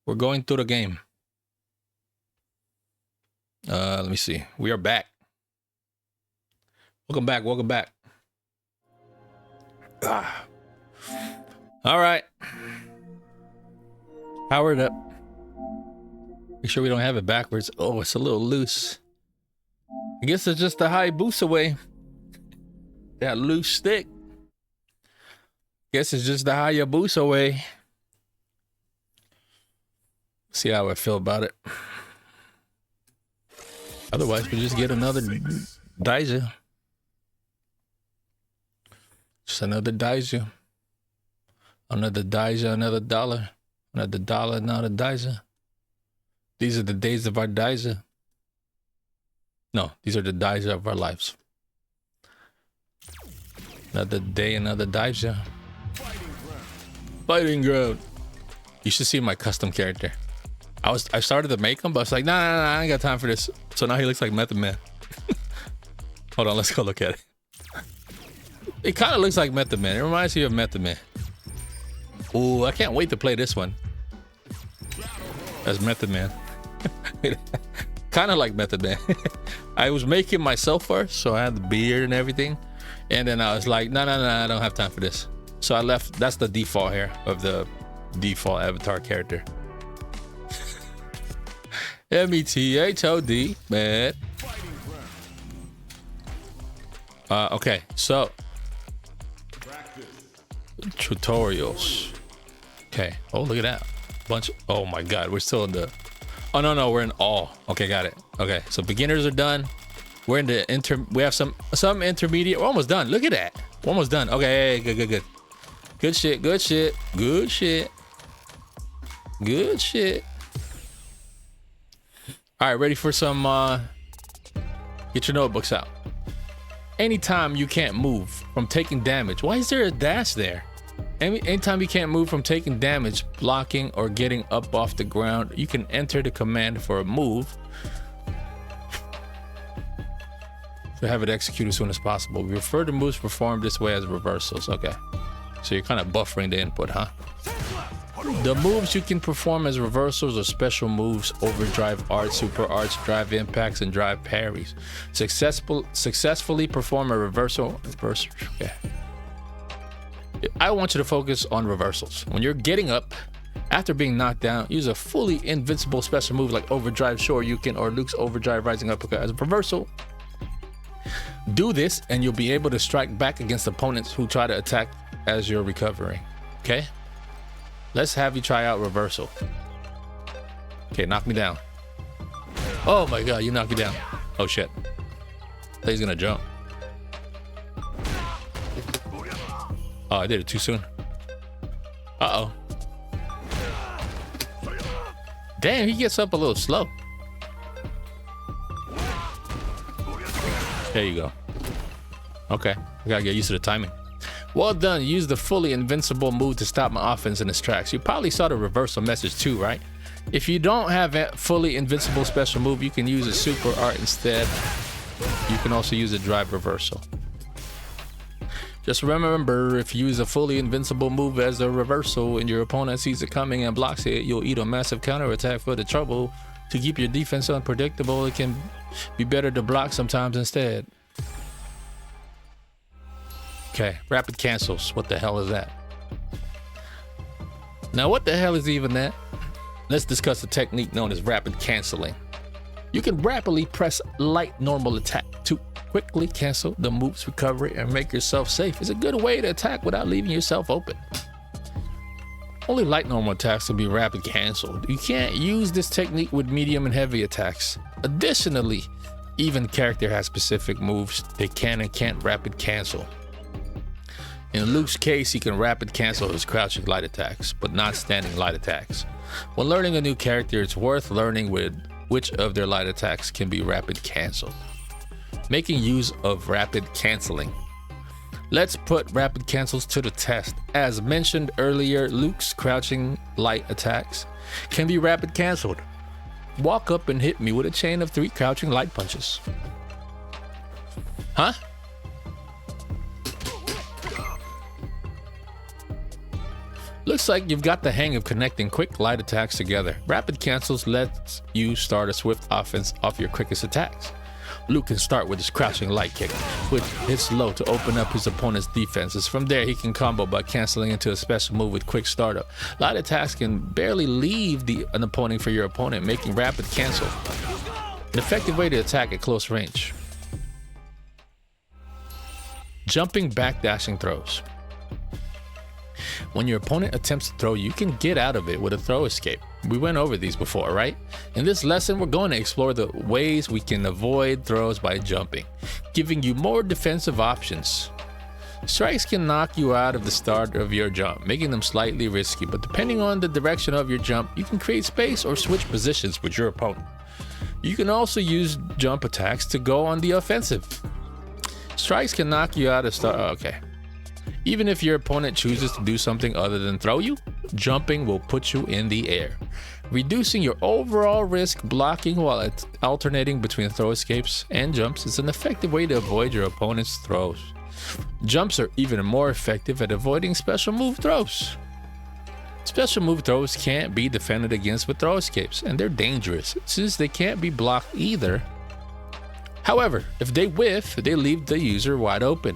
We're going to the game. Let me see. We are back. Welcome back. Welcome back. Ah. All right. Power it up. Make sure we don't have it backwards. Oh, it's a little loose. I guess it's just the high boost away. That loose stick. Guess it's just the Hayabusa way. See how I feel about it. Otherwise, we just get another Daija. Just another Daija. Another Daija, another dollar. Another dollar, another Daija. These are the days of our Daija. No, these are the Daija of our lives. Another day, another Daija. Fighting ground. You should see my custom character. I started to make him, but I was like, nah, I ain't got time for this. So now he looks like Method Man. Hold on, let's go look at it. It kind of looks like Method Man. It reminds me of Method Man. Ooh, I can't wait to play this one. As Method Man. Kind of like Method Man. I was making myself first, so I had the beard and everything. And then I was like, no, I don't have time for this. So I left. That's the default here of the default avatar character. METHOD, man. Okay, so tutorials. Okay. Oh, look at that bunch. Oh my God, we're still in the. Oh no, we're in all. Okay, got it. Okay, so beginners are done. We're in the We have some intermediate. We're almost done. Look at that. We're almost done. Okay, good. Good shit. All right, ready for some. Get your notebooks out. Anytime you can't move from taking damage. Why is there a dash there? Anytime you can't move from taking damage, blocking, or getting up off the ground, you can enter the command for a move to have it execute as soon as possible. We refer to moves performed this way as reversals. Okay, so you're kind of buffering the input, huh? The moves you can perform as reversals are special moves: overdrive arts, super arts, drive impacts, and drive parries. Successfully perform a reversal. Okay. I want you to focus on reversals. When you're getting up after being knocked down, use a fully invincible special move like overdrive Shoryuken or Luke's overdrive rising uppercut as a reversal. Do this and you'll be able to strike back against opponents who try to attack as you're recovering. Okay? Let's have you try out reversal. Okay, knock me down. Oh my God, you knocked me down. Oh shit. I thought he's gonna jump. Oh, I did it too soon. Uh-oh. Damn, he gets up a little slow. There you go. Okay, I gotta get used to the timing. Well done. Use the fully invincible move to stop my offense in its tracks. You probably saw the reversal message too, right? If you don't have a fully invincible special move, you can use a super art instead. You can also use a drive reversal. Just remember, if you use a fully invincible move as a reversal and your opponent sees it coming and blocks it, you'll eat a massive counterattack for the trouble. To keep your defense unpredictable, it can be better to block sometimes instead. Okay, rapid cancels. What the hell is that? Now, what the hell is even that? Let's discuss a technique known as rapid canceling. You can rapidly press light normal attack to quickly cancel the move's recovery and make yourself safe. It's a good way to attack without leaving yourself open. Only light normal attacks can be rapid canceled. You can't use this technique with medium and heavy attacks. Additionally, even character has specific moves they can and can't rapid cancel. In Luke's case, he can rapid cancel his crouching light attacks, but not standing light attacks. When learning a new character, it's worth learning which of their light attacks can be rapid canceled. Making use of rapid canceling. Let's put rapid cancels to the test. As mentioned earlier, Luke's crouching light attacks can be rapid canceled. Walk up and hit me with a chain of 3 crouching light punches. Huh? Looks like you've got the hang of connecting quick light attacks together. Rapid cancels lets you start a swift offense off your quickest attacks. Luke can start with his crouching light kick, which hits low to open up his opponent's defenses. From there, he can combo by canceling into a special move with quick startup. Light attacks can barely leave an opponent for your opponent, making rapid cancel an effective way to attack at close range. Jumping backdashing throws. When your opponent attempts to throw, you can get out of it with a throw escape. We went over these before, right? In this lesson, we're going to explore the ways we can avoid throws by jumping, giving you more defensive options. Strikes can knock you out of the start of your jump, making them slightly risky, but depending on the direction of your jump, you can create space or switch positions with your opponent. You can also use jump attacks to go on the offensive. Strikes can knock you out of start. Okay. Even if your opponent chooses to do something other than throw you, jumping will put you in the air, reducing your overall risk. Blocking while alternating between throw escapes and jumps is an effective way to avoid your opponent's throws. Jumps are even more effective at avoiding special move throws. Special move throws can't be defended against with throw escapes, and they're dangerous since they can't be blocked either. However, if they whiff, they leave the user wide open.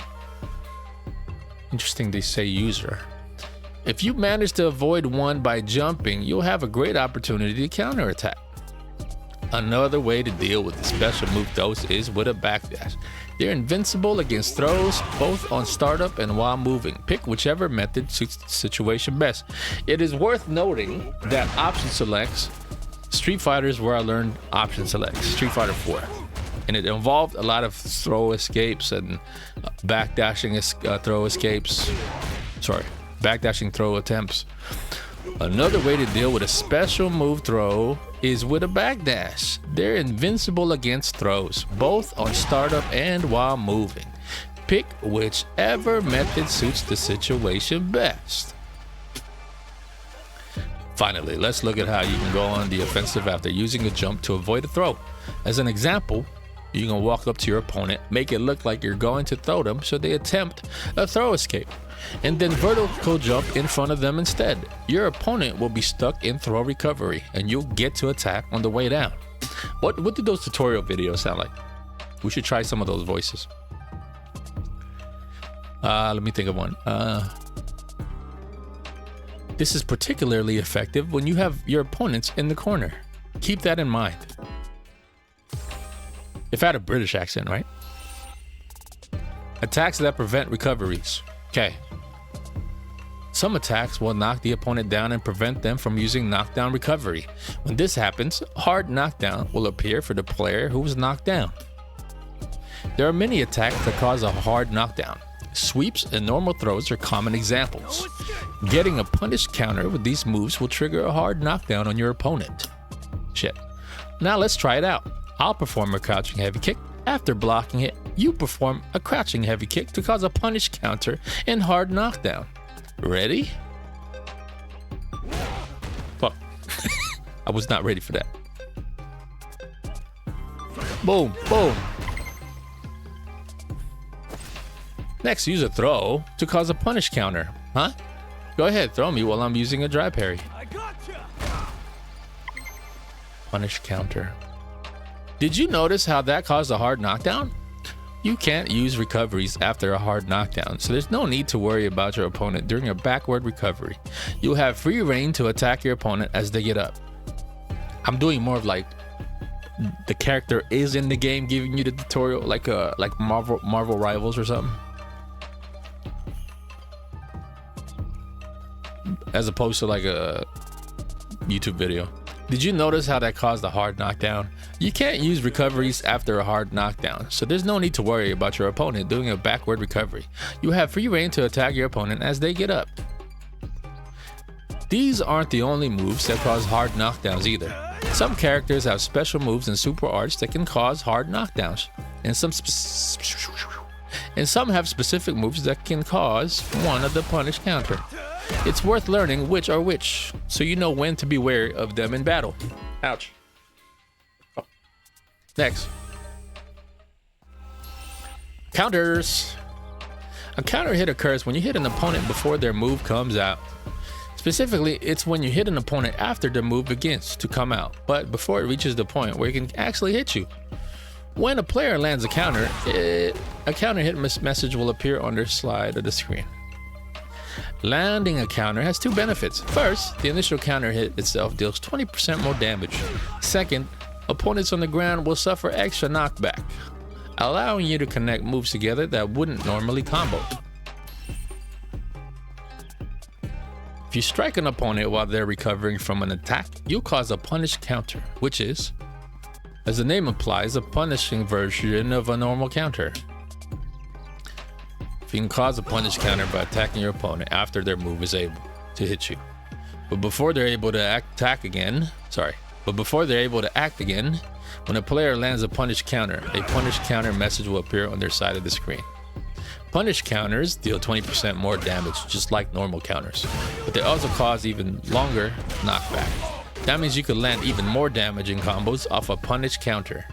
Interesting they say user. If you manage to avoid one by jumping, you'll have a great opportunity to counterattack. Another way to deal with the special move throws is with a backdash. They're invincible against throws, both on startup and while moving. Pick whichever method suits the situation best. It is worth noting that option selects, Street Fighter is where I learned option selects, Street Fighter 4. And it involved a lot of throw escapes and backdashing throw escapes. Backdashing throw attempts. Another way to deal with a special move throw is with a backdash. They're invincible against throws, both on startup and while moving. Pick whichever method suits the situation best. Finally, let's look at how you can go on the offensive after using a jump to avoid a throw. As an example, you can walk up to your opponent, make it look like you're going to throw them so they attempt a throw escape, and then vertical jump in front of them instead. Your opponent will be stuck in throw recovery and you'll get to attack on the way down. What did those tutorial videos sound like? We should try some of those voices. Let me think of one. This is particularly effective when you have your opponents in the corner. Keep that in mind. If I had a British accent, right? Attacks that prevent recoveries. Okay. Some attacks will knock the opponent down and prevent them from using knockdown recovery. When this happens, hard knockdown will appear for the player who was knocked down. There are many attacks that cause a hard knockdown. Sweeps and normal throws are common examples. Getting a punish counter with these moves will trigger a hard knockdown on your opponent. Shit. Now let's try it out. I'll perform a crouching heavy kick. After blocking it, you perform a crouching heavy kick to cause a punish counter and hard knockdown. Ready? Fuck. I was not ready for that. Boom, boom. Next, use a throw to cause a punish counter. Huh? Go ahead, throw me while I'm using a dry parry. I gotcha. Punish counter. Did you notice how that caused a hard knockdown? You can't use recoveries after a hard knockdown, so there's no need to worry about your opponent during a backward recovery. You'll have free reign to attack your opponent as they get up. I'm doing more of like the character is in the game giving you the tutorial, like Marvel Rivals or something, as opposed to like a YouTube video. Did you notice how that caused a hard knockdown? You can't use recoveries after a hard knockdown, so there's no need to worry about your opponent doing a backward recovery. You have free reign to attack your opponent as they get up. These aren't the only moves that cause hard knockdowns either. Some characters have special moves and super arts that can cause hard knockdowns, and some have specific moves that can cause one of the punish counter. It's worth learning which are which, so you know when to be wary of them in battle. Ouch. Oh. Next. Counters. A counter hit occurs when you hit an opponent before their move comes out. Specifically, it's when you hit an opponent after their move begins to come out, but before it reaches the point where it can actually hit you. When a player lands a counter hit message will appear on their side of the screen. Landing a counter has two benefits. First, the initial counter hit itself deals 20% more damage. Second, opponents on the ground will suffer extra knockback, allowing you to connect moves together that wouldn't normally combo. If you strike an opponent while they're recovering from an attack, you'll cause a punish counter, which is, as the name implies, a punishing version of a normal counter. You can cause a punish counter by attacking your opponent after their move is able to hit you. But before they're able to act again, when a player lands a punish counter message will appear on their side of the screen. Punish counters deal 20% more damage, just like normal counters, but they also cause even longer knockback. That means you could land even more damage in combos off a punish counter.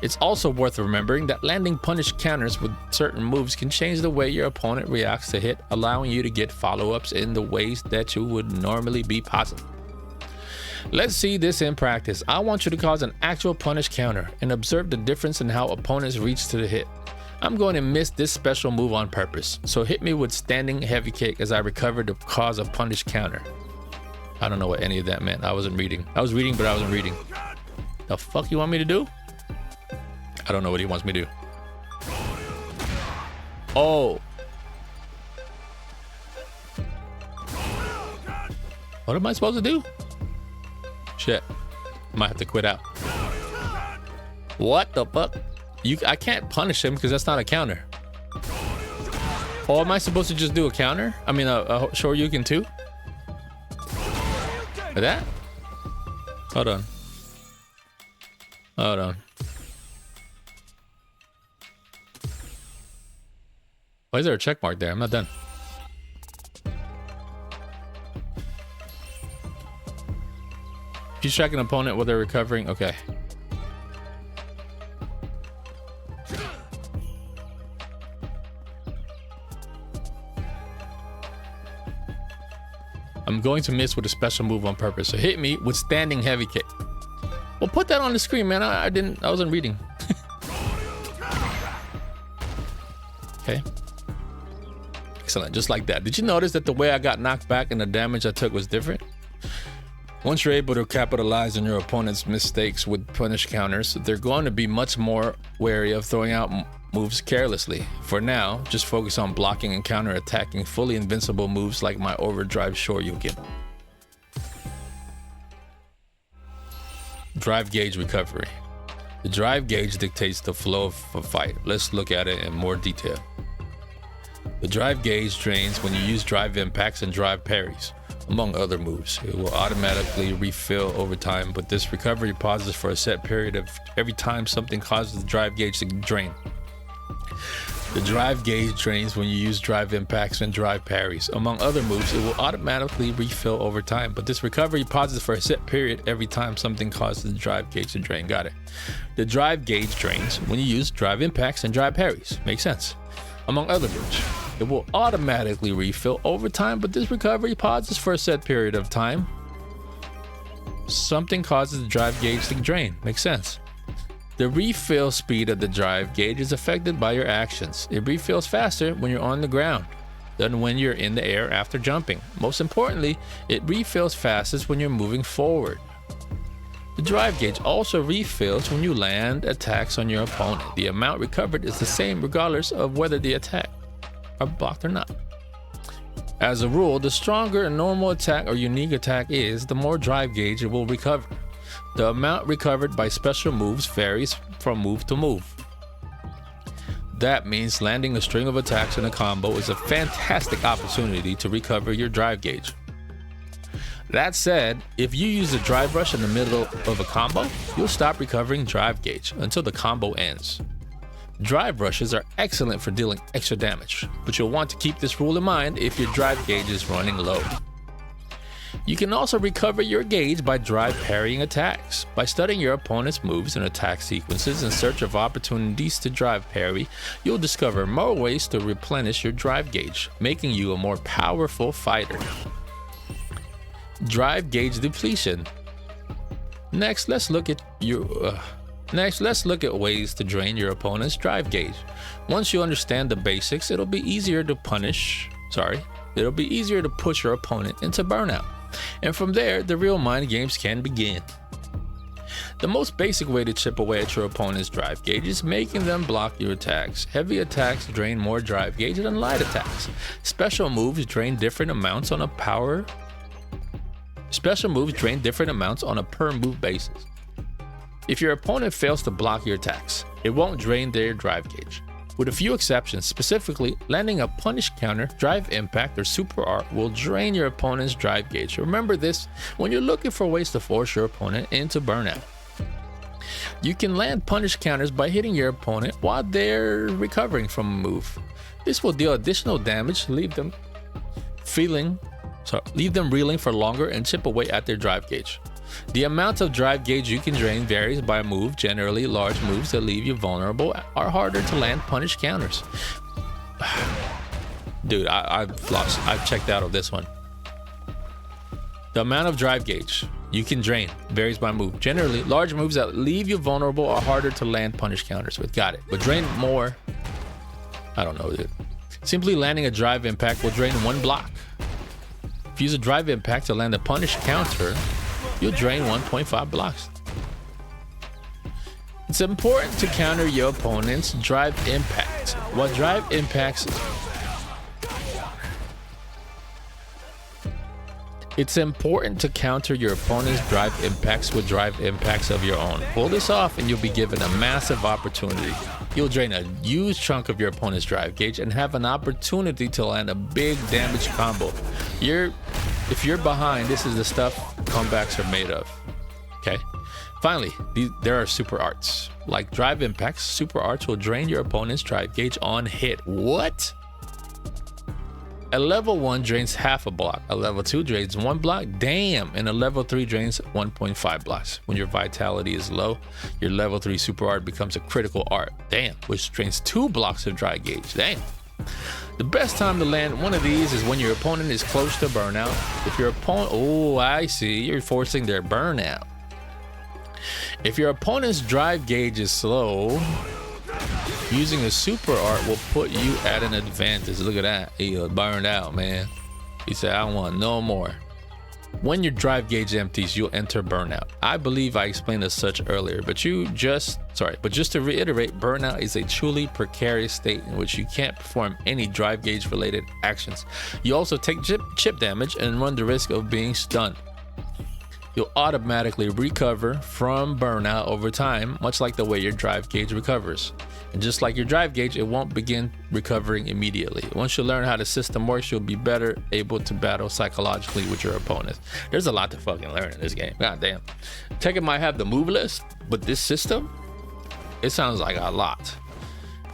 It's also worth remembering that landing punish counters with certain moves can change the way your opponent reacts to hit, allowing you to get follow-ups in the ways that you would normally be possible. Let's see this in practice. I want you to cause an actual punish counter and observe the difference in how opponents reach to the hit. I'm going to miss this special move on purpose, so hit me with standing heavy kick as I recover to cause a punish counter. I don't know what any of that meant. I wasn't reading. I was reading, but I wasn't reading. The fuck you want me to do? I don't know what he wants me to do. Oh. What am I supposed to do? Shit. Might have to quit out. What the fuck? I can't punish him because that's not a counter. Oh, am I supposed to just do a counter? I mean, a Shoryuken too? Like that? Hold on. Hold on. Why is there a check mark there? I'm not done. If you track an opponent while they're recovering, okay. I'm going to miss with a special move on purpose. So hit me with standing heavy kick. Well, put that on the screen, man. I wasn't reading. Okay. Excellent, just like that. Did you notice that the way I got knocked back and the damage I took was different? Once you're able to capitalize on your opponent's mistakes with punish counters, they're going to be much more wary of throwing out moves carelessly. For now, just focus on blocking and counter-attacking fully invincible moves like my overdrive Shoryuken. Drive gauge recovery. The drive gauge dictates the flow of a fight. Let's look at it in more detail. The drive gauge drains when you use drive impacts and drive parries, among other moves. It will automatically refill over time, but this recovery pauses for a set period of every time something causes the drive gauge to drain. The drive gauge drains when you use drive impacts and drive parries. Among other moves, it will automatically refill over time, but this recovery pauses for a set period every time something causes the drive gauge to drain. Got it. The drive gauge drains when you use drive impacts and drive parries. Makes sense. Among other moves, it will automatically refill over time, but this recovery pauses for a set period of time. Something causes the drive gauge to drain. Makes sense. The refill speed of the drive gauge is affected by your actions. It refills faster when you're on the ground than when you're in the air after jumping. Most importantly, it refills fastest when you're moving forward. The drive gauge also refills when you land attacks on your opponent. The amount recovered is the same regardless of whether the attack are blocked or not. As a rule, the stronger a normal attack or unique attack is, the more drive gauge it will recover. The amount recovered by special moves varies from move to move. That means landing a string of attacks in a combo is a fantastic opportunity to recover your drive gauge. That said, if you use a drive rush in the middle of a combo, you'll stop recovering drive gauge until the combo ends. Drive rushes are excellent for dealing extra damage, but you'll want to keep this rule in mind if your drive gauge is running low. You can also recover your gauge by drive parrying attacks. By studying your opponent's moves and attack sequences in search of opportunities to drive parry, you'll discover more ways to replenish your drive gauge, making you a more powerful fighter. Drive gauge depletion. Next, let's look at ways to drain your opponent's drive gauge. Once you understand the basics, it'll be easier to push your opponent into burnout. And from there, the real mind games can begin. The most basic way to chip away at your opponent's drive gauge is making them block your attacks. Heavy attacks drain more drive gauge than light attacks. Special moves drain different amounts on a per move basis. If your opponent fails to block your attacks, it won't drain their drive gauge. With a few exceptions, specifically, landing a punish counter, drive impact, or super art will drain your opponent's drive gauge. Remember this when you're looking for ways to force your opponent into burnout. You can land punish counters by hitting your opponent while they're recovering from a move. This will deal additional damage, leave them reeling for longer and chip away at their drive gauge. The amount of drive gauge you can drain varies by move. Generally, large moves that leave you vulnerable are harder to land punish counters. Dude, I've checked out of this one. The amount of drive gauge you can drain varies by move. Generally, large moves that leave you vulnerable are harder to land punish counters with. Got it. But drain more. I don't know, dude. Simply landing a drive impact will drain 1 block. If you use a drive impact to land a punish counter, you'll drain 1.5 blocks. It's important to counter your opponent's drive impact. What drive impacts? It's important to counter your opponent's drive impacts with drive impacts of your own. Pull this off and you'll be given a massive opportunity. You'll drain a huge chunk of your opponent's drive gauge and have an opportunity to land a big damage combo. If you're behind, this is the stuff comebacks are made of. Okay. Finally, there are super arts. Like drive impacts, super arts will drain your opponent's drive gauge on hit. What? A level 1 drains half a block. A level 2 drains 1 block. Damn. And a level 3 drains 1.5 blocks. When your vitality is low, your level 3 super art becomes a critical art. Damn. Which drains 2 blocks of drive gauge. Damn. The best time to land one of these is when your opponent is close to burnout. If your opponent, oh, I see, you're forcing their burnout. If your opponent's drive gauge is slow, using a super art will put you at an advantage. Look at that. He burned out, man. He said, I want no more. When your drive gauge empties, you'll enter burnout. I believe I explained as such earlier, but just to reiterate, burnout is a truly precarious state in which you can't perform any drive gauge related actions. You also take chip damage and run the risk of being stunned. You'll automatically recover from burnout over time, much like the way your drive gauge recovers. And just like your drive gauge, it won't begin recovering immediately. Once you learn how the system works, you'll be better able to battle psychologically with your opponents. There's a lot to fucking learn in this game. God damn. Tekken might have the move list, but this system, it sounds like a lot.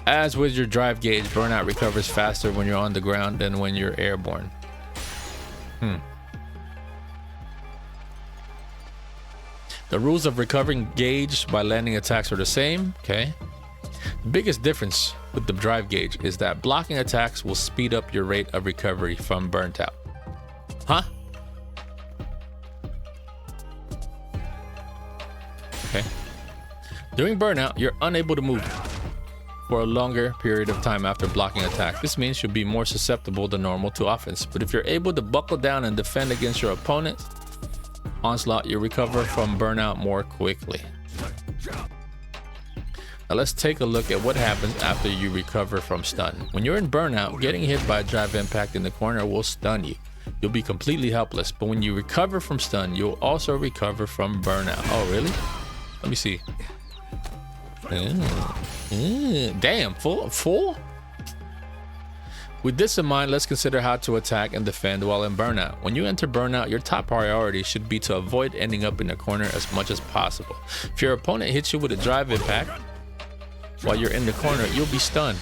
As with your drive gauge, burnout recovers faster when you're on the ground than when you're airborne. The rules of recovering gauge by landing attacks are the same. Okay. The biggest difference with the drive gauge is that blocking attacks will speed up your rate of recovery from burnt out. Huh? Okay. During burnout, you're unable to move for a longer period of time after blocking attack. This means you'll be more susceptible than normal to offense. But if you're able to buckle down and defend against your opponent's onslaught, you recover from burnout more quickly. Now let's take a look at what happens after you recover from stun. When you're in burnout, getting hit by a drive impact in the corner will stun you. You'll be completely helpless, but when you recover from stun, you'll also recover from burnout. Oh, really? Let me see. Damn, full? With this in mind, let's consider how to attack and defend while in burnout. When you enter burnout, your top priority should be to avoid ending up in a corner as much as possible. If your opponent hits you with a drive impact while you're in the corner, you'll be stunned.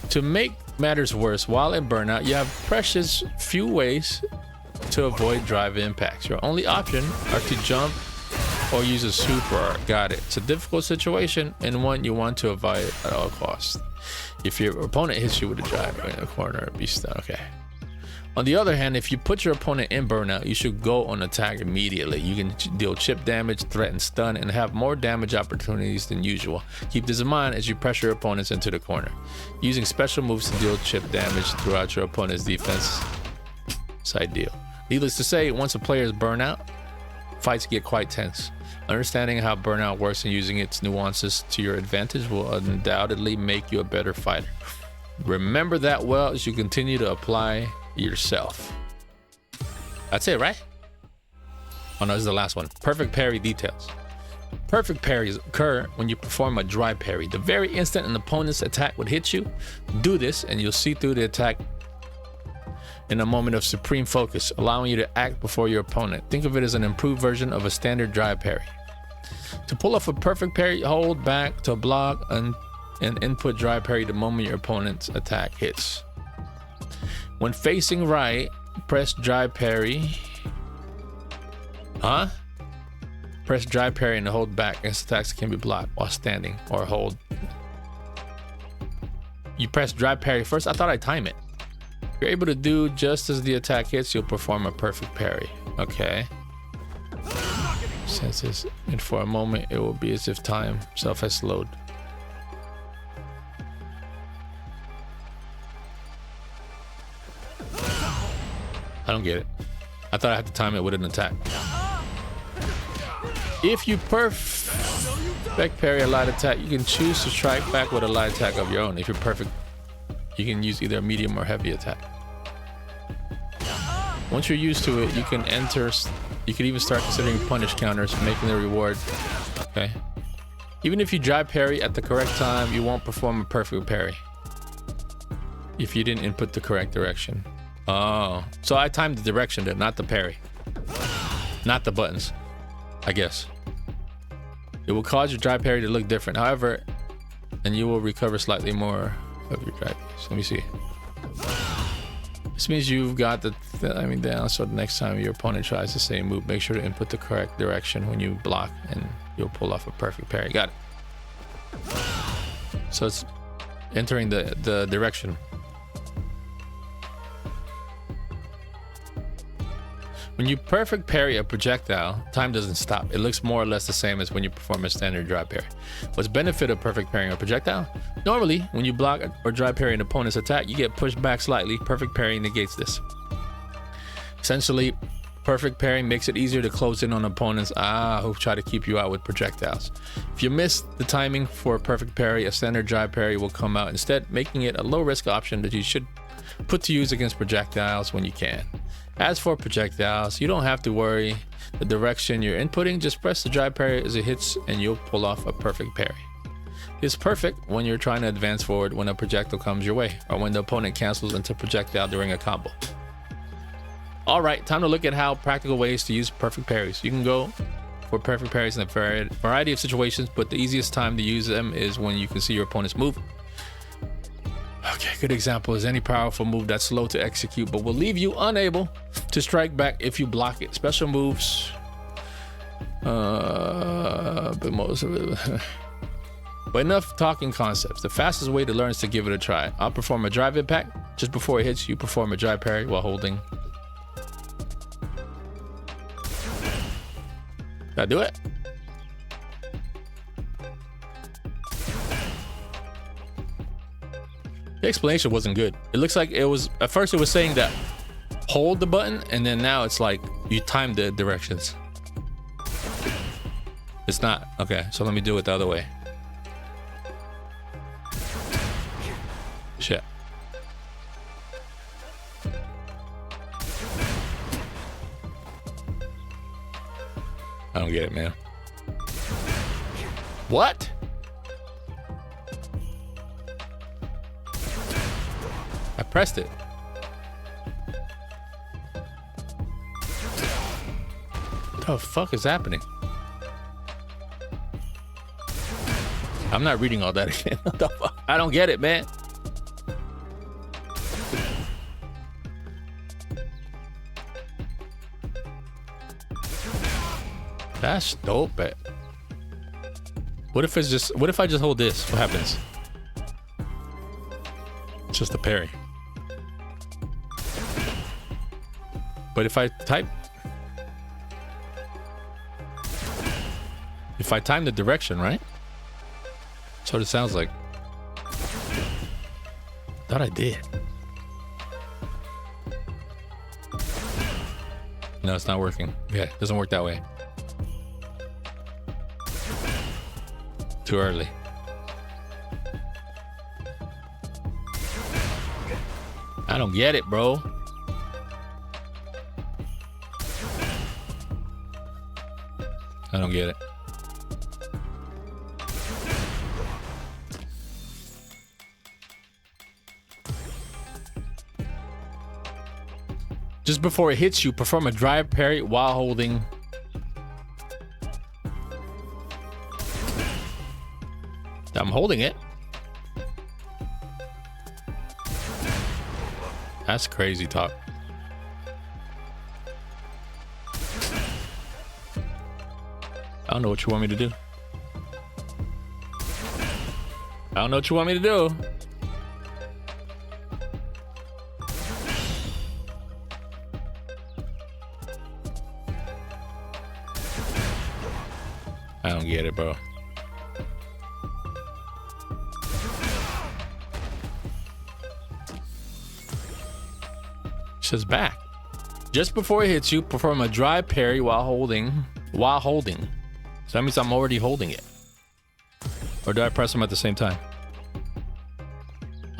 To make matters worse, while in burnout, you have precious few ways to avoid drive impacts. Your only option are to jump or use a super art. Got it. It's a difficult situation and one you want to avoid at all costs. If your opponent hits you with a drive in the corner, be stunned. Okay. On the other hand, if you put your opponent in burnout, you should go on attack immediately. You can deal chip damage, threaten stun, and have more damage opportunities than usual. Keep this in mind as you pressure opponents into the corner. Using special moves to deal chip damage throughout your opponent's defense is ideal. Needless to say, once a player is burnout, fights get quite tense. Understanding how burnout works and using its nuances to your advantage will undoubtedly make you a better fighter. Remember that well as you continue to apply yourself. That's it, right? Oh no, this is the last one. Perfect parry details. Perfect parries occur when you perform a dry parry. The very instant an opponent's attack would hit you, do this and you'll see through the attack in a moment of supreme focus, allowing you to act before your opponent. Think of it as an improved version of a standard dry parry. To pull off a perfect parry, hold back to block and input dry parry the moment your opponent's attack hits. When facing right, press dry parry. Press dry parry and hold back against attacks that can be blocked while standing or hold. You press dry parry first. I thought I'd time it. If you're able to do just as the attack hits, you'll perform a perfect parry. Okay. Since this, and for a moment, it will be as if time itself has slowed. I don't get it. I thought I had to time it with an attack. If you perfect parry a light attack, you can choose to strike back with a light attack of your own. If you're perfect, you can use either a medium or heavy attack. Once you're used to it, you can even start considering punish counters, making the reward. Okay. Even if you dry parry at the correct time, you won't perform a perfect parry if you didn't input the correct direction. Oh, so I timed the direction then, not the parry, not the buttons, I guess. It will cause your dry parry to look different, however, and you will recover slightly more of your dry parry. So let me see. This means you've got the timing down, so the next time your opponent tries the same move, make sure to input the correct direction when you block, and you'll pull off a perfect parry. Got it. So it's entering the direction. When you perfect parry a projectile, time doesn't stop. It looks more or less the same as when you perform a standard dry parry. What's the benefit of perfect parrying a projectile? Normally, when you block or dry parry an opponent's attack, you get pushed back slightly. Perfect parry negates this. Essentially, perfect parrying makes it easier to close in on opponents who try to keep you out with projectiles. If you miss the timing for a perfect parry, a standard dry parry will come out instead, making it a low-risk option that you should put to use against projectiles when you can. As for projectiles, you don't have to worry the direction you're inputting. Just press the dry parry as it hits and you'll pull off a perfect parry. It's perfect when you're trying to advance forward when a projectile comes your way, or when the opponent cancels into projectile during a combo. All right, time to look at how practical ways to use perfect parries. You can go for perfect parries in a variety of situations, but the easiest time to use them is when you can see your opponent's move. Okay, good example is any powerful move that's slow to execute but will leave you unable to strike back if you block it. Special moves, but most of it. But enough talking concepts. The fastest way to learn is to give it a try. I'll perform a drive impact. Just before it hits, you perform a dry parry while holding. Did I do it? The explanation wasn't good. It looks like it was, at first it was saying that hold the button, and then now it's like you time the directions. It's not. Okay, so let me do it the other way. Shit. I don't get it, man. What? I pressed it. What the fuck is happening? I'm not reading all that again. What the fuck? I don't get it, man. That's dope, bet. What if I just hold this? What happens? It's just a parry. But if I time the direction, right? That's what it sounds like. Thought I did. No, it's not working. Yeah, it doesn't work that way. Too early. I don't get it, bro. I don't get it. Just before it hits you, perform a drive parry while holding. I'm holding it. That's crazy talk. I don't know what you want me to do. I don't know what you want me to do. I don't get it, bro. It says back. Just before it hits you, perform a drive parry while holding. So that means I'm already holding it. Or do I press them at the same time?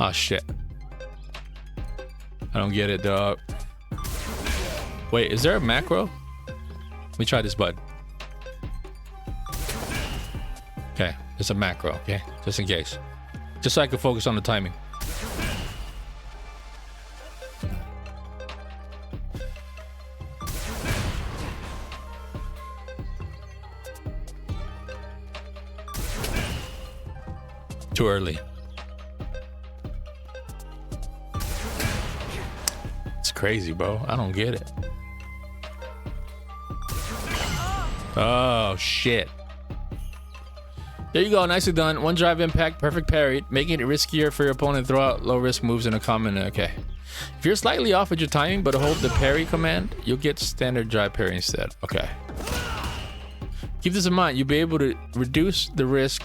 Oh shit. I don't get it, dog. Wait, is there a macro? Let me try this button. Okay, it's a macro, okay? Just in case. Just so I can focus on the timing. Too early. It's crazy, bro. I don't get it. Oh, shit. There you go. Nicely done. One drive impact, perfect parry, making it riskier for your opponent to throw out low risk moves in a common. Okay. If you're slightly off with your timing but hold the parry command, you'll get standard drive parry instead. Okay. Keep this in mind. You'll be able to reduce the risk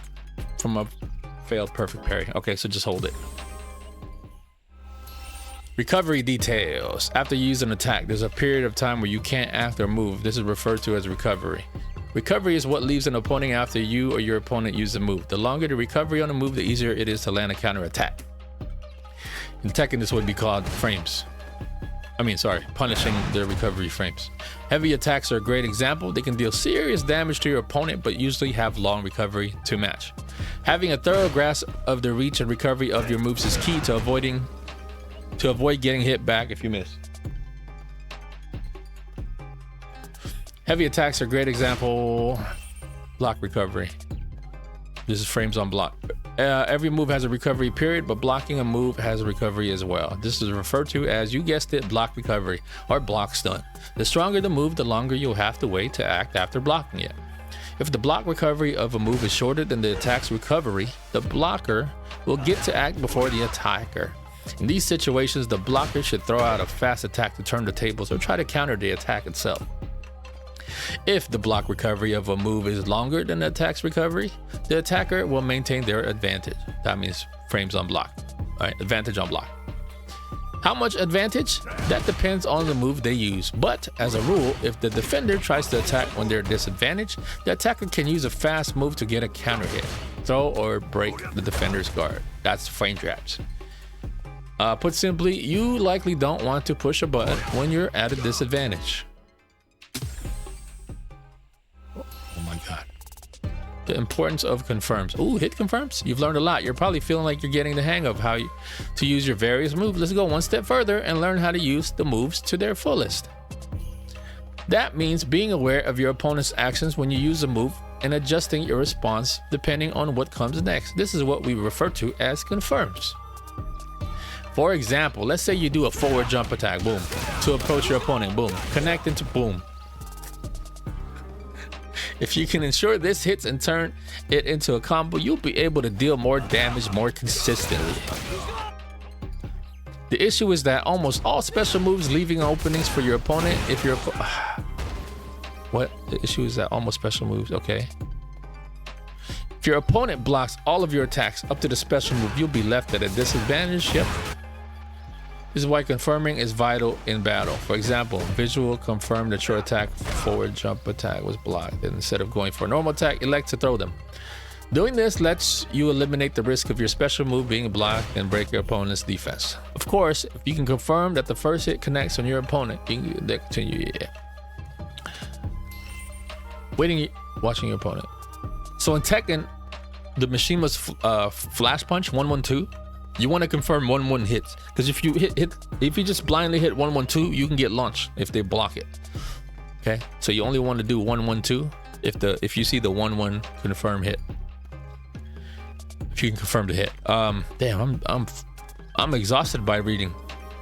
from a failed perfect parry. Okay, so just hold it. Recovery details. After you use an attack, there's a period of time where you can't act or move. This is referred to as recovery. Recovery is what leaves an opponent after you or your opponent use a move. The longer the recovery on a move, the easier it is to land a counter attack. In Tekken, this would be called frames. Punishing the recovery frames. Heavy attacks are a great example. They can deal serious damage to your opponent, but usually have long recovery to match. Having a thorough grasp of the reach and recovery of your moves is key to avoid getting hit back if you miss. Heavy attacks are a great example. Block recovery. This is frames on block. Every move has a recovery period, but blocking a move has a recovery as well. This is referred to as, you guessed it, block recovery or block stun. The stronger the move, the longer you'll have to wait to act after blocking it. If the block recovery of a move is shorter than the attack's recovery, the blocker will get to act before the attacker. In these situations, the blocker should throw out a fast attack to turn the tables or try to counter the attack itself. If the block recovery of a move is longer than the attack's recovery, the attacker will maintain their advantage. That means frames on block. All right, advantage on block. How much advantage? That depends on the move they use. But as a rule, if the defender tries to attack when they're disadvantaged, the attacker can use a fast move to get a counter hit, throw or break the defender's guard. That's frame traps. Put simply, you likely don't want to push a button when you're at a disadvantage. Oh my God. The importance of confirms. Ooh, hit confirms. You've learned a lot. You're probably feeling like you're getting the hang of how to use your various moves. Let's go one step further and learn how to use the moves to their fullest. That means being aware of your opponent's actions when you use a move and adjusting your response depending on what comes next. This is what we refer to as confirms. For example, let's say you do a forward jump attack, boom, to approach your opponent, boom, connect into boom. If you can ensure this hits and turn it into a combo, you'll be able to deal more damage more consistently. The issue is that almost all special moves leaving openings for your opponent if your what? The issue is that almost special moves, okay. If your opponent blocks all of your attacks up to the special move, you'll be left at a disadvantage. Yep. This is why confirming is vital in battle. For example, visual confirm that your attack forward jump attack was blocked. And instead of going for a normal attack, elect to throw them. Doing this lets you eliminate the risk of your special move being blocked and break your opponent's defense. Of course, if you can confirm that the first hit connects on your opponent, you can continue. Yeah. Watching your opponent. So in Tekken, the machine was Flash Punch 112. You want to confirm 1-1 hits, because if you if you just blindly hit 1-1-2, you can get launched if they block it. Okay, so you only want to do 1-1-2 if you see the 1-1 confirm hit. If you can confirm the hit. Damn, I'm exhausted by reading.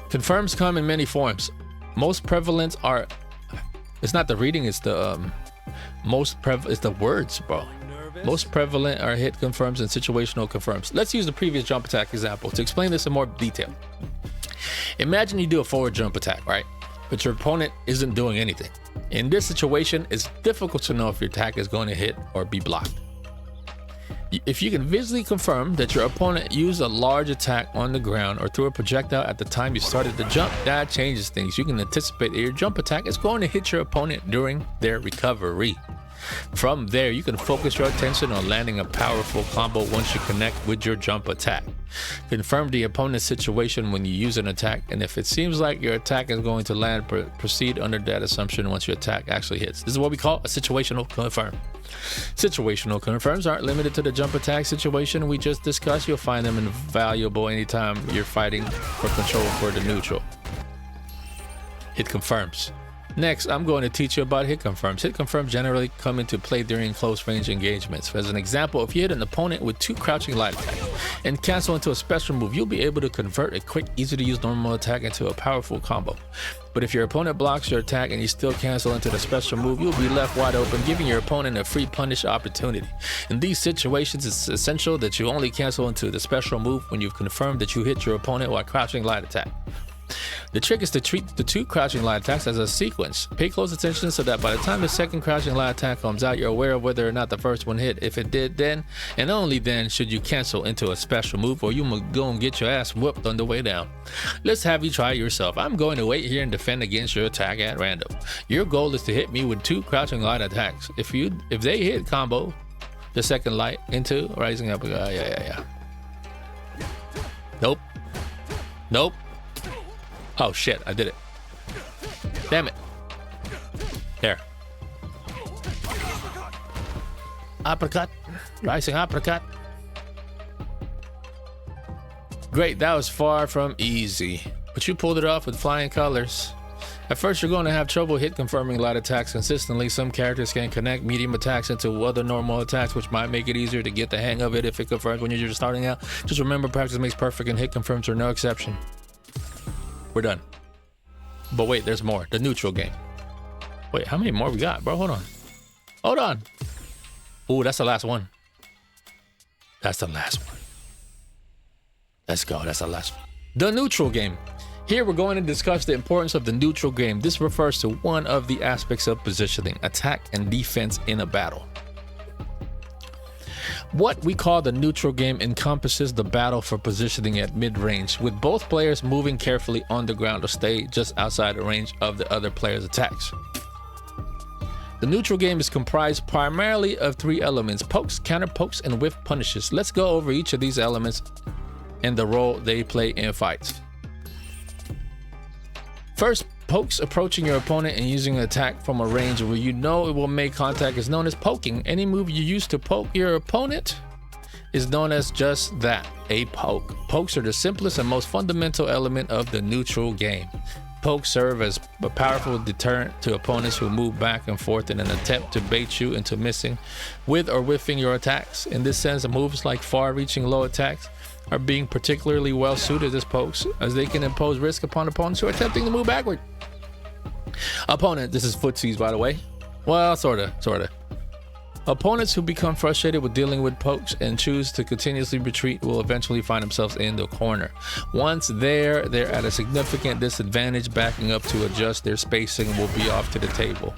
Confirms come in many forms. Most prevalent are. It's not the reading. It's the it's the words, bro. Most prevalent are hit confirms and situational confirms. Let's use the previous jump attack example to explain this in more detail. Imagine you do a forward jump attack, right? But your opponent isn't doing anything. In this situation, it's difficult to know if your attack is going to hit or be blocked. If you can visually confirm that your opponent used a large attack on the ground or threw a projectile at the time you started the jump, that changes things. You can anticipate that your jump attack is going to hit your opponent during their recovery. From there, you can focus your attention on landing a powerful combo once you connect with your jump attack. Confirm the opponent's situation when you use an attack, and if it seems like your attack is going to land, proceed under that assumption once your attack actually hits. This is what we call a situational confirm. Situational confirms aren't limited to the jump attack situation we just discussed. You'll find them invaluable anytime you're fighting for control for the neutral. Hit confirms. Next, I'm going to teach you about hit confirms. Hit confirms generally come into play during close range engagements. As an example, if you hit an opponent with 2 crouching light attacks and cancel into a special move, you'll be able to convert a quick, easy to use normal attack into a powerful combo. But if your opponent blocks your attack and you still cancel into the special move, you'll be left wide open, giving your opponent a free punish opportunity. In these situations, it's essential that you only cancel into the special move when you've confirmed that you hit your opponent while crouching light attack. The trick is to treat the 2 crouching light attacks as a sequence. Pay close attention so that by the time the second crouching light attack comes out, you're aware of whether or not the first one hit. If it did, then and only then should you cancel into a special move, or you will go and get your ass whooped on the way down. Let's have you try it yourself. I'm going to wait here and defend against your attack at random. Your goal is to hit me with 2 crouching light attacks. If they hit combo the second light into rising up, Nope. Oh shit, I did it. Damn it. There. Uppercut. Rising uppercut. Great, that was far from easy. But you pulled it off with flying colors. At first, you're going to have trouble hit confirming light attacks consistently. Some characters can connect medium attacks into other normal attacks, which might make it easier to get the hang of it if it confirms when you're just starting out. Just remember, practice makes perfect, and hit confirms are no exception. We're done. But wait, there's more. The neutral game. Wait, how many more we got, bro? Hold on. Ooh, that's the last one. That's the last one. Let's go. That's the last one. The neutral game. Here we're going to discuss the importance of the neutral game. This refers to one of the aspects of positioning, attack and defense in a battle. What we call the neutral game encompasses the battle for positioning at mid-range, with both players moving carefully on the ground to stay just outside the range of the other player's attacks. The neutral game is comprised primarily of 3 elements: pokes, counter pokes, and whiff punishes. Let's go over each of these elements and the role they play in fights. First, pokes. Approaching your opponent and using an attack from a range where you know it will make contact is known as poking. Any move you use to poke your opponent is known as just that, a poke. Pokes are the simplest and most fundamental element of the neutral game. Pokes serve as a powerful deterrent to opponents who move back and forth in an attempt to bait you into missing with or whiffing your attacks. In this sense, moves like far-reaching low attacks are being particularly well suited as pokes, as they can impose risk upon opponents who are attempting to move backward. Opponent, this is footsies by the way. Well, sorta. Opponents who become frustrated with dealing with pokes and choose to continuously retreat will eventually find themselves in the corner. Once they're at a significant disadvantage. Backing up to adjust their spacing will be off the table.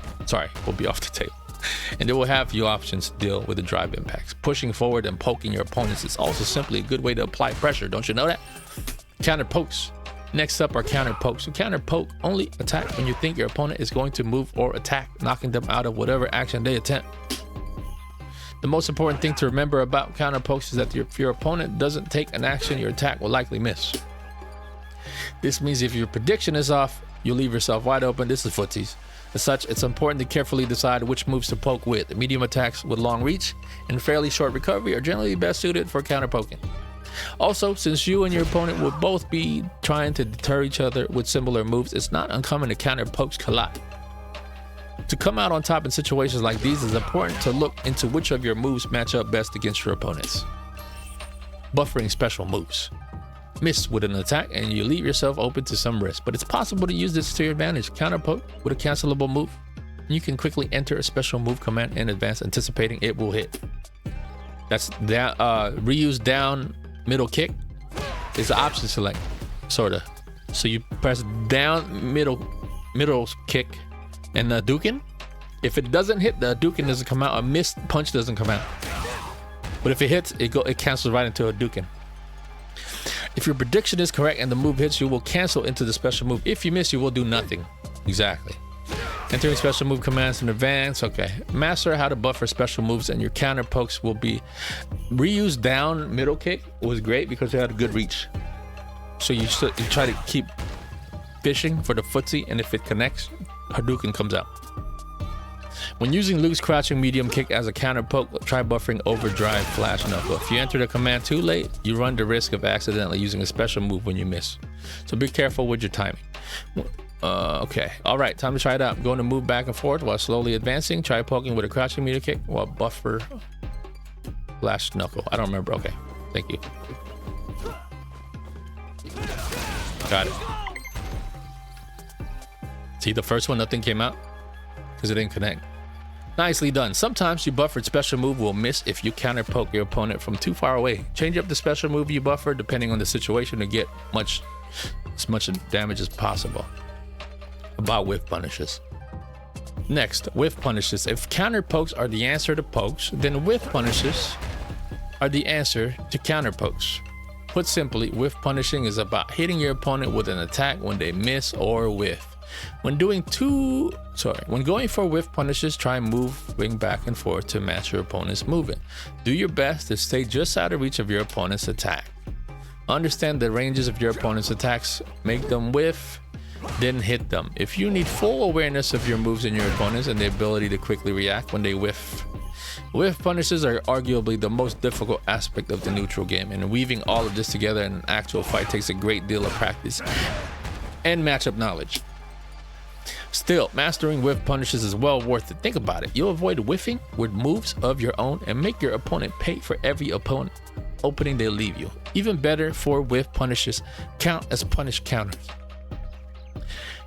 And they will have few options to deal with the drive impacts. Pushing forward and poking your opponents is also simply a good way to apply pressure. Don't you know that? Counter pokes. Next up are counter pokes. Counter poke only attack when you think your opponent is going to move or attack, knocking them out of whatever action they attempt. The most important thing to remember about counter pokes is that if your opponent doesn't take an action, your attack will likely miss. This means if your prediction is off, you'll leave yourself wide open. This is footsies. As such, it's important to carefully decide which moves to poke with. Medium attacks with long reach and fairly short recovery are generally best suited for counter poking. Also, since you and your opponent will both be trying to deter each other with similar moves, it's not uncommon to counter pokes collide. To come out on top in situations like these, it's important to look into which of your moves match up best against your opponents. Buffering special moves. Miss with an attack and you leave yourself open to some risk, but it's possible to use this to your advantage. Counter poke with a cancelable move. You can quickly enter a special move command in advance, anticipating it will hit. That's that. Reuse down middle kick is the option select, sorta. So you press down middle kick and the Hadouken. If it doesn't hit, the Hadouken doesn't come out. A missed punch doesn't come out. But if it hits, it cancels right into a Hadouken. If your prediction is correct and the move hits, you will cancel into the special move. If you miss, you will do nothing. Exactly. Entering special move commands in advance. Okay. Master how to buffer special moves, and your counter pokes will be reuse down middle kick was great because it had a good reach. So you try to keep fishing for the footsie, and if it connects, Hadouken comes out. When using Luke's crouching medium kick as a counter poke, try buffering overdrive flash knuckle. If you enter the command too late, you run the risk of accidentally using a special move when you miss. So be careful with your timing. Okay. All right. Time to try it out. I'm going to move back and forth while slowly advancing. Try poking with a crouching medium kick while buffer flash knuckle. I don't remember. Okay. Thank you. Got it. See, the first one, nothing came out because it didn't connect. Nicely done. Sometimes your buffered special move will miss if you counter poke your opponent from too far away. Change up the special move you buffer depending on the situation to get as much damage as possible. About whiff punishes. Next, whiff punishes. If counter pokes are the answer to pokes, then whiff punishes are the answer to counter pokes. Put simply, whiff punishing is about hitting your opponent with an attack when they miss or whiff. When going for whiff punishes, try moving back and forth to match your opponent's movement. Do your best to stay just out of reach of your opponent's attack. Understand the ranges of your opponent's attacks, make them whiff, then hit them. If you need full awareness of your moves and your opponents and the ability to quickly react when they whiff punishes are arguably the most difficult aspect of the neutral game, and weaving all of this together in an actual fight takes a great deal of practice and matchup knowledge. Still, mastering whiff punishes is well worth it. Think about it. You'll avoid whiffing with moves of your own and make your opponent pay for every opening they leave you. Even better, 4 whiff punishes count as punish counters.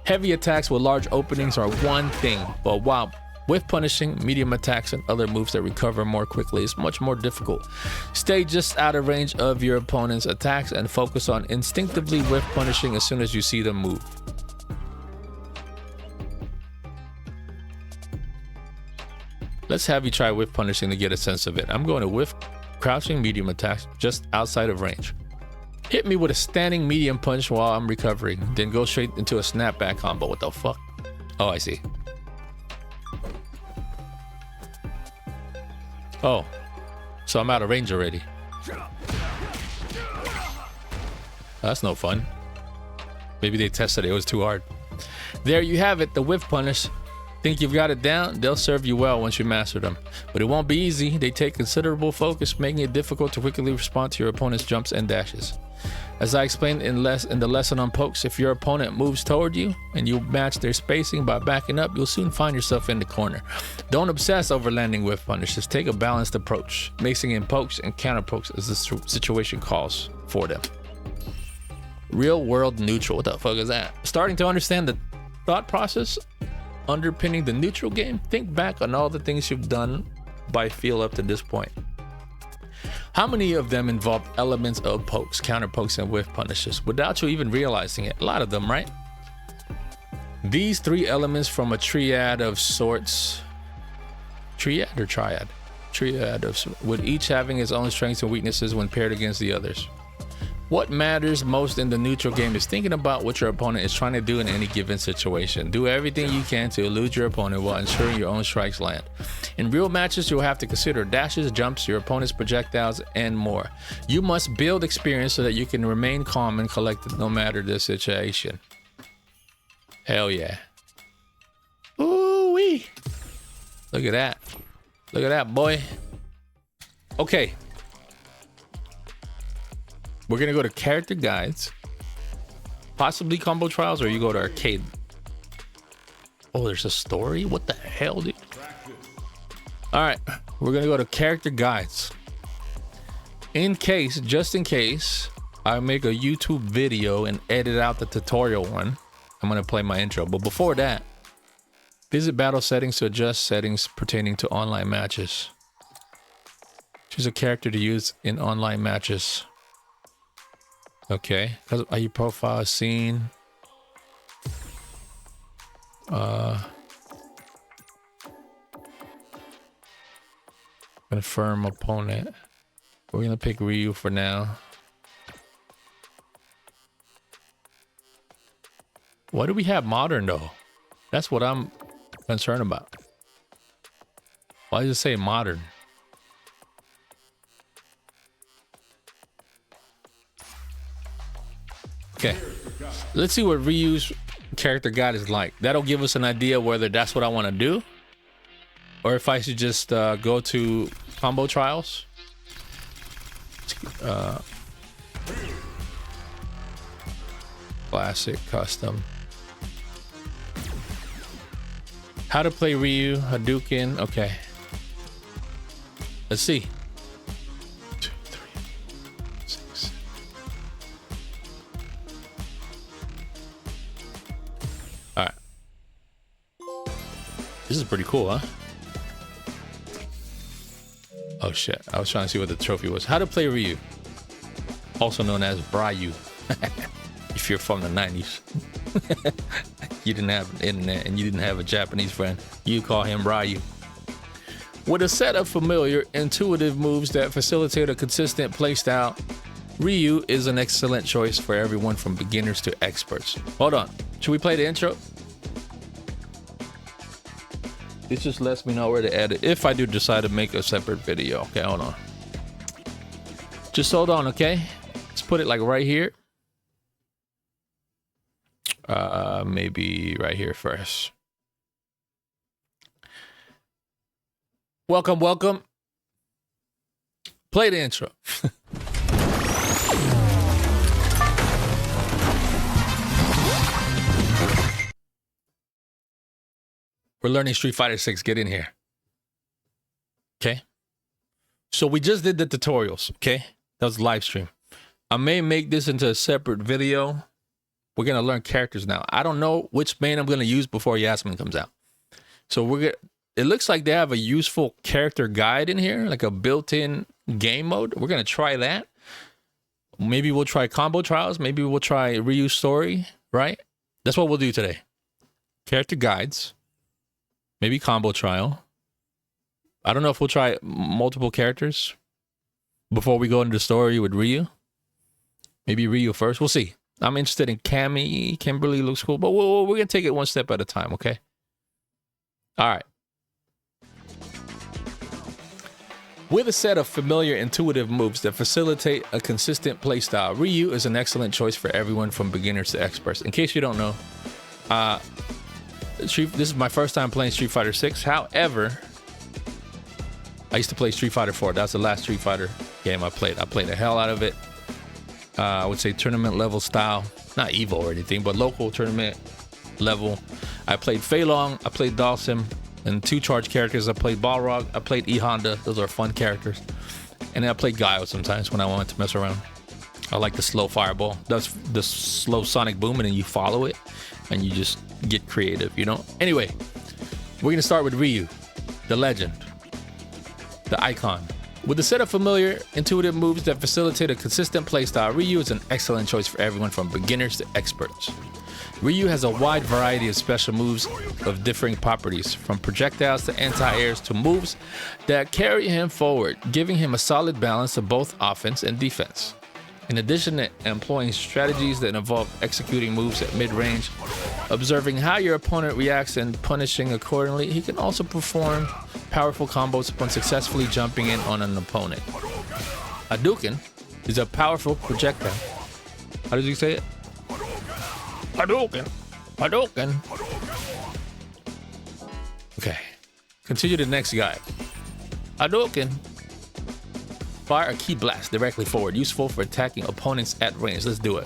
Heavy attacks with large openings are one thing, but while whiff punishing, medium attacks, and other moves that recover more quickly is much more difficult. Stay just out of range of your opponent's attacks and focus on instinctively whiff punishing as soon as you see them move. Let's have you try whiff punishing to get a sense of it. I'm going to whiff crouching medium attacks just outside of range. Hit me with a standing medium punch while I'm recovering, then go straight into a snapback combo. What the fuck? Oh, I see. Oh, so I'm out of range already. That's no fun. Maybe they tested it was too hard. There you have it, the whiff punish. Think you've got it down? They'll serve you well once you master them. But it won't be easy. They take considerable focus, making it difficult to quickly respond to your opponent's jumps and dashes. As I explained in the lesson on pokes, if your opponent moves toward you and you match their spacing by backing up, you'll soon find yourself in the corner. Don't obsess over landing whiff punishes. Take a balanced approach, mixing in pokes and counter pokes as the situation calls for them. Real world neutral. What the fuck is that? Starting to understand the thought process underpinning the neutral game? Think back on all the things you've done by feel up to this point. How many of them involved elements of pokes, counter pokes, and whiff punishes without you even realizing it? A lot of them, right? These 3 elements from a triad of sorts. Triad or triad? Triad of, with each having its own strengths and weaknesses when paired against the others. What matters most in the neutral game is thinking about what your opponent is trying to do in any given situation. Do everything you can to elude your opponent while ensuring your own strikes land. In real matches, you'll have to consider dashes, jumps, your opponent's projectiles, and more. You must build experience so that you can remain calm and collected no matter the situation. Hell yeah. Ooh-wee. Look at that. Look at that, boy. Okay. We're gonna go to character guides, possibly combo trials, or you go to arcade. Oh, there's a story? What the hell, dude? All right, we're gonna go to character guides. Just in case, I make a YouTube video and edit out the tutorial one, I'm gonna play my intro. But before that, visit battle settings to adjust settings pertaining to online matches. Choose a character to use in online matches. Okay, your profile is seen. Confirm opponent. We're gonna pick Ryu for now. Why do we have modern though? That's what I'm concerned about. Why does it say modern? Okay, let's see what Ryu's character guide is like. That'll give us an idea whether that's what I want to do, or if I should just go to combo trials. Classic, custom. How to play Ryu, Hadouken. Okay, let's see. 2, 3, 6. All right. This is pretty cool, huh? Oh shit, I was trying to see what the trophy was. How to play Ryu, also known as Bryu. If you're from the 90s. You didn't have an internet and you didn't have a Japanese friend, you call him Ryu. With a set of familiar, intuitive moves that facilitate a consistent playstyle, Ryu is an excellent choice for everyone from beginners to experts. Hold on, should we play the intro? This just lets me know where to edit if I do decide to make a separate video. Okay, hold on. Just hold on, okay? Let's put it like right here. Maybe right here first. Welcome, welcome. Play the intro. We're learning Street Fighter 6. Get in here. Okay. So we just did the tutorials. Okay. That was a live stream. I may make this into a separate video. We're going to learn characters now. I don't know which main I'm going to use before Yasmin comes out. So it looks like they have a useful character guide in here, like a built-in game mode. We're going to try that. Maybe we'll try combo trials. Maybe we'll try Ryu story, right? That's what we'll do today. Character guides. Maybe combo trial. I don't know if we'll try multiple characters before we go into the story with Ryu. Maybe Ryu first. We'll see. I'm interested in Cammy. Kimberly looks cool, but we're going to take it one step at a time, okay? All right. With a set of familiar, intuitive moves that facilitate a consistent playstyle, Ryu is an excellent choice for everyone from beginners to experts. In case you don't know, this is my first time playing Street Fighter 6. However, I used to play Street Fighter 4. That's the last Street Fighter game I played. I played the hell out of it. I would say tournament level style, not Evo or anything, but local tournament level. I played Fei Long, I played Dhalsim, and 2 charge characters. I played Balrog, I played E Honda. Those are fun characters. And then I played Guile sometimes when I wanted to mess around. I like the slow fireball. That's the slow sonic boom, and then you follow it, and you just get creative, you know? Anyway, we're gonna start with Ryu, the legend, the icon. With a set of familiar, intuitive moves that facilitate a consistent playstyle, Ryu is an excellent choice for everyone from beginners to experts. Ryu has a wide variety of special moves of differing properties, from projectiles to anti-airs to moves that carry him forward, giving him a solid balance of both offense and defense. In addition to employing strategies that involve executing moves at mid-range, observing how your opponent reacts and punishing accordingly, he can also perform powerful combos upon successfully jumping in on an opponent. Hadouken is a powerful projectile. How did you say it? Hadouken. Hadouken. Okay. Continue to the next guy. Hadouken. Fire a key blast directly forward, useful for attacking opponents at range. Let's do it.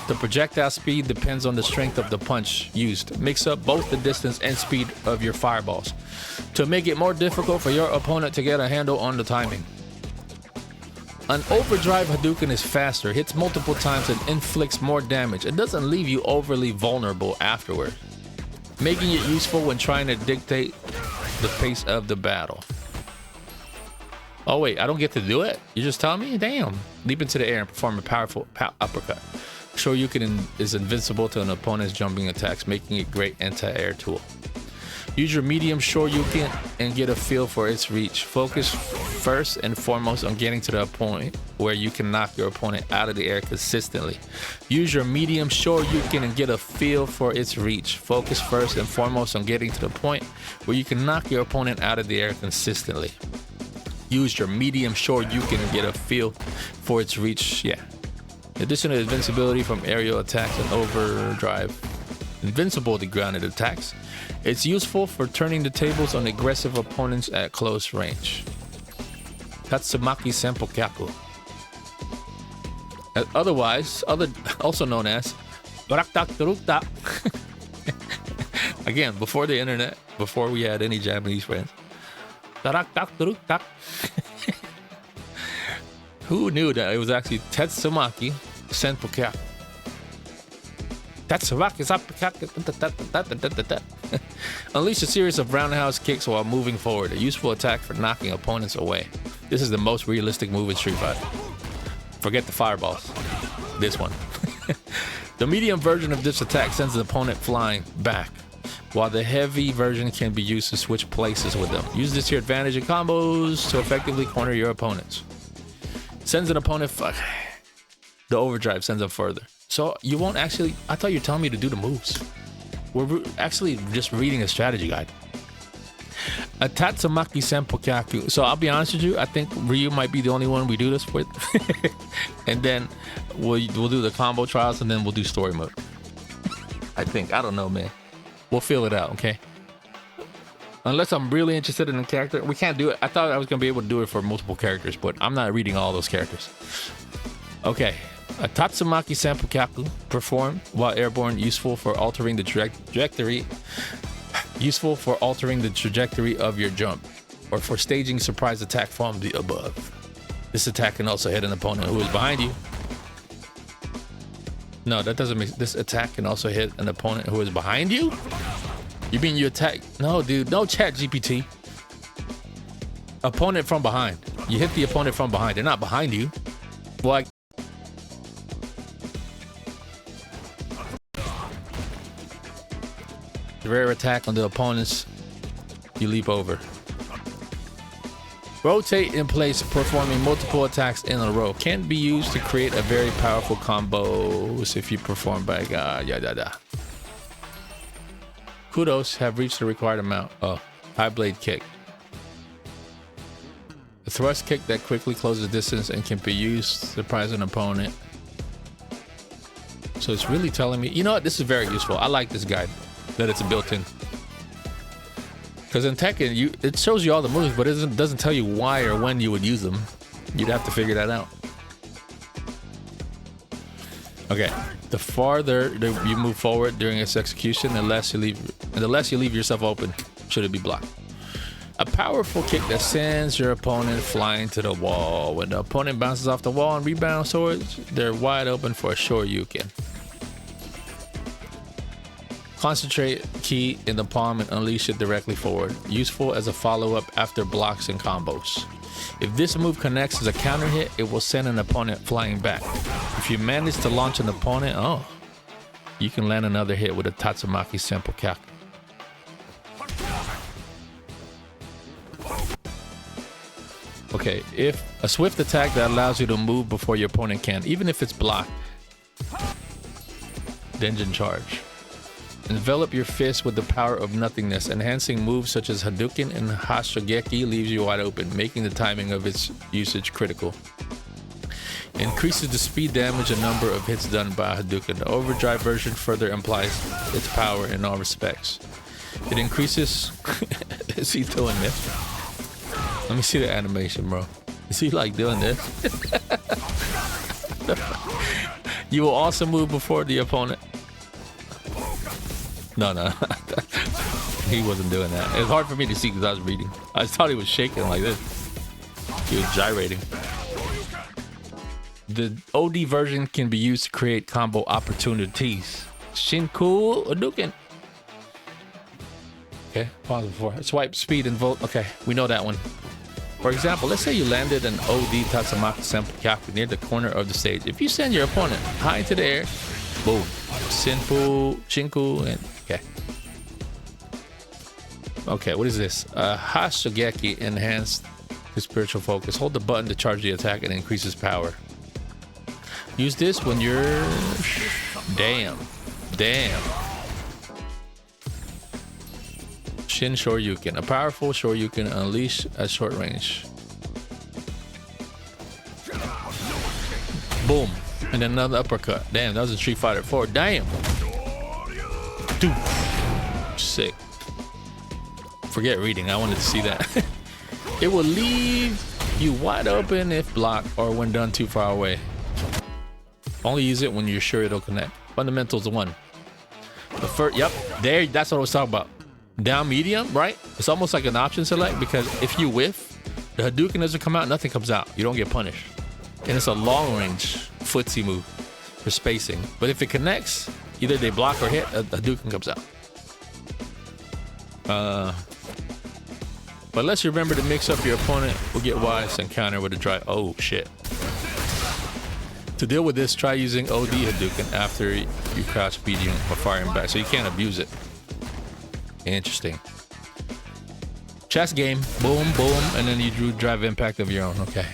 The projectile speed depends on the strength of the punch used. Mix up both the distance and speed of your fireballs to make it more difficult for your opponent to get a handle on the timing. An overdrive Hadouken is faster, hits multiple times, and inflicts more damage. It doesn't leave you overly vulnerable afterward, making it useful when trying to dictate the pace of the battle. Oh wait, I don't get to do it? You just tell me? Damn. Leap into the air and perform a powerful uppercut. Shoryuken is invincible to an opponent's jumping attacks, making it a great anti-air tool. Use your medium Shoryuken and get a feel for its reach. Focus first and foremost on getting to the point where you can knock your opponent out of the air consistently. Use your medium Shoryuken and get a feel for its reach. Focus first and foremost on getting to the point where you can knock your opponent out of the air consistently. Use your medium Shoryuken and get a feel for its reach. Yeah. In addition to invincibility from aerial attacks and overdrive, invincible to grounded attacks, it's useful for turning the tables on aggressive opponents at close range. Tatsumaki Senpokyaku. Also known as Baraktak Tarukta. Again, before the internet, before we had any Japanese friends. Who knew that it was actually Tatsumaki Senpokyaku? Tatsumaki Senpokyaku. Unleash a series of roundhouse kicks while moving forward. A useful attack for knocking opponents away. This is the most realistic move in Street Fighter. Forget the fireballs. This one. The medium version of this attack sends the opponent flying back, while the heavy version can be used to switch places with them. Use this to your advantage in combos to effectively corner your opponents. Sends an opponent... The overdrive sends them further. So you won't actually... I thought you were telling me to do the moves. We're actually just reading a strategy guide. A Tatsumaki Senpokyaku. So I'll be honest with you, I think Ryu might be the only one we do this with. And then we'll do the combo trials and then we'll do story mode. I think. I don't know, man. We'll feel it out, okay? Unless I'm really interested in the character. We can't do it. I thought I was going to be able to do it for multiple characters, but I'm not reading all those characters. Okay. A Tatsumaki Senpokyaku performed while airborne, useful for altering the trajectory. Useful for altering the trajectory of your jump, or for staging surprise attack from the above. This attack can also hit an opponent who is behind you. No, that doesn't make... This attack can also hit an opponent who is behind you? You mean you attack... No, dude. No, chat GPT. Opponent from behind. You hit the opponent from behind. They're not behind you. Well, rare attack on the opponents you leap over. Rotate in place, performing multiple attacks in a row. Can be used to create a very powerful combos if you perform by Kudos have reached the required amount. Oh, high blade kick. A thrust kick that quickly closes distance and can be used to surprise an opponent. So it's really telling me, you know what? This is very useful. I like this guide. That it's built-in, because in Tekken it shows you all the moves, but it doesn't tell you why or when you would use them. You'd have to figure that out. Okay, the farther you move forward during its execution, the less you leave yourself open should it be blocked. A powerful kick that sends your opponent flying to the wall. When the opponent bounces off the wall and rebounds towards, they're wide open for a Shoryuken. Concentrate key in the palm and unleash it directly forward. Useful as a follow-up after blocks and combos. If this move connects as a counter hit, it will send an opponent flying back. If you manage to launch an opponent, you can land another hit with a Tatsumaki Senpokyaku. Okay, if a swift attack that allows you to move before your opponent can, even if it's blocked. Denjin charge. Envelop your fist with the power of nothingness. Enhancing moves such as Hadouken and Hashigeki leaves you wide open, making the timing of its usage critical. Increases the speed, damage, and number of hits done by Hadouken. The overdrive version further implies its power in all respects. It increases... Is he doing this? Let me see the animation, bro. Is he like doing this? You will also move before the opponent. No. He wasn't doing that. It was hard for me to see because I was reading. I just thought he was shaking like this. He was gyrating. The OD version can be used to create combo opportunities. Shinku Hadouken. Okay, pause before. Swipe, speed, and volt. Okay, we know that one. For example, let's say you landed an OD Tatsumaki Senpukyaku near the corner of the stage. If you send your opponent high into the air, boom. Shinku, and okay. Okay, what is this? Hashigeki enhanced his spiritual focus. Hold the button to charge the attack and increases power. Use this when you're... Damn. Shin Shoryuken. A powerful Shoryuken unleash at short range. Boom. And then another uppercut. Damn, that was a Street Fighter 4. Damn. Dude. Sick. Forget reading. I wanted to see that. It will leave you wide open if blocked or when done too far away. Only use it when you're sure it'll connect. Fundamentals 1. The first, yep, there, that's what I was talking about. Down medium, right? It's almost like an option select because if you whiff, the Hadouken doesn't come out, nothing comes out. You don't get punished. And it's a long range footsie move for spacing. But if it connects, either they block or hit, a Hadouken comes out. But let's remember to mix up your opponent will get wise and counter with a dry. Oh shit. To deal with this, try using OD Hadouken after you crouch medium or firing back, so you can't abuse it. Interesting. Chess game, boom, boom, and then you drew drive impact of your own. Okay.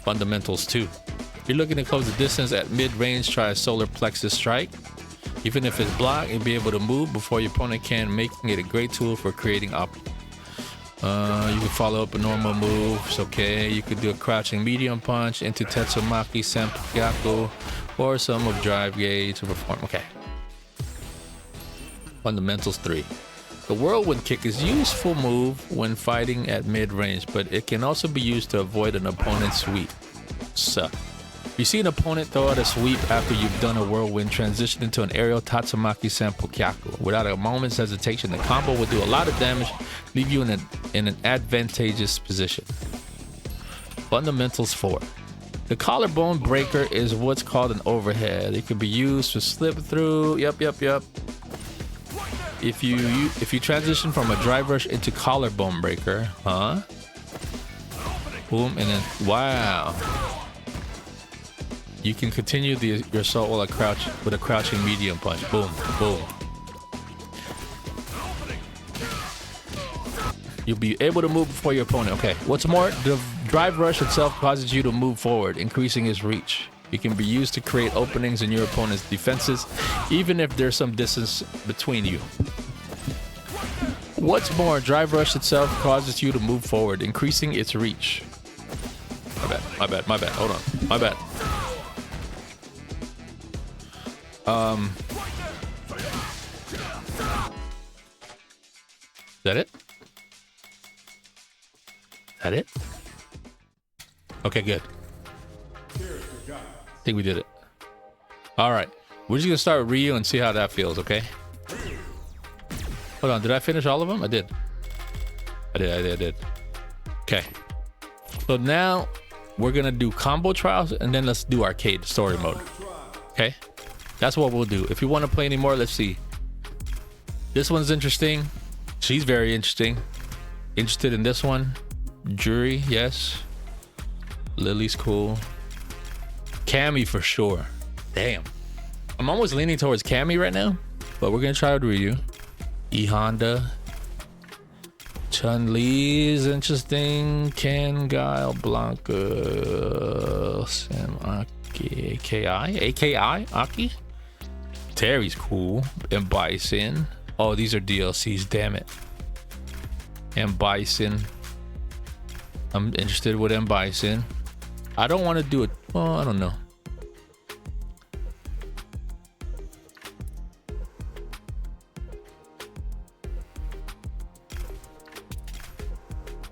Fundamentals 2. If you're looking to close the distance at mid-range, try a solar plexus strike. Even if it's blocked, you'll be able to move before your opponent can, making it a great tool for creating up. You can follow up a normal moves, okay? You could do a crouching medium punch into Tatsumaki Senpukyaku or some of drive gauge to perform. Okay. Fundamentals 3. The whirlwind kick is a useful move when fighting at mid-range, but it can also be used to avoid an opponent's sweep. So, you see an opponent throw out a sweep after you've done a whirlwind, transition into an aerial Tatsumaki Senpukyaku. Without a moment's hesitation, the combo will do a lot of damage, leave you in an advantageous position. Fundamentals 4. The collarbone breaker is what's called an overhead. It can be used to slip through. Yep. If you transition from a drive rush into collarbone breaker, boom, and then wow. You can continue your assault while with a crouching medium punch. Boom, boom. You'll be able to move before your opponent. Okay, what's more, the drive rush itself causes you to move forward, increasing its reach. It can be used to create openings in your opponent's defenses, even if there's some distance between you. What's more, drive rush itself causes you to move forward, increasing its reach. My bad. Hold on. My bad. Is that it? That it? Okay, good. I think we did it. All right. We're just going to start with Ryu and see how that feels, okay? Hold on. Did I finish all of them? I did. I did. Okay. So now we're going to do combo trials and then let's do arcade story mode. Okay? That's what we'll do. If you want to play anymore, let's see. This one's interesting. She's very interesting. Interested in this one. Jury, yes. Lily's cool. Cammy for sure. Damn. I'm almost leaning towards Cammy right now, but we're going to try with Ryu. E Honda. Chun-Li's interesting. Ken, Guile, Blanca, Sam, Aki, AKI, Aki. Terry's cool. And Bison. Oh, these are DLCs, damn it. And Bison. I'm interested with M. Bison. I don't want to do it. Well, I don't know.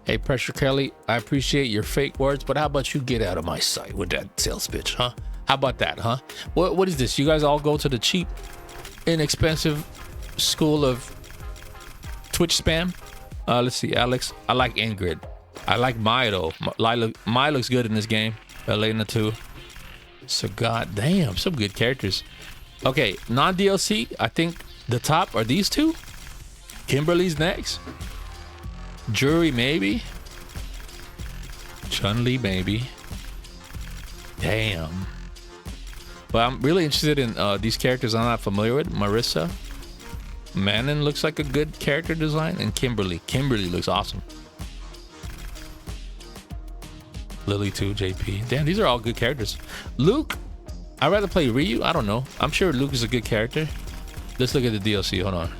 Hey, Pressure Kelly, I appreciate your fake words, but how about you get out of my sight with that sales pitch, huh? How about that, huh? What is this? You guys all go to the cheap, inexpensive school of Twitch spam? Let's see, Alex. I like Ingrid. I like Mai though. Mai looks good in this game. Elena too. So goddamn, some good characters. Okay, non-DLC. I think the top are these two. Kimberly's next. Jury maybe. Chun-Li maybe. Damn. But I'm really interested in these characters I'm not familiar with. Marissa. Manon looks like a good character design. And Kimberly. Kimberly looks awesome. Lily too, JP. Damn, these are all good characters. Luke. I'd rather play Ryu. I don't know. I'm sure Luke is a good character. Let's look at the DLC. Hold on.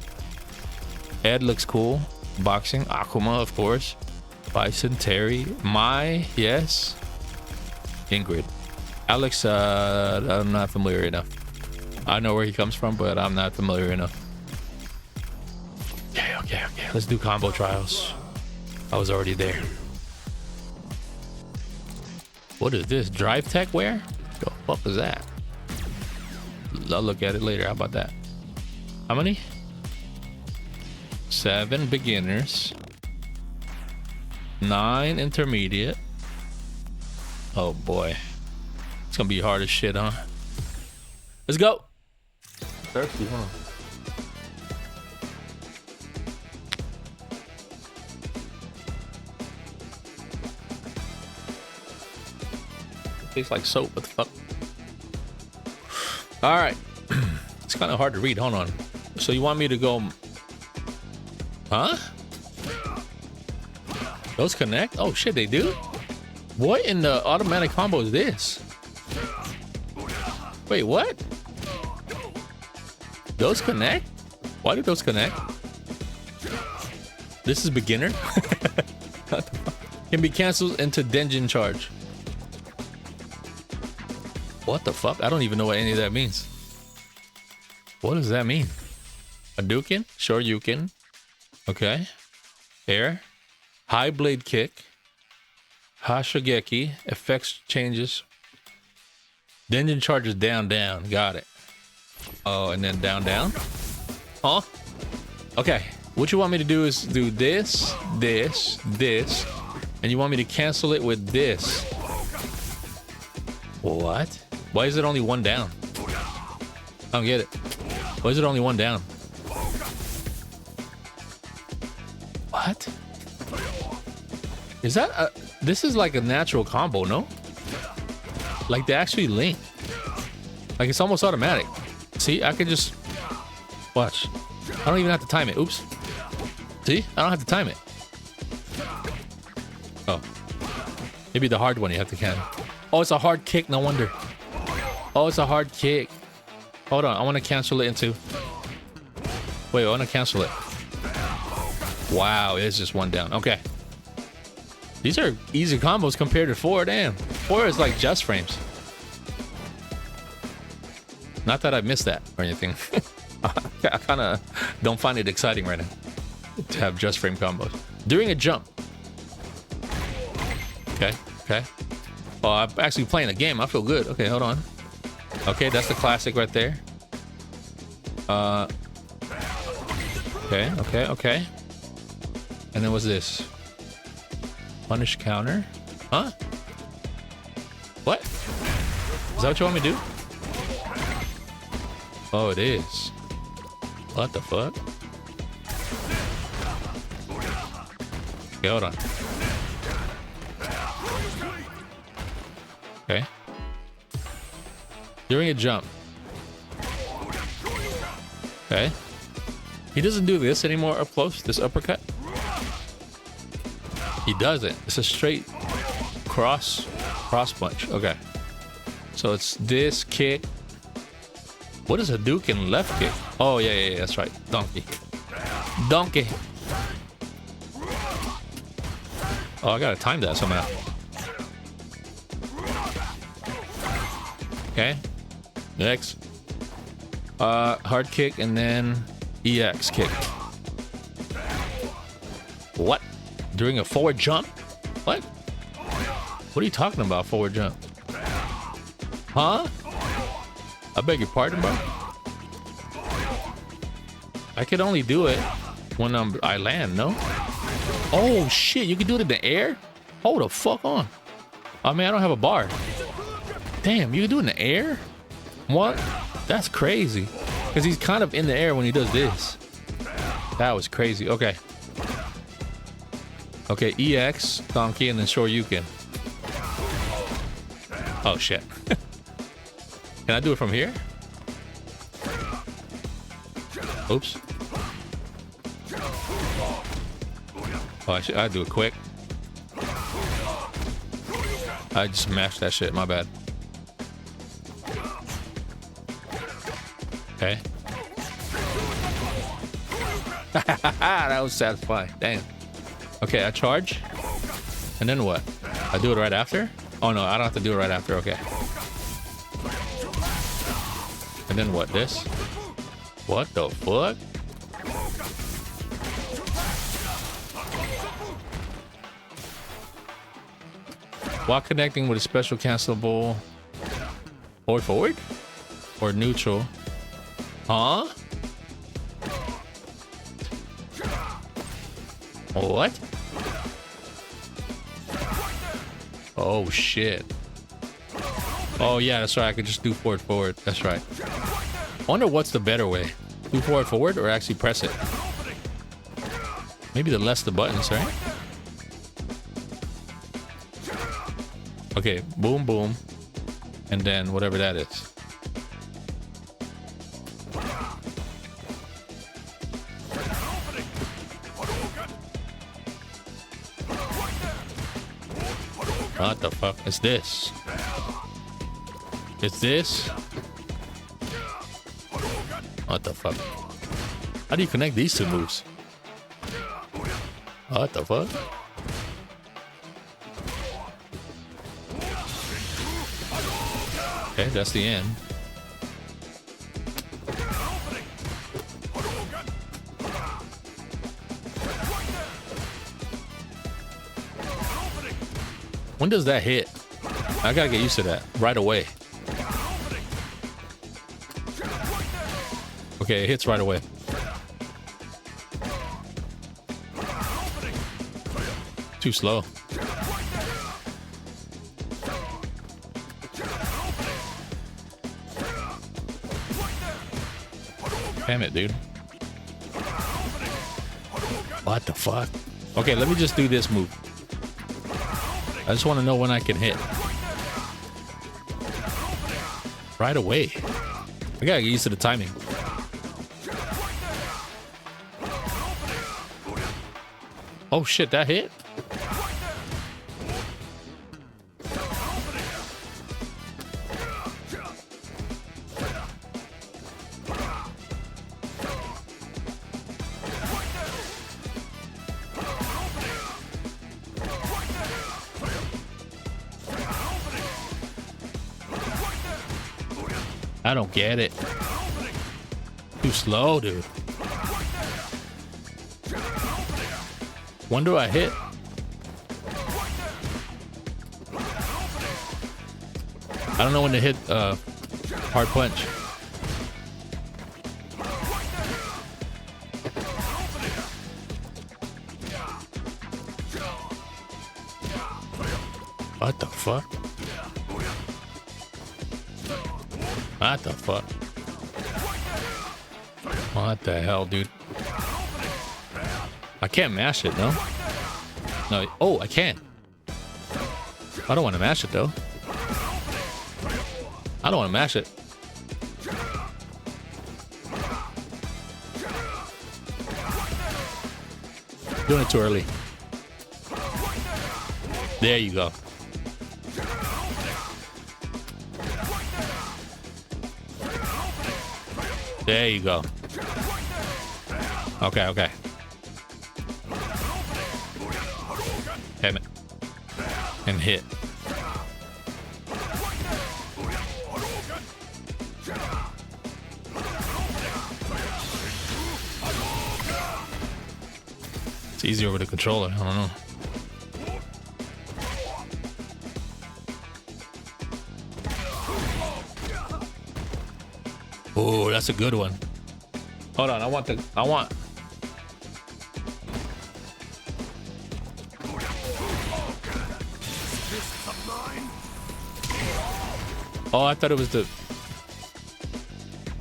Ed looks cool. Boxing. Akuma, of course. Bison, Terry. Mai, yes. Ingrid. Alex, I'm not familiar enough. I know where he comes from, but I'm not familiar enough. Okay. Let's do combo trials. I was already there. What is this? Drive Tech wear? The fuck is that? I'll look at it later. How about that? How many? 7 beginners. 9 intermediate. Oh boy. It's gonna be hard as shit, huh? Let's go. Thirsty, huh? Tastes like soap. What the fuck? All right. It's kind of hard to read. Hold on. So you want me to go? Huh? Those connect? Oh shit, they do? What in the automatic combo is this? Wait, what? Those connect? Why do those connect? This is beginner? Can be canceled into Denjin charge. What the fuck? I don't even know what any of that means. What does that mean? Hadouken? Shoryuken. Okay. Air. High blade kick. Hashigeki. Effects changes. Denjin charges down. Got it. Oh, and then down. Huh? Okay. What you want me to do is do this. And you want me to cancel it with this. What? Why is it only one down? I don't get it. Why is it only one down? What? Is that a... This is like a natural combo, no? Like they actually link. Like it's almost automatic. See, I can just... Watch. I don't even have to time it. Oops. See? I don't have to time it. Oh. Maybe the hard one you have to cancel. Oh, it's a hard kick. No wonder. Oh, it's a hard kick. Hold on. I want to cancel it into... Wait, I want to cancel it. Wow, it's just one down. Okay. These are easy combos compared to 4. Damn. 4 is like just frames. Not that I missed that or anything. I kind of don't find it exciting right now to have just frame combos. During a jump. Okay. Oh, I'm actually playing a game. I feel good. Okay, hold on. Okay, that's the classic right there. Okay. And then what's this? Punish counter? Huh? What? Is that what you want me to do? Oh, it is. What the fuck? Okay, hold on. Okay. During a jump. Okay. He doesn't do this anymore up close, this uppercut. He doesn't. It's a straight cross punch. Okay. So it's this kick. What is a Hadouken left kick? Oh, yeah, that's right. Donkey. Oh, I gotta time that somehow. Okay. Next. Hard kick and then EX kick. What? During a forward jump? What? What are you talking about, forward jump? Huh? I beg your pardon, bro? I could only do it when I land, no? Oh, shit. You can do it in the air? Hold the fuck on. I mean, I don't have a bar. Damn, you can do it in the air? What? That's crazy. Because he's kind of in the air when he does this. That was crazy. Okay. Okay, EX, Donkey, and then Shoryuken. Oh, shit. Can I do it from here? Oops. Oh, I do it quick. I just mashed that shit. My bad. Okay. That was satisfying. Damn. Okay, I charge. And then what? I do it right after? Oh, no, I don't have to do it right after. Okay. And then what? This? What the fuck? While connecting with a special cancelable forward or neutral. Huh? What? Oh shit. Oh yeah, that's right. I could just do forward. That's right. I wonder what's the better way. Do forward or actually press it? Maybe the less the buttons, right? Okay, boom, boom. And then whatever that is. What the fuck is this? It's this? What the fuck? How do you connect these two moves? What the fuck? Okay, that's the end. When does that hit? I gotta get used to that right away. Okay, it hits right away. Too slow. Damn it, dude. What the fuck? Okay, let me just do this move. I just want to know when I can hit. Right away. I gotta get used to the timing. Oh shit, that hit? I don't get it. Too slow, dude. When do I hit? I don't know when to hit hard punch. What the fuck? What the fuck? What the hell, dude? I can't mash it, no? No. Oh, I can. I don't want to mash it, though. I don't want to mash it. Doing it too early. There you go. There you go. Okay, okay. Damn it. And hit. It's easier with the controller. I don't know. Oh, that's a good one. Hold on, I want. Oh, I thought it was the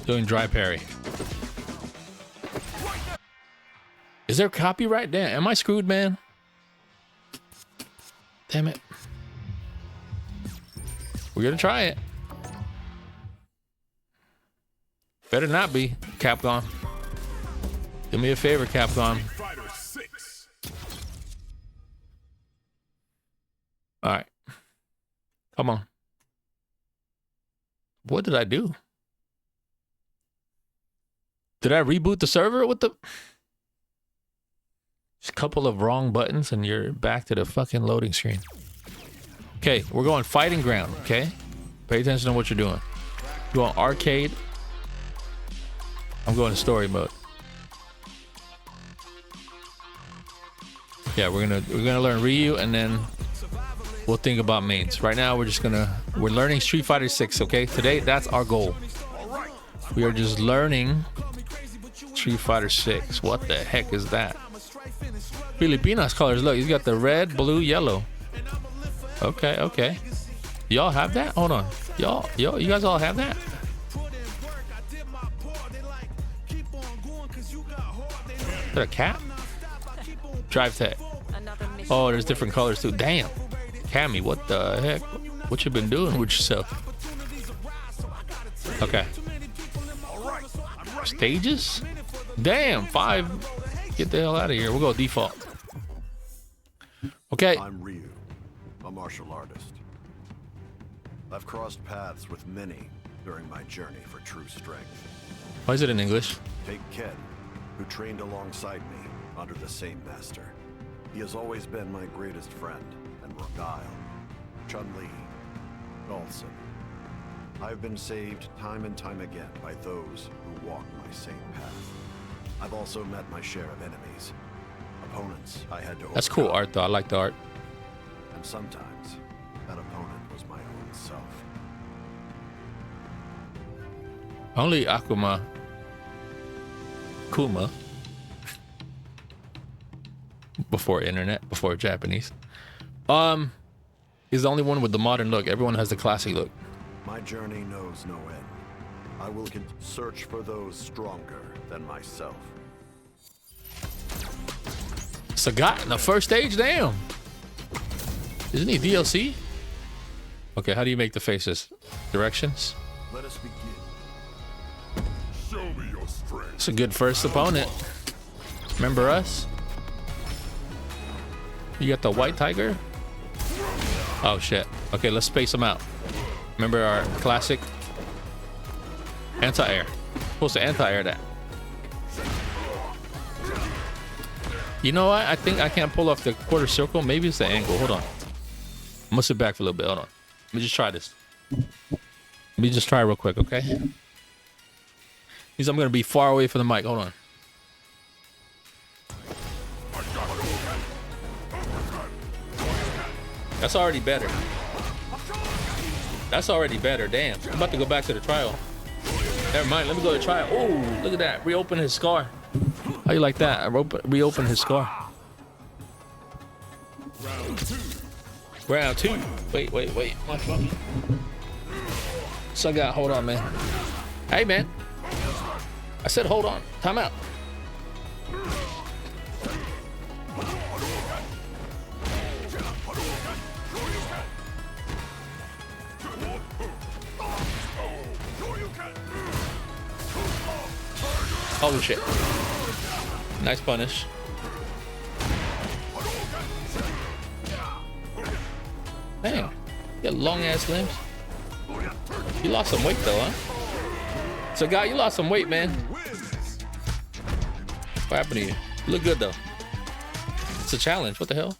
doing dry parry. Is there copyright? Damn, am I screwed, man? Damn it. We're gonna try it. Better not be, Capcom. Do me a favor, Capcom. All right. Come on. What did I do? Did I reboot the server? What the? Just a couple of wrong buttons and you're back to the fucking loading screen. Okay, we're going fighting ground, okay? Pay attention to what you're doing. You want arcade? I'm going to story mode. Yeah, we're gonna learn Ryu and then we'll think about mains. Right now we're learning Street Fighter 6, okay? Today that's our goal. We are just learning Street Fighter 6. What the heck is that? Filipinas colors. Look, he's got the red, blue, yellow. Okay. Y'all have that? Hold on. Y'all, you guys all have that? Is that a cat? Drive tech. Oh, there's different colors too. Damn. Cammy, what the heck? What you been doing with yourself? Okay. Stages? Damn, 5. Get the hell out of here. We'll go default. Okay. I'm Ryu, a martial artist. I've crossed paths with many during my journey for true strength. Why is it in English? Take Ken, who trained alongside me under the same master. He has always been my greatest friend, and Guile, Chun-Li, Dhalsim. I've been saved time and time again by those who walk my same path. I've also met my share of enemies, opponents I had to overcome. That's cool art though. I like the art. And sometimes that opponent was my own self. Only Akuma Kuma before internet, before Japanese. Is the only one with the modern look. Everyone has the classic look. My journey knows no end. I will search for those stronger than myself. Sagat in the first stage? Damn. Isn't he DLC? Okay, how do you make the faces? Directions? Let us begin. Show me your strength. It's a good first opponent. Remember us? You got the white tiger? Oh shit. Okay, let's space them out. Remember our classic anti-air. Supposed to anti-air that. You know what? I think I can't pull off the quarter circle. Maybe it's the angle. Hold on. I'm gonna sit back for a little bit. Hold on. Let me just try this. Let me just try real quick, okay? Means I'm gonna be far away from the mic. Hold on. That's already better. That's already better. Damn. I'm about to go back to the trial. Never mind. Let me go to the trial. Oh, look at that. Reopen his scar. How you like that? I reopen his scar. Round two. Wait. My fucking. Sagat, hold on, man. Hey, man. I said hold on. Time out. Holy shit. Nice punish. Damn. You got long ass limbs. You lost some weight though, huh? So guy, you lost some weight, man. What happened to you? You look good though. It's a challenge. What the hell?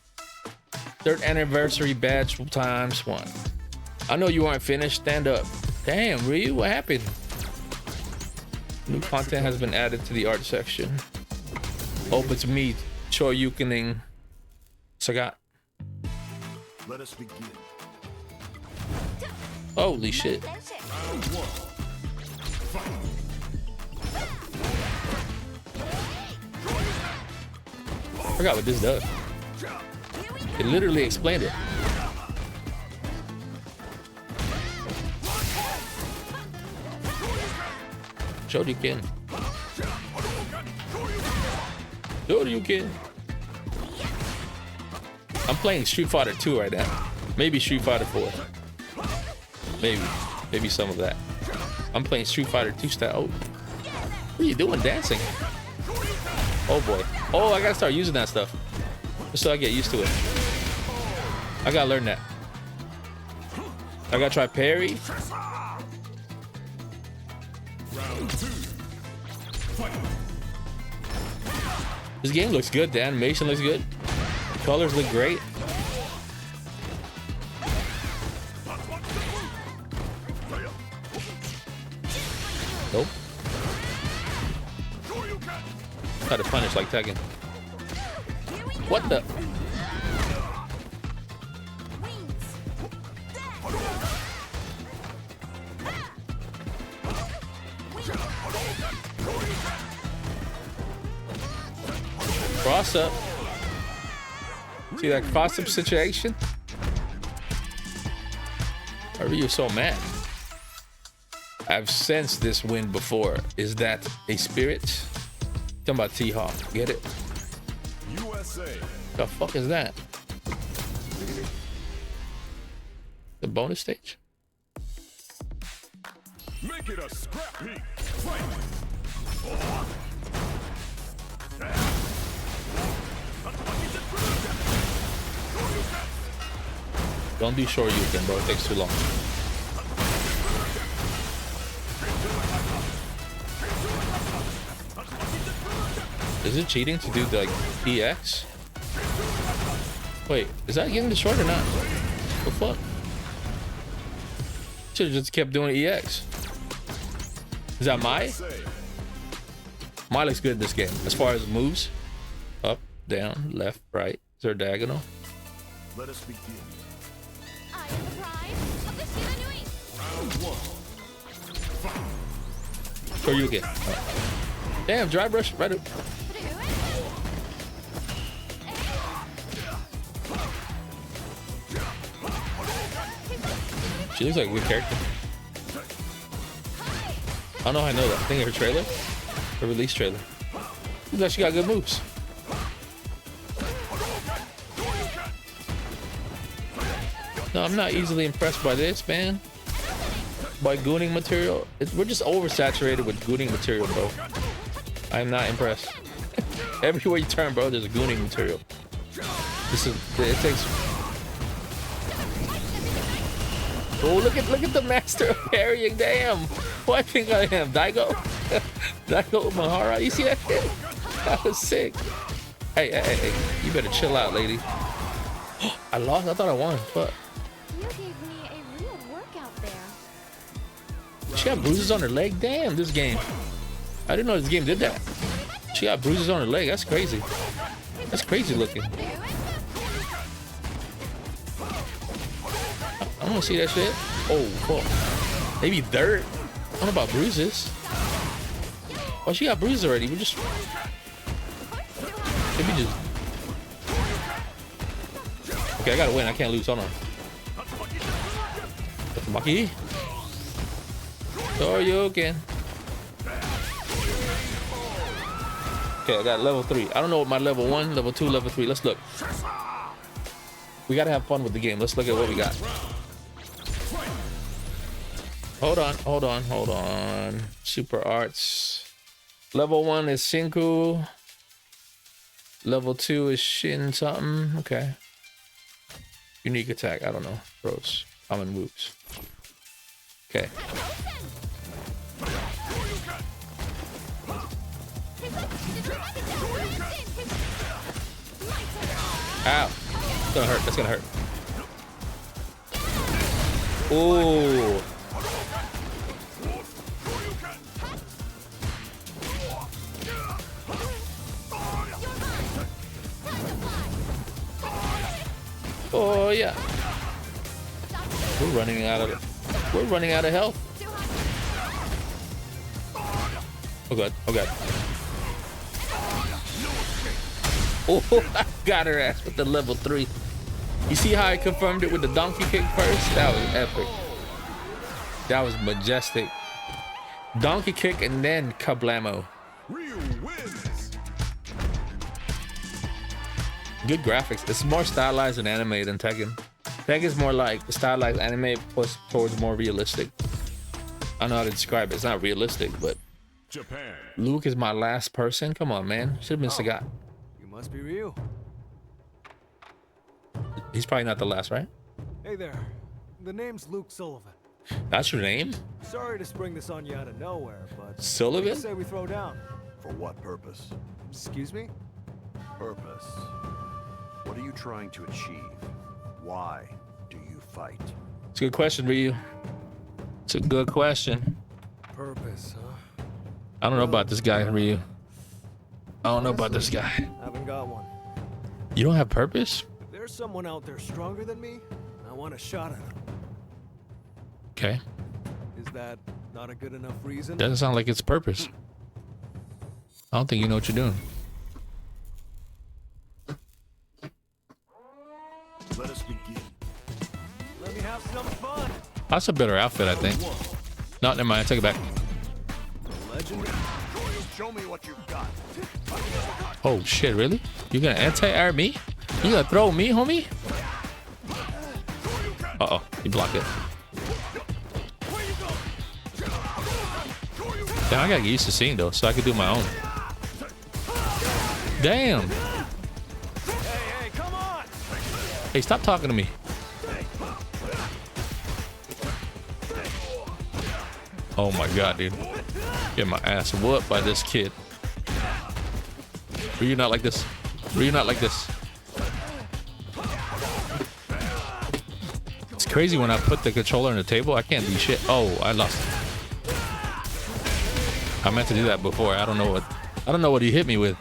3rd anniversary badge ×1. I know you aren't finished. Stand up. Damn, Ryu, what happened? New content has been added to the art section. Open to me, Choryukening Sagat. Let us begin. Holy shit. Forgot what this does. It literally explained it. Shoryuken. Shoryuken. I'm playing Street Fighter 2 right now. Maybe Street Fighter 4. Maybe some of that. I'm playing Street Fighter 2 style. Oh. What are you doing dancing? Oh boy. Oh, I gotta start using that stuff. Just so I get used to it. I gotta learn that. I gotta try parry. This game looks good. The animation looks good. The colors look great. Nope. Try to punish like Tekken. What the? Cross up. See that cross up situation? Why are you so mad? I've sensed this win before. Is that a spirit? Talking about T-Hawk. Get it? USA. The fuck is that? The bonus stage? Make it a scrap heap. Fight. Don't do Shoryuken, bro. It takes too long. Is it cheating to do the like EX? Wait, is that getting destroyed or not? What the fuck? Should've just kept doing EX. Is that Mai? Mai looks good in this game. As far as moves. Up, down, left, right. Is there a diagonal? Let us begin. I am the pride of the Shiranui. Shoryuken. Damn, dry brush right up. She looks like a good character. I don't know how I know that. I think her trailer, her release trailer. Looks like she got good moves. No, I'm not easily impressed by this, man. By gooning material. We're just oversaturated with gooning material, bro. I'm not impressed. Everywhere you turn, bro, there's a gooning material. It takes. Oh, look at the master of parrying. Damn. Who I think I am? Daigo? Daigo Mahara? You see that shit? That was sick. Hey. You better chill out, lady. I lost? I thought I won. Fuck. You gave me a real workout there. She got bruises on her leg? Damn, this game. I didn't know this game did that. She got bruises on her leg. That's crazy. That's crazy looking. I don't see that shit. Oh, fuck. Maybe dirt. I don't know about bruises. Oh, she got bruises already. We just. Maybe just. Okay, I gotta win. I can't lose. Hold on. Maki. Shoryuken. Okay, I got level 3. I don't know what my level 1, level 2, level 3. Let's look. We gotta have fun with the game. Let's look at what we got. Hold on. Super arts. Level 1 is Shinku. Level 2 is Shin something. Okay. Unique attack. I don't know. Bros. Common moves. Okay. Ow. It's gonna hurt. That's gonna hurt. Ooh. Oh yeah. We're running out of health. Oh god. Oh, I got her ass with the level 3. You see how I confirmed it with the donkey kick first? That was epic. That was majestic. Donkey kick and then kablamo. Good graphics. It's more stylized and anime than Tekken. Tekken's more like stylized anime plus towards more realistic. I don't know how to describe it. It's not realistic, but Japan. Luke is my last person. Come on, man. Should have been Sagat. You must be Ryu. He's probably not the last, right? Hey there. The name's Luke Sullivan. That's your name? Sorry to spring this on you out of nowhere, but what do Sullivan? you say we throw down? For what purpose? Excuse me? Purpose. What are you trying to achieve? Why do you fight? It's a good question, Ryu. It's a good question. Purpose, huh? I don't know about this guy, Ryu. I don't know about this guy. Haven't got one. You don't have purpose? If there's someone out there stronger than me, I want a shot at him. Okay. Is that not a good enough reason? Doesn't sound like it's purpose. I don't think you know what you're doing. Let us begin. Let me have some fun. That's a better outfit, I think. No, never mind. I take it back. Legend. Show me what you've got. Oh, shit. Really? You gonna anti-air me? You gonna throw me, homie? Uh-oh. You blocked it. Damn, I gotta get used to seeing, though, so I can do my own. Damn. Hey, come on! Hey, stop talking to me. Oh my god, dude. Get my ass whooped by this kid. Were you not like this? Were you not like this? It's crazy when I put the controller on the table, I can't do shit. Oh, I lost it. I meant to do that before. I don't know what he hit me with.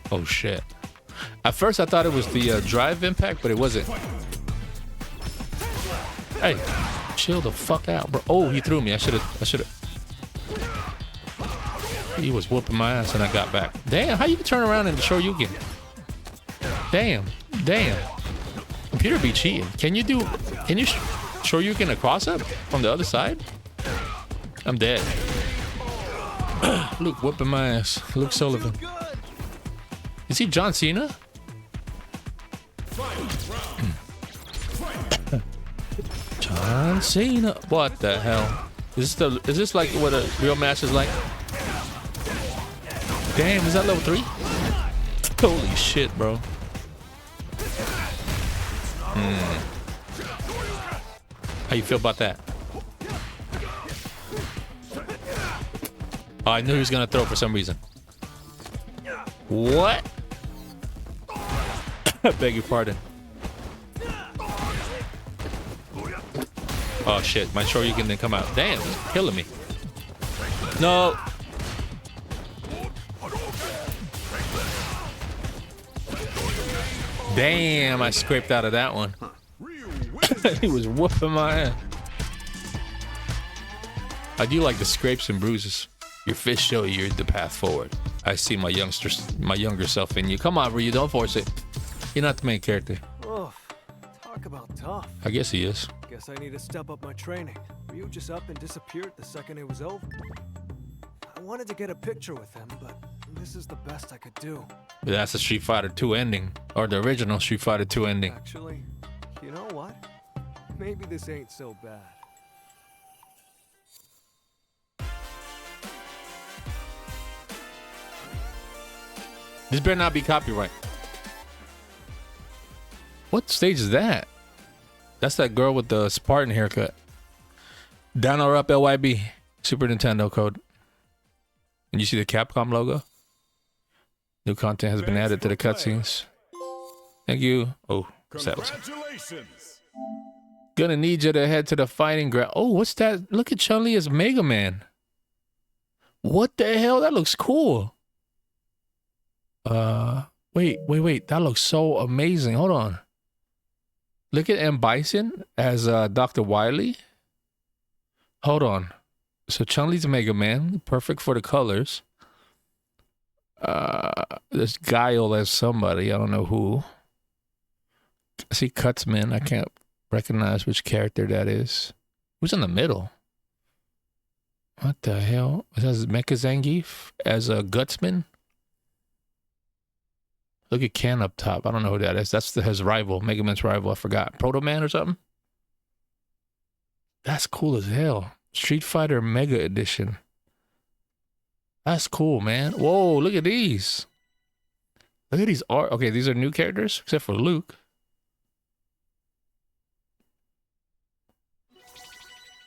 Oh shit. At first I thought it was the drive impact, but it wasn't. Hey, chill the fuck out, bro. Oh, he threw me. I should've. He was whooping my ass and I got back. Damn, how you turn around and show you again? Damn. Computer be cheating. Can you show you can a cross up from the other side? I'm dead. Luke whooping my ass. Luke Sullivan. Is he John Cena? John Cena. What the hell? Is this like what a real match is like? Damn, is that level 3? Holy shit, bro. How you feel about that? Oh, I knew he was gonna throw for some reason. What? I beg your pardon. Oh shit, my Shoryuken didn't come out. Damn, he's killing me. No. Damn, I scraped out of that one. He was whooping my ass. I do like the scrapes and bruises. Your fists show you the path forward. I see my younger self in you. Come on, Ryu, don't force it. You're not the main character. Oh, talk about tough. I guess he is. Guess I need to step up my training. Ryu just up and disappeared the second it was over. I wanted to get a picture with him, but this is the best I could do. But that's the Street Fighter 2 ending, or the original Street Fighter 2 ending. Actually, you know what? Maybe this ain't so bad. This better not be copyright. What stage is that? That's that girl with the Spartan haircut. Down or up LYB. Super Nintendo code. And you see the Capcom logo? New content has been added to the cutscenes. Thank you. Oh, Congratulations. Gonna need you to head to the fighting ground. Oh, what's that? Look at Chun-Li as Mega Man. What the hell? That looks cool. Wait. That looks so amazing. Hold on. Look at M. Bison as Dr. Wily. Hold on. So Chun-Li's Mega Man. Perfect for the colors. There's Guile as somebody. I don't know who. I see Cutsman. I can't recognize which character that is. Who's in the middle? What the hell? Is that Mecha Zangief as a Gutsman? Look at Ken up top. I don't know who that is. That's his rival, Mega Man's rival. I forgot. Proto Man or something? That's cool as hell. Street Fighter Mega Edition. That's cool, man. Whoa, look at these. Look at these art. Okay, these are new characters, except for Luke.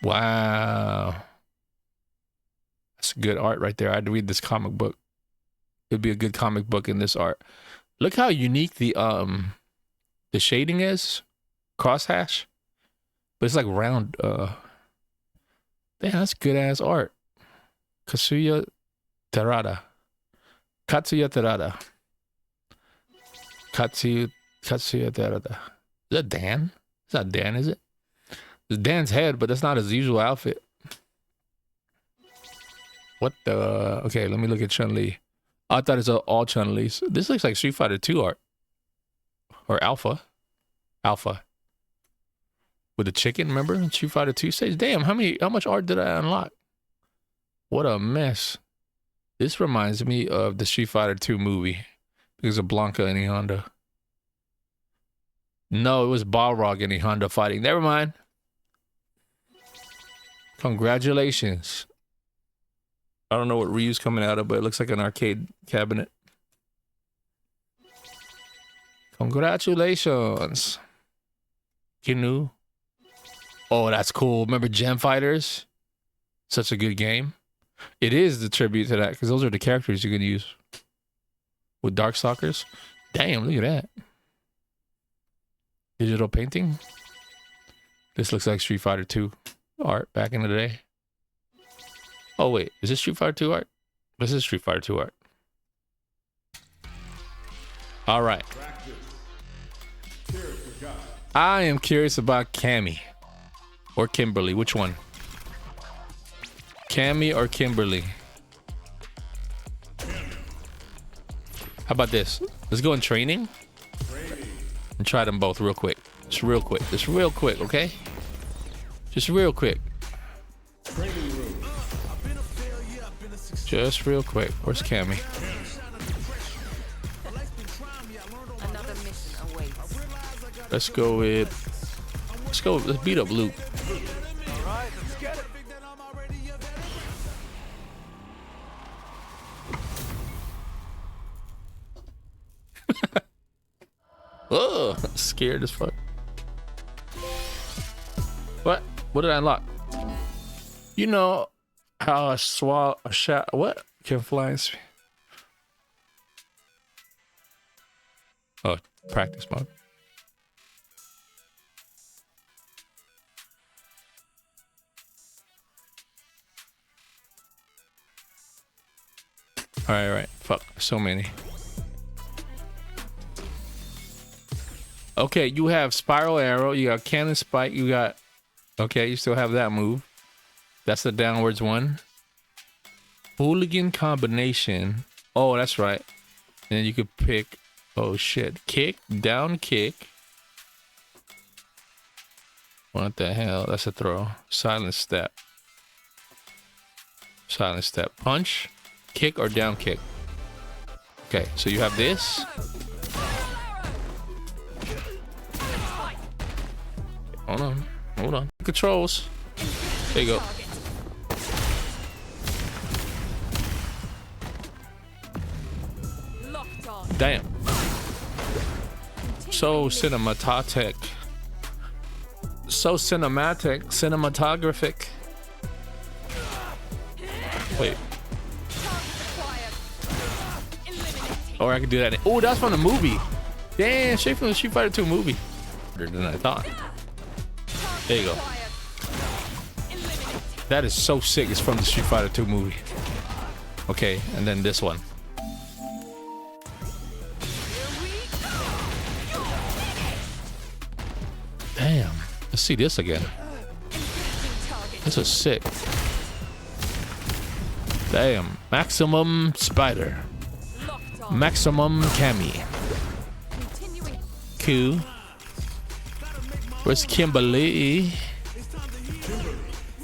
Wow. That's good art right there. I had to read this comic book. It'd be a good comic book in this art. Look how unique the shading is. Crosshash. But it's like round. Damn, that's good ass art. Katsuya Terada. Katsuya Terada. Katsuya Terada. Is that Dan? It's not Dan, is it? It's Dan's head, but that's not his usual outfit. What the? Okay, let me look at Chun-Li. I thought it's all Chun-Li's. This looks like Street Fighter 2 art. Or Alpha. Alpha. With the chicken, remember? In Street Fighter 2 stage. Damn, how much art did I unlock? What a mess. This reminds me of the Street Fighter 2 movie. Because of Blanca and E Honda. No, it was Balrog and E Honda fighting. Never mind. Congratulations. I don't know what Ryu's coming out of, but it looks like an arcade cabinet. Congratulations. Kinu. Oh, that's cool. Remember Gem Fighters? Such a good game. It is the tribute to that, because those are the characters you can use. With Darkstalkers. Damn, look at that. Digital painting. This looks like Street Fighter 2 art back in the day. Oh, wait. Is this Street Fighter 2 art? This is Street Fighter 2 art. All right. I am curious about Cammy. Or Kimberly. Which one? Cammy or Kimberly? How about this? Let's go in training. And try them both real quick. Just real quick. Just real quick, okay? Just real quick. Just real quick. Where's Cammy? Let's go with... Let's beat up Luke. Oh, scared as fuck. What? What did I unlock? You know how a shot what can fly in speed? Oh, practice mode. All right. Fuck, so many. Okay, you have Spiral Arrow, you got Cannon Spike, you got... Okay, you still have that move. That's the downwards one. Hooligan Combination. Oh, that's right. And then you could pick... Oh, shit. Kick, down kick. What the hell? That's a throw. Silent Step. Silent Step. Punch, kick, or down kick. Okay, so you have this. Hold on. Controls. There you go. Damn. So cinematic. So cinematic. Cinematographic. Wait. Or I could do that. Oh, that's from the movie. Damn, straight from the Street Fighter 2 movie. Better than I thought. There you go. That is so sick. It's from the Street Fighter 2 movie. Okay, and then this one. Damn. Let's see this again. This is sick. Damn. Maximum Spider. Maximum Cammy. Continuing. Q. Where's Kimberly?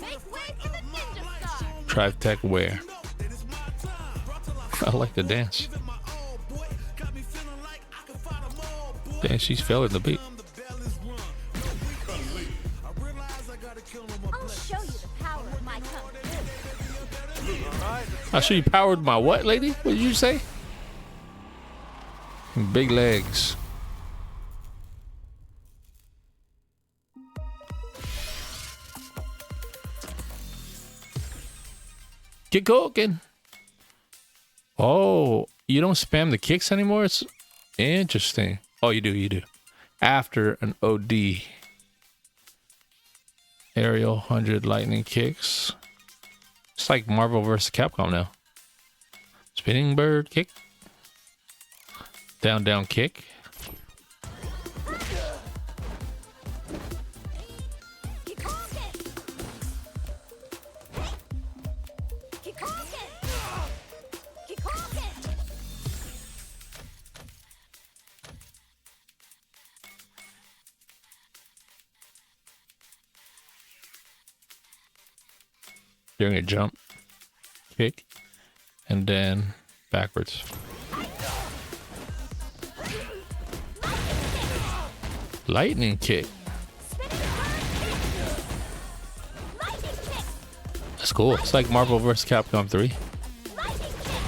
Make way for the ninja star. Tribe Tech where? I like the dance. Damn, she's feeling the beat. I'll show you the power of my kung fu. I show you powered my what, lady? What did you say? Big legs. Get cooking. Oh, you don't spam the kicks anymore? It's interesting. Oh, you do. After an OD. Aerial 100 lightning kicks. It's like Marvel vs. Capcom now. Spinning bird kick. Down kick. Keep honking. Keep honking. Keep honking. During a jump. Kick. And then backwards. Lightning kick. Lightning kick. That's cool. It's like Marvel vs. Capcom 3. Lightning kick.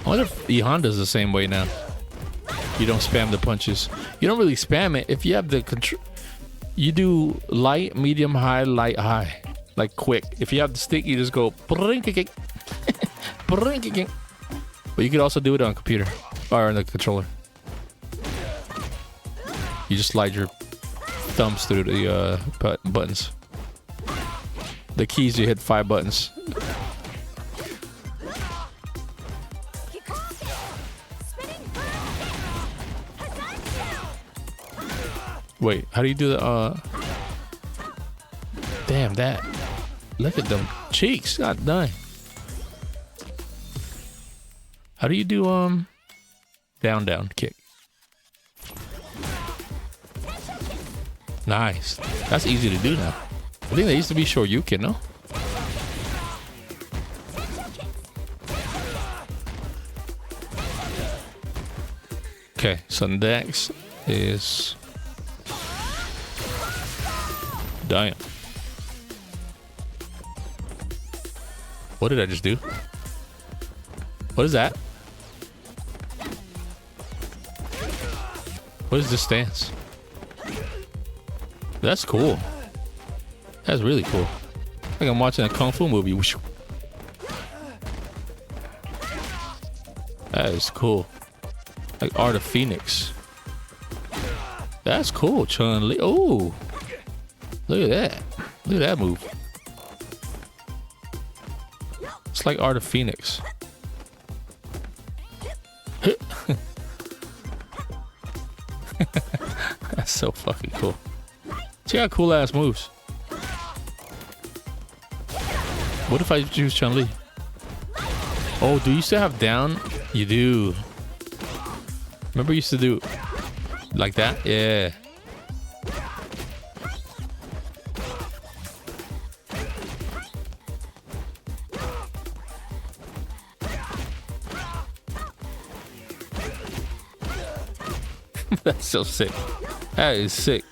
I wonder if E Honda's the same way now. You don't spam the punches. You don't really spam it. If you have the control, you do light, medium, high, light, high. Like quick. If you have the stick, you just go brink-a-kick. Brink-a-kick. But you could also do it on computer or on the controller. You just slide your thumbs through the buttons. The keys, you hit 5 buttons. Keep honking. Spinning bird. Hazard. Wait, how do you do the damn that. Look at them cheeks. God dang. How do you do down kick? Nice. That's easy to do now. I think they used to be Shoryuken, no? Okay, so next is damn. What did I just do? What is that? What is this stance? That's cool. That's really cool. Like I'm watching a kung fu movie. That is cool. Like Art of Phoenix. That's cool, Chun-Li. Oh, look at that. Look at that move. It's like Art of Phoenix. That's so fucking cool. She got cool ass moves. What if I choose Chun-Li? Oh, do you still have down? You do. Remember you used to do like that? Yeah. That's so sick. That is sick.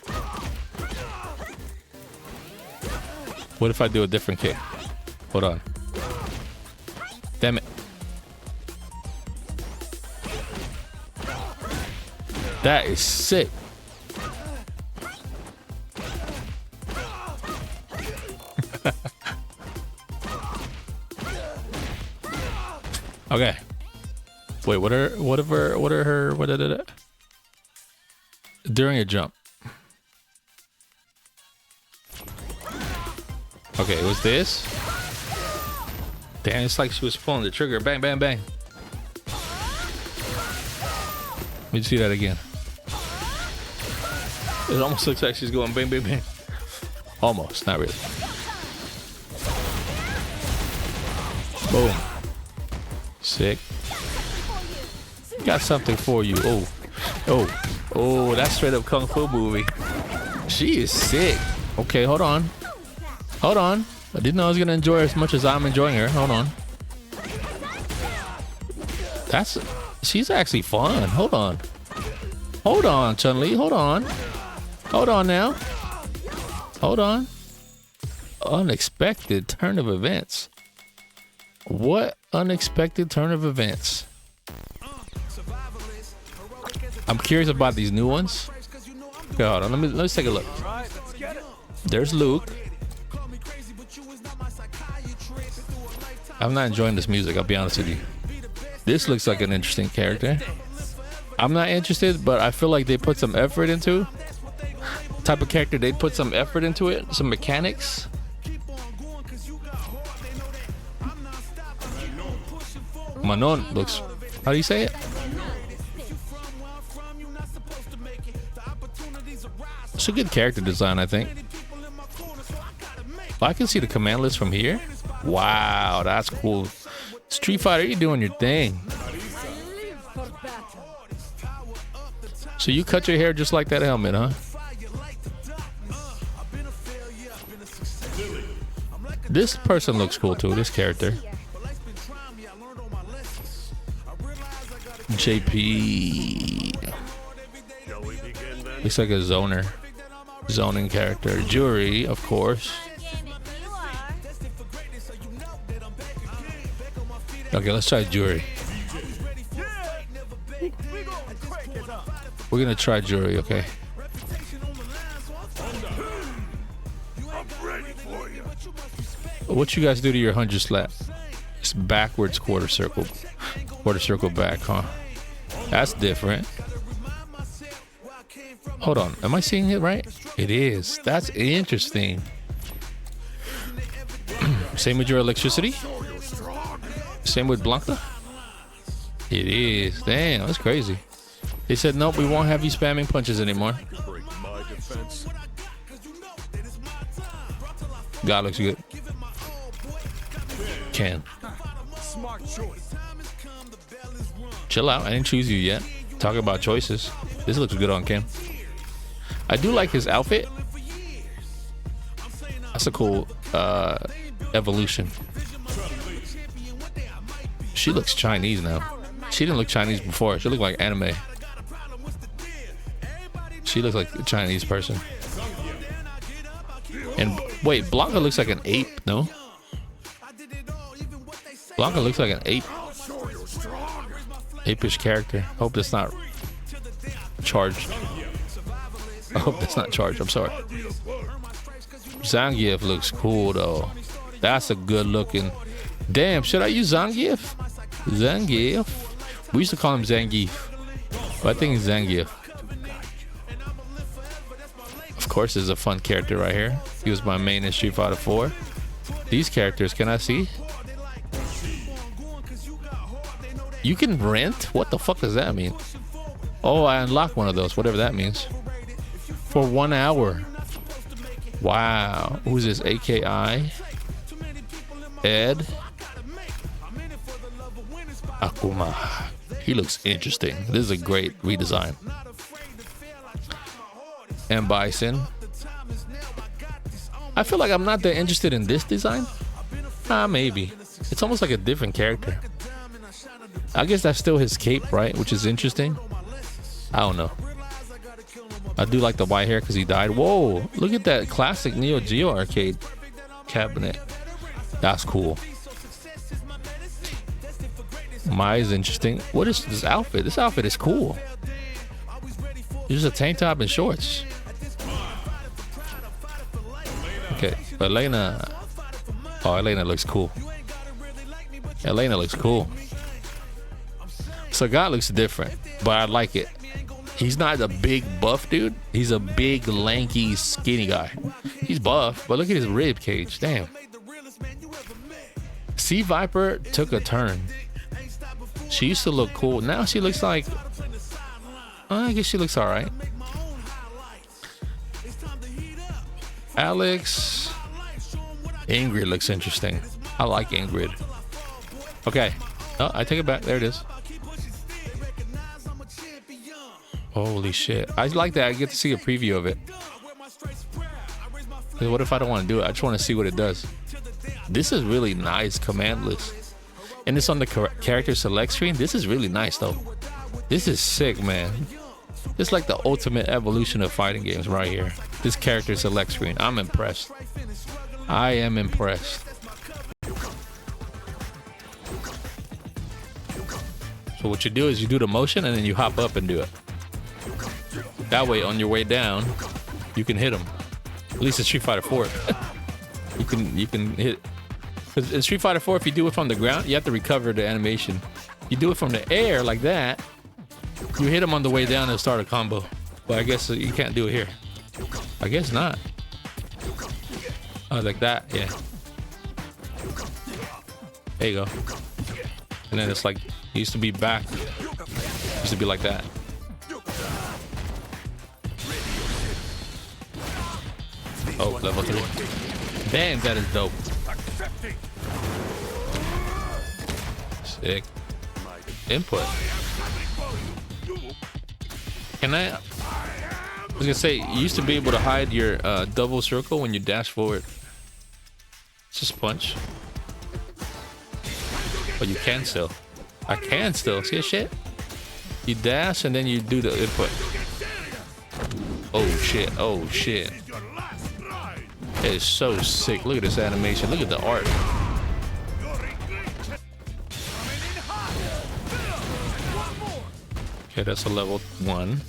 What if I do a different kick? Hold on. Damn it. That is sick. Okay. Wait, what are her during a jump? Okay, it was this. Damn, it's like she was pulling the trigger. Bang, bang, bang. Let me see that again. It almost looks like she's going bang, bang, bang. Almost, not really. Boom. Sick. Got something for you. Oh, that's straight up kung fu movie. She is sick. Okay, hold on. I didn't know I was gonna enjoy her as much as I'm enjoying her. Hold on. She's actually fun. Hold on, Chun-Li. Hold on now. Hold on. Unexpected turn of events. What unexpected turn of events? I'm curious about these new ones. Okay, hold on. Let's take a look. There's Luke. I'm not enjoying this music, I'll be honest with you. This looks like an interesting character. I'm not interested, but I feel like they put some effort into type of character. They put some effort into it, some mechanics. Manon looks, how do you say it? It's a good character design, I think. I can see the command list from here. Wow, that's cool. Street Fighter, you're doing your thing. So you cut your hair just like that helmet, huh? This person looks cool too, this character. JP. Looks like a zoning character. Jury, of course. Okay, let's try Jury. We're gonna try Jury, okay? What you guys do to your 100 slap? It's backwards quarter circle back, huh? That's different. Hold on, am I seeing it right? It is. That's interesting. Same with your electricity? Same with Blanca? It is. Damn, that's crazy. They said, nope, we won't have you spamming punches anymore. God looks good. Ken. Chill out. I didn't choose you yet. Talk about choices. This looks good on Ken. I do like his outfit. That's a cool evolution. She looks Chinese now. She didn't look Chinese before. She looked like anime. She looks like a Chinese person. And wait, Blanca looks like an ape, no? Blanca looks like an ape. Apish character. Hope that's not charged. I hope that's not charged. I'm sorry. Zangief looks cool though. That's a good looking. Damn, should I use Zangief? Zangief? We used to call him Zangief, but I think it's Zangief. Of course, there's a fun character right here. He was my main in Street Fighter 4. These characters, can I see? You can rent? What the fuck does that mean? Oh, I unlocked one of those, whatever that means. For 1 hour. Wow. Who's this? AKI? Ed? Akuma. He looks interesting. This is a great redesign. And Bison. I feel like I'm not that interested in this design. Maybe. It's almost like a different character. I guess that's still his cape, right? Which is interesting. I don't know. I do like the white hair because he died. Whoa, look at that classic Neo Geo arcade cabinet. That's cool. Mai's interesting. What is this outfit? This outfit is cool. It's just a tank top and shorts. Okay, Elena. Oh, Elena looks cool. Elena looks cool. Sagat looks different, but I like it. He's not a big buff dude. He's a big, lanky, skinny guy. He's buff, but look at his rib cage. Damn. Sea Viper took a turn. She used to look cool. Now she looks like... I guess she looks all right. Alex. Ingrid looks interesting. I like Ingrid. Okay. Oh, I take it back. There it is. Holy shit. I like that. I get to see a preview of it. 'Cause what if I don't want to do it? I just want to see what it does. This is really nice command list. And it's on the character select screen. This is really nice though. This is sick, man. It's like the ultimate evolution of fighting games right here. This character select screen. I'm impressed. I am impressed. So what you do is you do the motion and then you hop up and do it. That way on your way down, you can hit them. At least in Street Fighter 4. you can hit. Because in Street Fighter 4, if you do it from the ground, you have to recover the animation. You do it from the air like that, you hit them on the way down and start a combo. But I guess you can't do it here. I guess not. Oh, like that, yeah. There you go. And then it's like, it used to be back. It used to be like that. Oh, level 3. Damn, that is dope. Sick. Input. Can I was gonna say, you used to be able to hide your double circle when you dash forward. Just punch. But you can still. I can still. See that shit? You dash and then you do the input. Oh shit. Oh shit. It is so sick. Look at this animation. Look at the art. Okay, that's a level 1.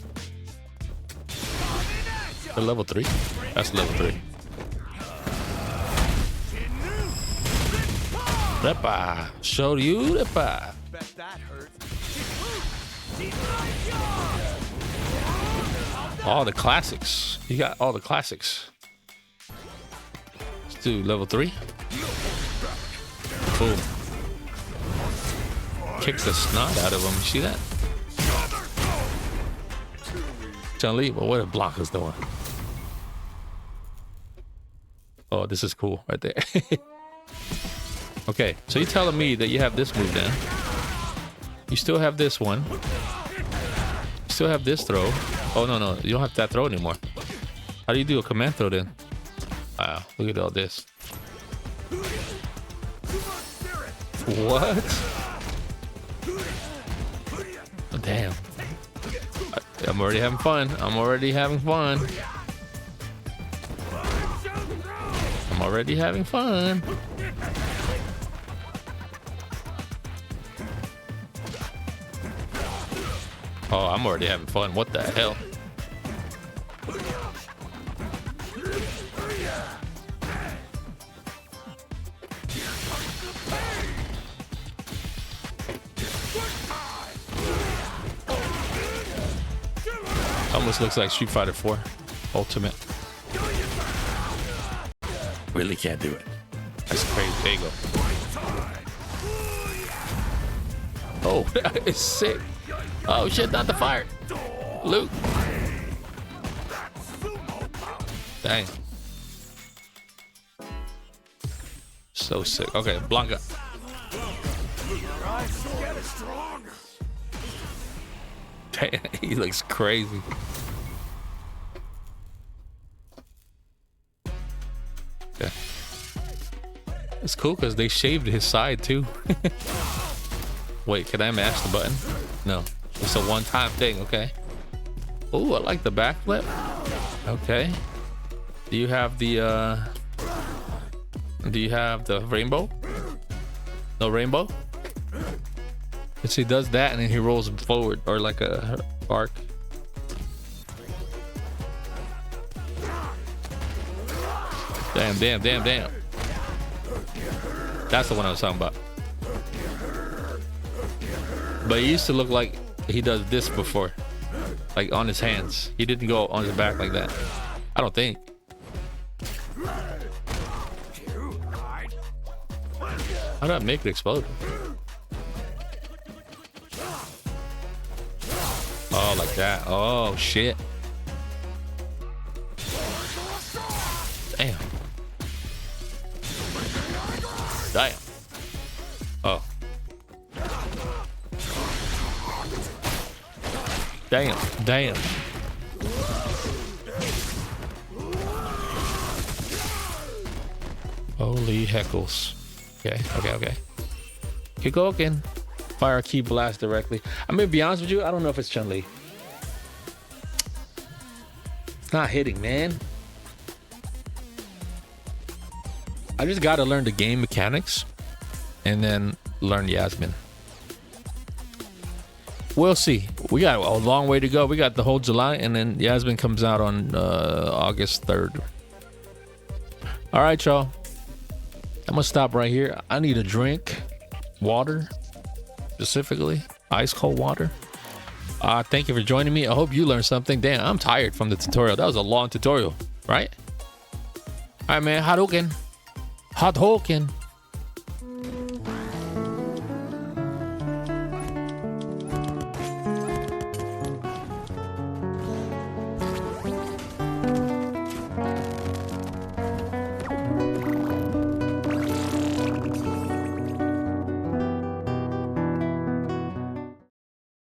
A level 3? That's level 3. Repa. Show you Repa. All the classics. You got all the classics. Let's do level 3. Boom. Kicks the snot out of him. You see that? Chun-Li, well, what are Blanca's doing? Oh, this is cool right there. Okay, so you're telling me that you have this move down. You still have this one. You still have this throw. Oh, no, you don't have that throw anymore. How do you do a command throw then? Wow, look at all this. What? Oh, damn. I'm already having fun. I'm already having fun. I'm already having fun. Oh, I'm already having fun. What the hell? Almost looks like Street Fighter 4 Ultimate. Really can't do it. That's crazy. There you go. Oh, it's sick. Oh shit, not the fire. Luke. Dang. So sick. Okay, Blanca. Damn, he looks crazy. Okay. It's cool because they shaved his side too. Wait, can I mash the button? No. It's a one-time thing, okay. Oh, I like the backflip. Okay. Do you have the rainbow? No rainbow? Let's see, he does that and then he rolls forward or like a arc. Damn. That's the one I was talking about. But he used to look like he does this before, like on his hands. He didn't go on his back like that. I don't think. How did I make it explode? Oh, like that. Oh, shit. Damn. Oh. Damn. Damn. Holy heckles. Okay. Keep going. Fire a key blast directly. I'm gonna be honest with you, I don't know if it's Chun-Li. It's not hitting, man. I just gotta learn the game mechanics and then learn Yasmin. We'll see. We got a long way to go. We got the whole July, and then Yasmin comes out on August 3rd. All right, y'all. I'm gonna stop right here. I need a drink, water, specifically ice cold water. Thank you for joining me. I hope you learned something. Damn, I'm tired from the tutorial. That was a long tutorial, right? All right, man. Hadouken.